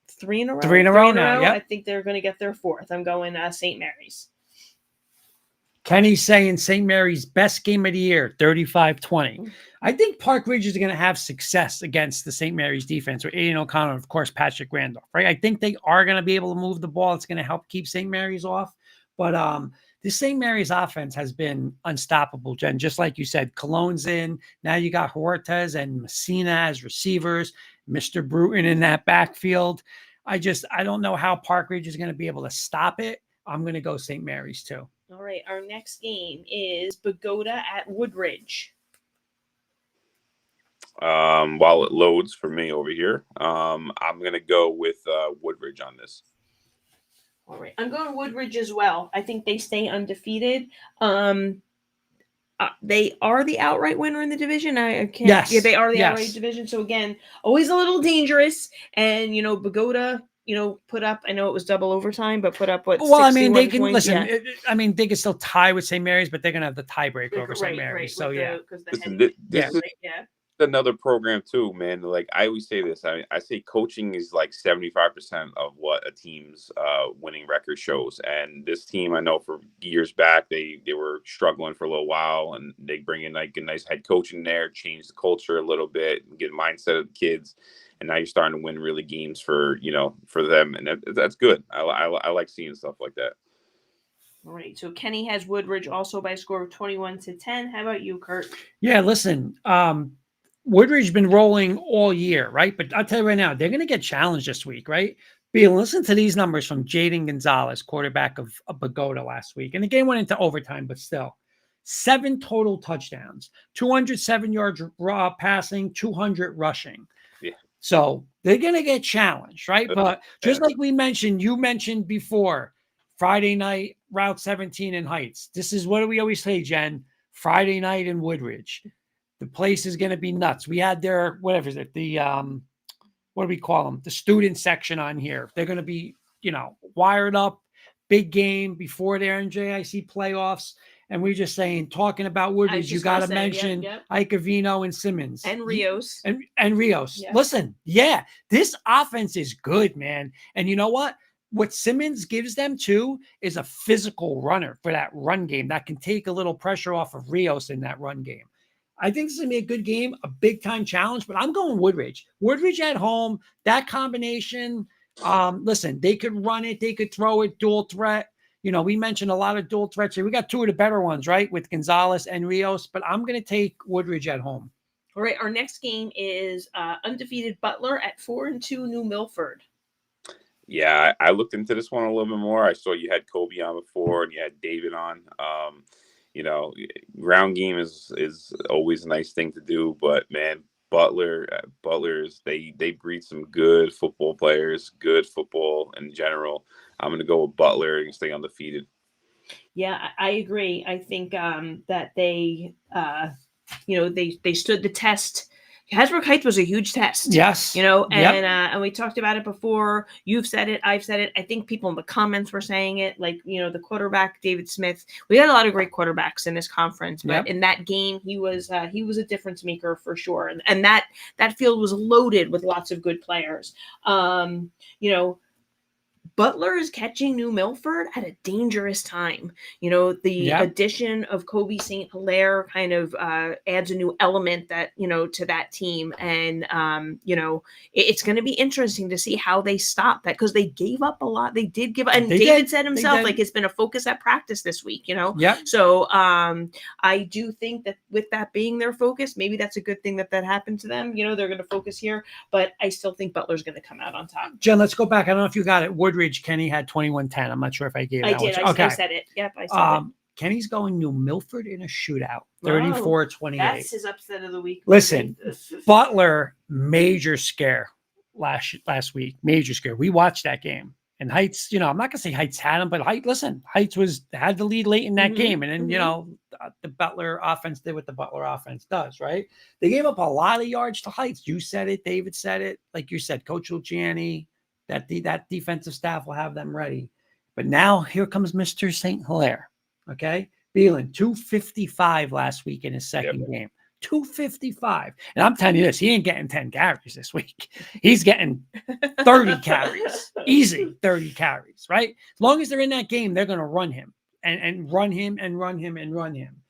3 in a row? 3 in a row now, yep. I think they're going to get their 4th. I'm going St. Mary's. Kenny's saying St. Mary's best game of the year, 35-20. I think Park Ridge is going to have success against the St. Mary's defense with Aiden O'Connor, of course, Patrick Randolph, right? I think they are going to be able to move the ball. It's going to help keep St. Mary's off. But this St. Mary's offense has been unstoppable, Jen. Just like you said, Cologne's in. Now you got Huertas and Messina as receivers, Mr. Bruton in that backfield. I don't know how Park Ridge is going to be able to stop it. I'm going to go St. Mary's too. All right, our next game is Bogota at Woodridge. While it loads for me over here, I'm going to go with Woodridge on this. All right, I'm going Woodridge as well. I think they stay undefeated. They are the outright winner in the division. I can't. Yes. Yeah, they are the Yes. outright division. So again, always a little dangerous. And Bogota, put up. I know it was double overtime, but put up what? Well, I mean, they 61 can points? listen. Yeah. They can still tie with St. Mary's, but they're going to have the tiebreaker over St. Right, Mary's. right, So yeah, Listen, this is another program too, man. Like I always say this, I say coaching is like 75% of what a team's winning record shows. And this team, I know for years back, they were struggling for a little while, and they bring in like a nice head coach in there, change the culture a little bit, and get the mindset of the kids. and now you're starting to win really games for them, and that's good. I like seeing stuff like that. All right. So Kenny has Woodridge also by a score of 21-10. How about you, Kurt? Yeah, listen, Woodridge's been rolling all year, right? But I'll tell you right now, they're going to get challenged this week, right? Bill, listen to these numbers from Jaden Gonzalez, quarterback of Bogota last week. And the game went into overtime, but still. 7 total touchdowns, 207 yards raw passing, 200 rushing. Yeah. So they're going to get challenged, right? But just like you mentioned before, Friday night, Route 17 in Heights. This is what do we always say, Jen? Friday night in Woodridge. The place is going to be nuts. We had their, whatever is it, the, what do we call them? The student section on here. They're going to be, wired up, big game before their NJIC playoffs. And we're just saying, talking about Woodridge, you got to mention Ike Avino and Simmons. And Rios. And Rios. Yeah. Listen, this offense is good, man. And you know what? What Simmons gives them, too, is a physical runner for that run game that can take a little pressure off of Rios in that run game. I think this is going to be a good game, a big-time challenge, but I'm going Woodridge. Woodridge at home, that combination, listen, they could run it, they could throw it, dual threat. We mentioned a lot of dual threats here. We got 2 of the better ones, right, with Gonzalez and Rios, but I'm going to take Woodridge at home. All right, our next game is undefeated Butler at 4-2 New Milford. Yeah, I looked into this one a little bit more. I saw you had Kobe on before, and you had David on. Ground game is always a nice thing to do, but man, Butler's they breed some good football players, good football in general. I'm gonna go with Butler and stay undefeated. Yeah, I agree. I think that they stood the test. Hasbrook Heights was a huge test. Yes. And we talked about it before. You've said it. I've said it. I think people in the comments were saying it, like, the quarterback, David Smith. We had a lot of great quarterbacks in this conference, but in that game, he was a difference maker for sure. And that field was loaded with lots of good players. Butler is catching New Milford at a dangerous time. The addition of Kobe St. Hilaire kind of adds a new element that, to that team. And, it's going to be interesting to see how they stop that, because they gave up a lot. They did give up. And David said himself, like, it's been a focus at practice this week, Yeah. So I do think that with that being their focus, maybe that's a good thing that happened to them. They're going to focus here, but I still think Butler's going to come out on top. Jen, let's go back. I don't know if you got it. Woodridge, Kenny had 21-10. I'm not sure if I gave it. I did. I said it. Yep, I said it. Kenny's going New Milford in a shootout, Wow. 34-28. That's his upset of the week. Listen, Butler, major scare last week. Major scare. We watched that game. And Heights, I'm not going to say Heights had him, but Heights had the lead late in that game. And then, the Butler offense did what the Butler offense does, right? They gave up a lot of yards to Heights. You said it. David said it. Like you said, Coach Luciani, that defensive staff will have them ready. But now here comes Mr. St. Hilaire, okay? Beelan, 255 last week in his second game. 255. And I'm telling you this, he ain't getting 10 carries this week. He's getting 30 carries. Easy 30 carries, right? As long as they're in that game, they're going to run him and run him and run him and run him.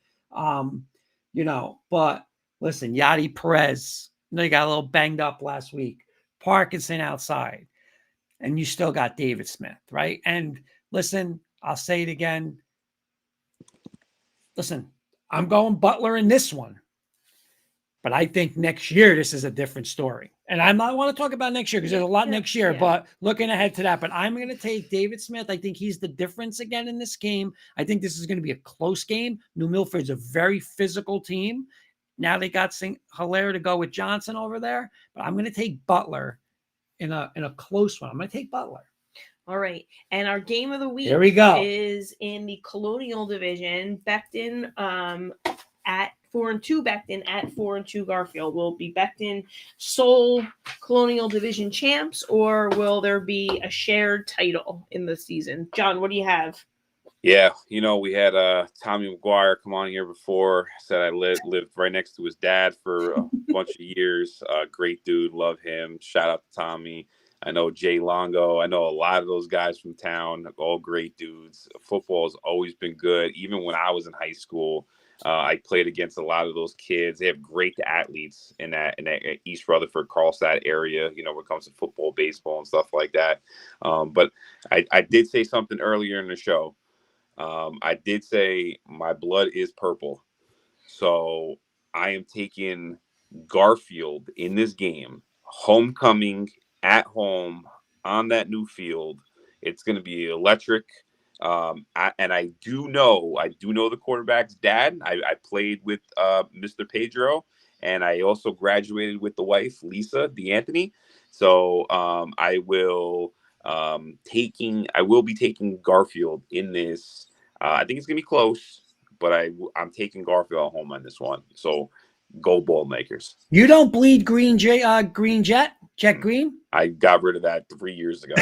But listen, Yadi Perez, they got a little banged up last week. Parkinson outside. And you still got David Smith, right? And listen, I'll say it again. Listen, I'm going Butler in this one. But I think next year, this is a different story. And I might want to talk about next year because there's a lot next year, but looking ahead to that. But I'm going to take David Smith. I think he's the difference again in this game. I think this is going to be a close game. New Milford's a very physical team. Now they got St. Hilaire to go with Johnson over there. But I'm going to take Butler in a close one. I'm going to take Butler. All right. And our game of the week Here we go. is in the Colonial Division. Becton at 4-2, Becton at 4-2 Garfield. Will be Becton sole Colonial Division champs, or will there be a shared title in the season? John, what do you have? Yeah, we had Tommy McGuire come on here before. Said I lived right next to his dad for a bunch of years. Great dude, love him. Shout out to Tommy. I know Jay Longo. I know a lot of those guys from town, all great dudes. Football has always been good. Even when I was in high school, I played against a lot of those kids. They have great athletes in that East Rutherford, Carlstadt area, when it comes to football, baseball, and stuff like that. But I did say something earlier in the show. I did say my blood is purple. So I am taking Garfield in this game. Homecoming at home on that new field. It's going to be electric. And I do know the quarterback's dad. I played with Mr. Pedro, and I also graduated with the wife, Lisa DeAnthony. So I will be taking Garfield in this. I think it's gonna be close, but I'm taking Garfield at home on this one. So go ball makers. You don't bleed green, Jet Green? I got rid of that 3 years ago.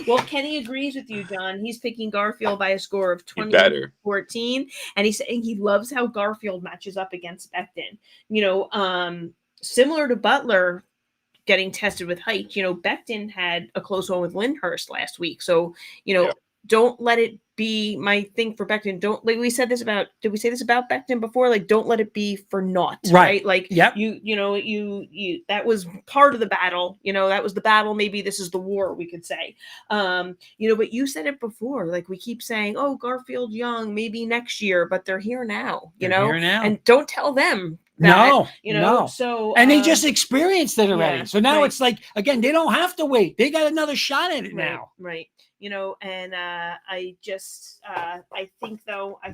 Well, Kenny agrees with you, John. He's picking Garfield by a score of You better. 20-14, and he's saying he loves how Garfield matches up against Becton. Similar to Butler getting tested with height. Becton had a close one with Lyndhurst last week, so don't let it be my thing for Becton. Don't, like we said this about, did we say this about Becton before? Like, don't let it be for naught, right? Like, yep. you that was part of the battle. That was the battle. Maybe this is the war, we could say. But you said it before. Like, we keep saying, oh, Garfield young, maybe next year, but they're here now. They're here now. And don't tell them that, no. So and they just experienced it already. yeah, So now right. it's like, again, they don't have to wait. They got another shot at it now. Right. And I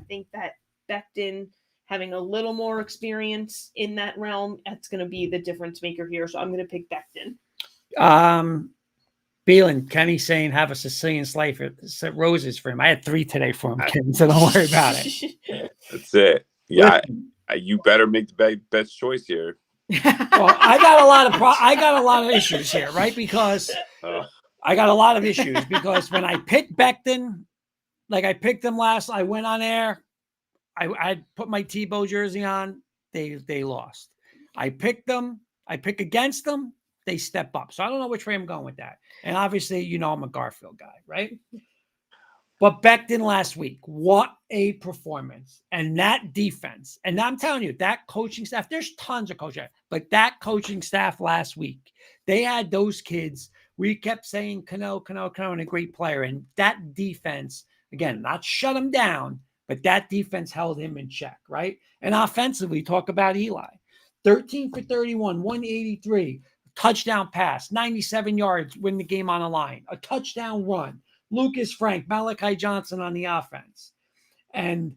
think that Becton having a little more experience in that realm, that's going to be the difference maker here. So I'm going to pick Becton. Beelan, Kenny saying have a Sicilian slice for roses for him. I had 3 today for him, Kenny, so don't worry about it. That's it. Yeah, you better make the best choice here. Well, I got a lot of issues here, right? Because I got a lot of issues because when I picked Becton, like I picked them last, I went on air. I put my Tebow jersey on. They lost. I picked them. I pick against them. They step up. So I don't know which way I'm going with that. And obviously, I'm a Garfield guy, right? But Becton last week, what a performance. And that defense. And I'm telling you, that coaching staff, there's tons of coaching, but that coaching staff last week, they had those kids. We kept saying Cano, and a great player. And that defense, again, not shut him down, but that defense held him in check, right? And offensively, talk about Eli. 13 for 31, 183, touchdown pass, 97 yards, win the game on the line, a touchdown run. Lucas Frank, Malachi Johnson on the offense. And,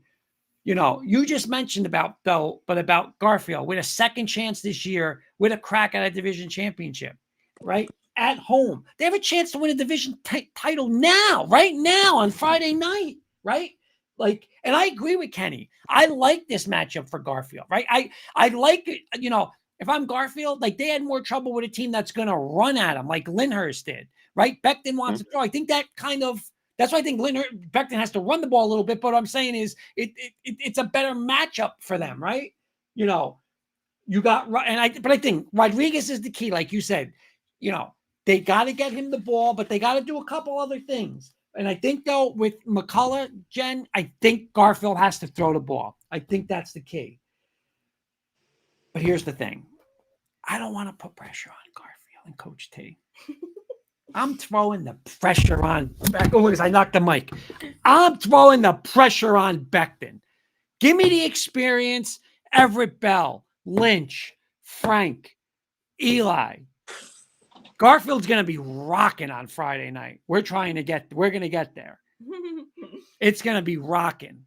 you just mentioned about Garfield with a second chance this year with a crack at a division championship, right? At home. They have a chance to win a division title now, right now on Friday night, right? Like, and I agree with Kenny. I like this matchup for Garfield, right? I like it, if I'm Garfield, like they had more trouble with a team that's going to run at them like Lyndhurst did, right? Becton wants to throw. I think that's why I think Becton has to run the ball a little bit. But what I'm saying is it's a better matchup for them, right? You got, but I think Rodriguez is the key. Like you said, they got to get him the ball, but they got to do a couple other things. And I think, though, with McCullough, Jen, I think Garfield has to throw the ball. I think that's the key. But here's the thing. I don't want to put pressure on Garfield and Coach T. I'm throwing the pressure on. I knocked the mic. I'm throwing the pressure on Becton. Give me the experience. Everett Bell, Lynch, Frank, Eli. Garfield's going to be rocking on Friday night. We're going to get there. It's going to be rocking.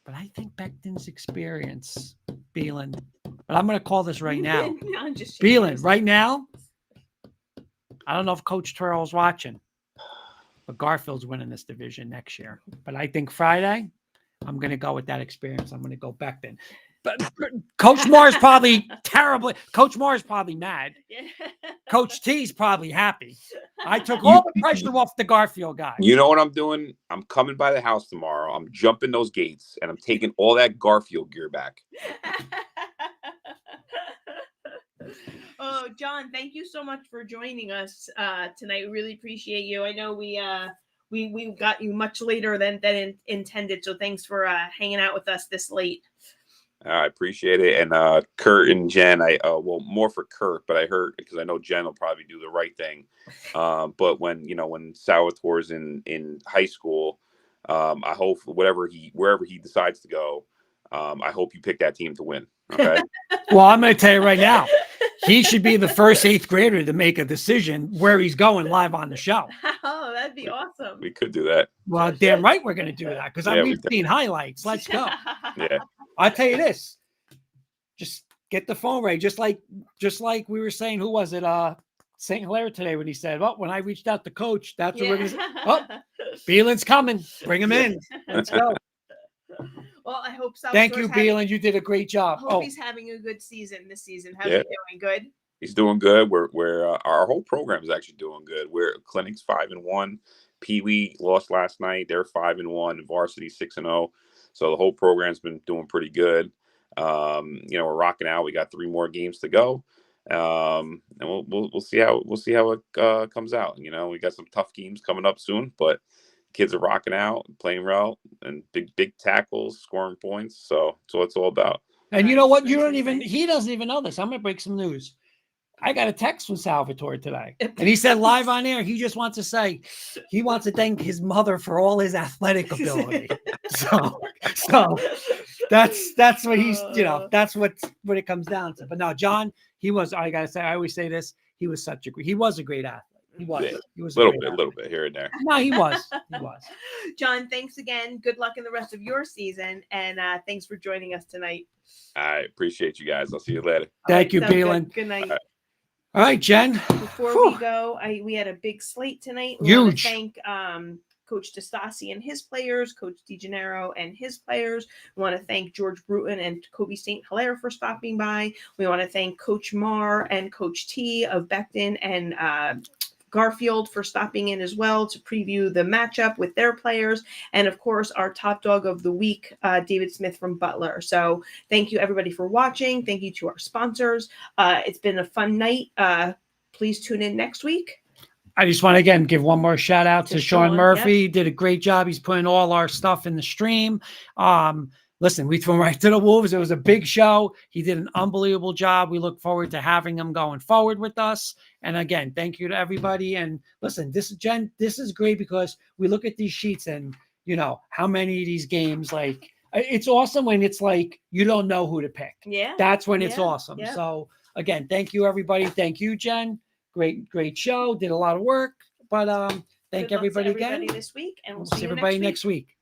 But I think Becton's experience, Beelan, but I'm going to call this right now. Beelan, right now, I don't know if Coach Turrell's watching, but Garfield's winning this division next year. But I think Friday, I'm going to go with that experience. I'm going to go Becton. But Coach Moore is probably terribly. Coach Moore is probably mad. Coach T's probably happy. I took all the pressure off the Garfield guy. You know what I'm doing? I'm coming by the house tomorrow. I'm jumping those gates, and I'm taking all that Garfield gear back. Oh, John, thank you so much for joining us tonight. We really appreciate you. I know we we got you much later than intended. So thanks for hanging out with us this late. I appreciate it. And Kurt and Jen, well, more for Kurt, but I heard, because I know Jen will probably do the right thing. But when Salvatore's in high school, I hope wherever he decides to go, I hope you pick that team to win. Okay. Well, I'm going to tell you right now, he should be the first 8th grader to make a decision where he's going live on the show. Oh, that'd be awesome. We could do that. Well, damn right we're going to do that, because we've seen highlights. Let's go. Yeah. I'll tell you this. Just get the phone ready. Just like we were saying, who was it? St. Hilaire today when he said, well, when I reached out to coach, that's what we're going to say. Oh, Beelan's coming. Bring him in. Let's go. Well, I hope so. Thank you, Beelan. You did a great job. Hope he's having a good season this season. How's he doing? Good? He's doing good. Our whole program is actually doing good. Clinic's 5-1. Pee Wee lost last night. They're 5-1. Varsity 6-0. So the whole program's been doing pretty good. We're rocking out. We got 3 more games to go. And we'll see how it comes out. We got some tough games coming up soon, but kids are rocking out, playing well, and big tackles, scoring points. So that's what it's all about. And you know what? He doesn't even know this. I'm going to break some news. I got a text from Salvatore today, and he said live on air, he just wants to say he wants to thank his mother for all his athletic ability. so that's what he's, that's what it comes down to. But no, John, I got to say, I always say this, he was a great athlete. He was a little bit here and there. No, he was. John, thanks again. Good luck in the rest of your season, and thanks for joining us tonight. I appreciate you guys. I'll see you later. Thank you, Beelan. Good night. All right, Jen. Before we go, we had a big slate tonight. We want to thank Coach DeStassi and his players, Coach DeGennaro and his players. We want to thank George Bruton and Kobe St. Hilaire for stopping by. We want to thank Coach Marr and Coach T of Becton and Garfield for stopping in as well to preview the matchup with their players. And of course, our top dog of the week, David Smith from Butler. So thank you everybody for watching. Thank you to our sponsors. It's been a fun night. Please tune in next week. I just want to again give one more shout out to Sean Murphy. Yes. He did a great job. He's putting all our stuff in the stream. Listen, we threw him right to the wolves. It was a big show. He did an unbelievable job. We look forward to having him going forward with us. And again, thank you to everybody. And listen, this is great because we look at these sheets and, how many of these games, like, it's awesome when it's like you don't know who to pick. Yeah. That's when it's awesome. Yeah. So again, thank you, everybody. Thank you, Jen. Great show. Did a lot of work. But thank Good luck to everybody again. this week, and we'll See see you everybody next week. next week.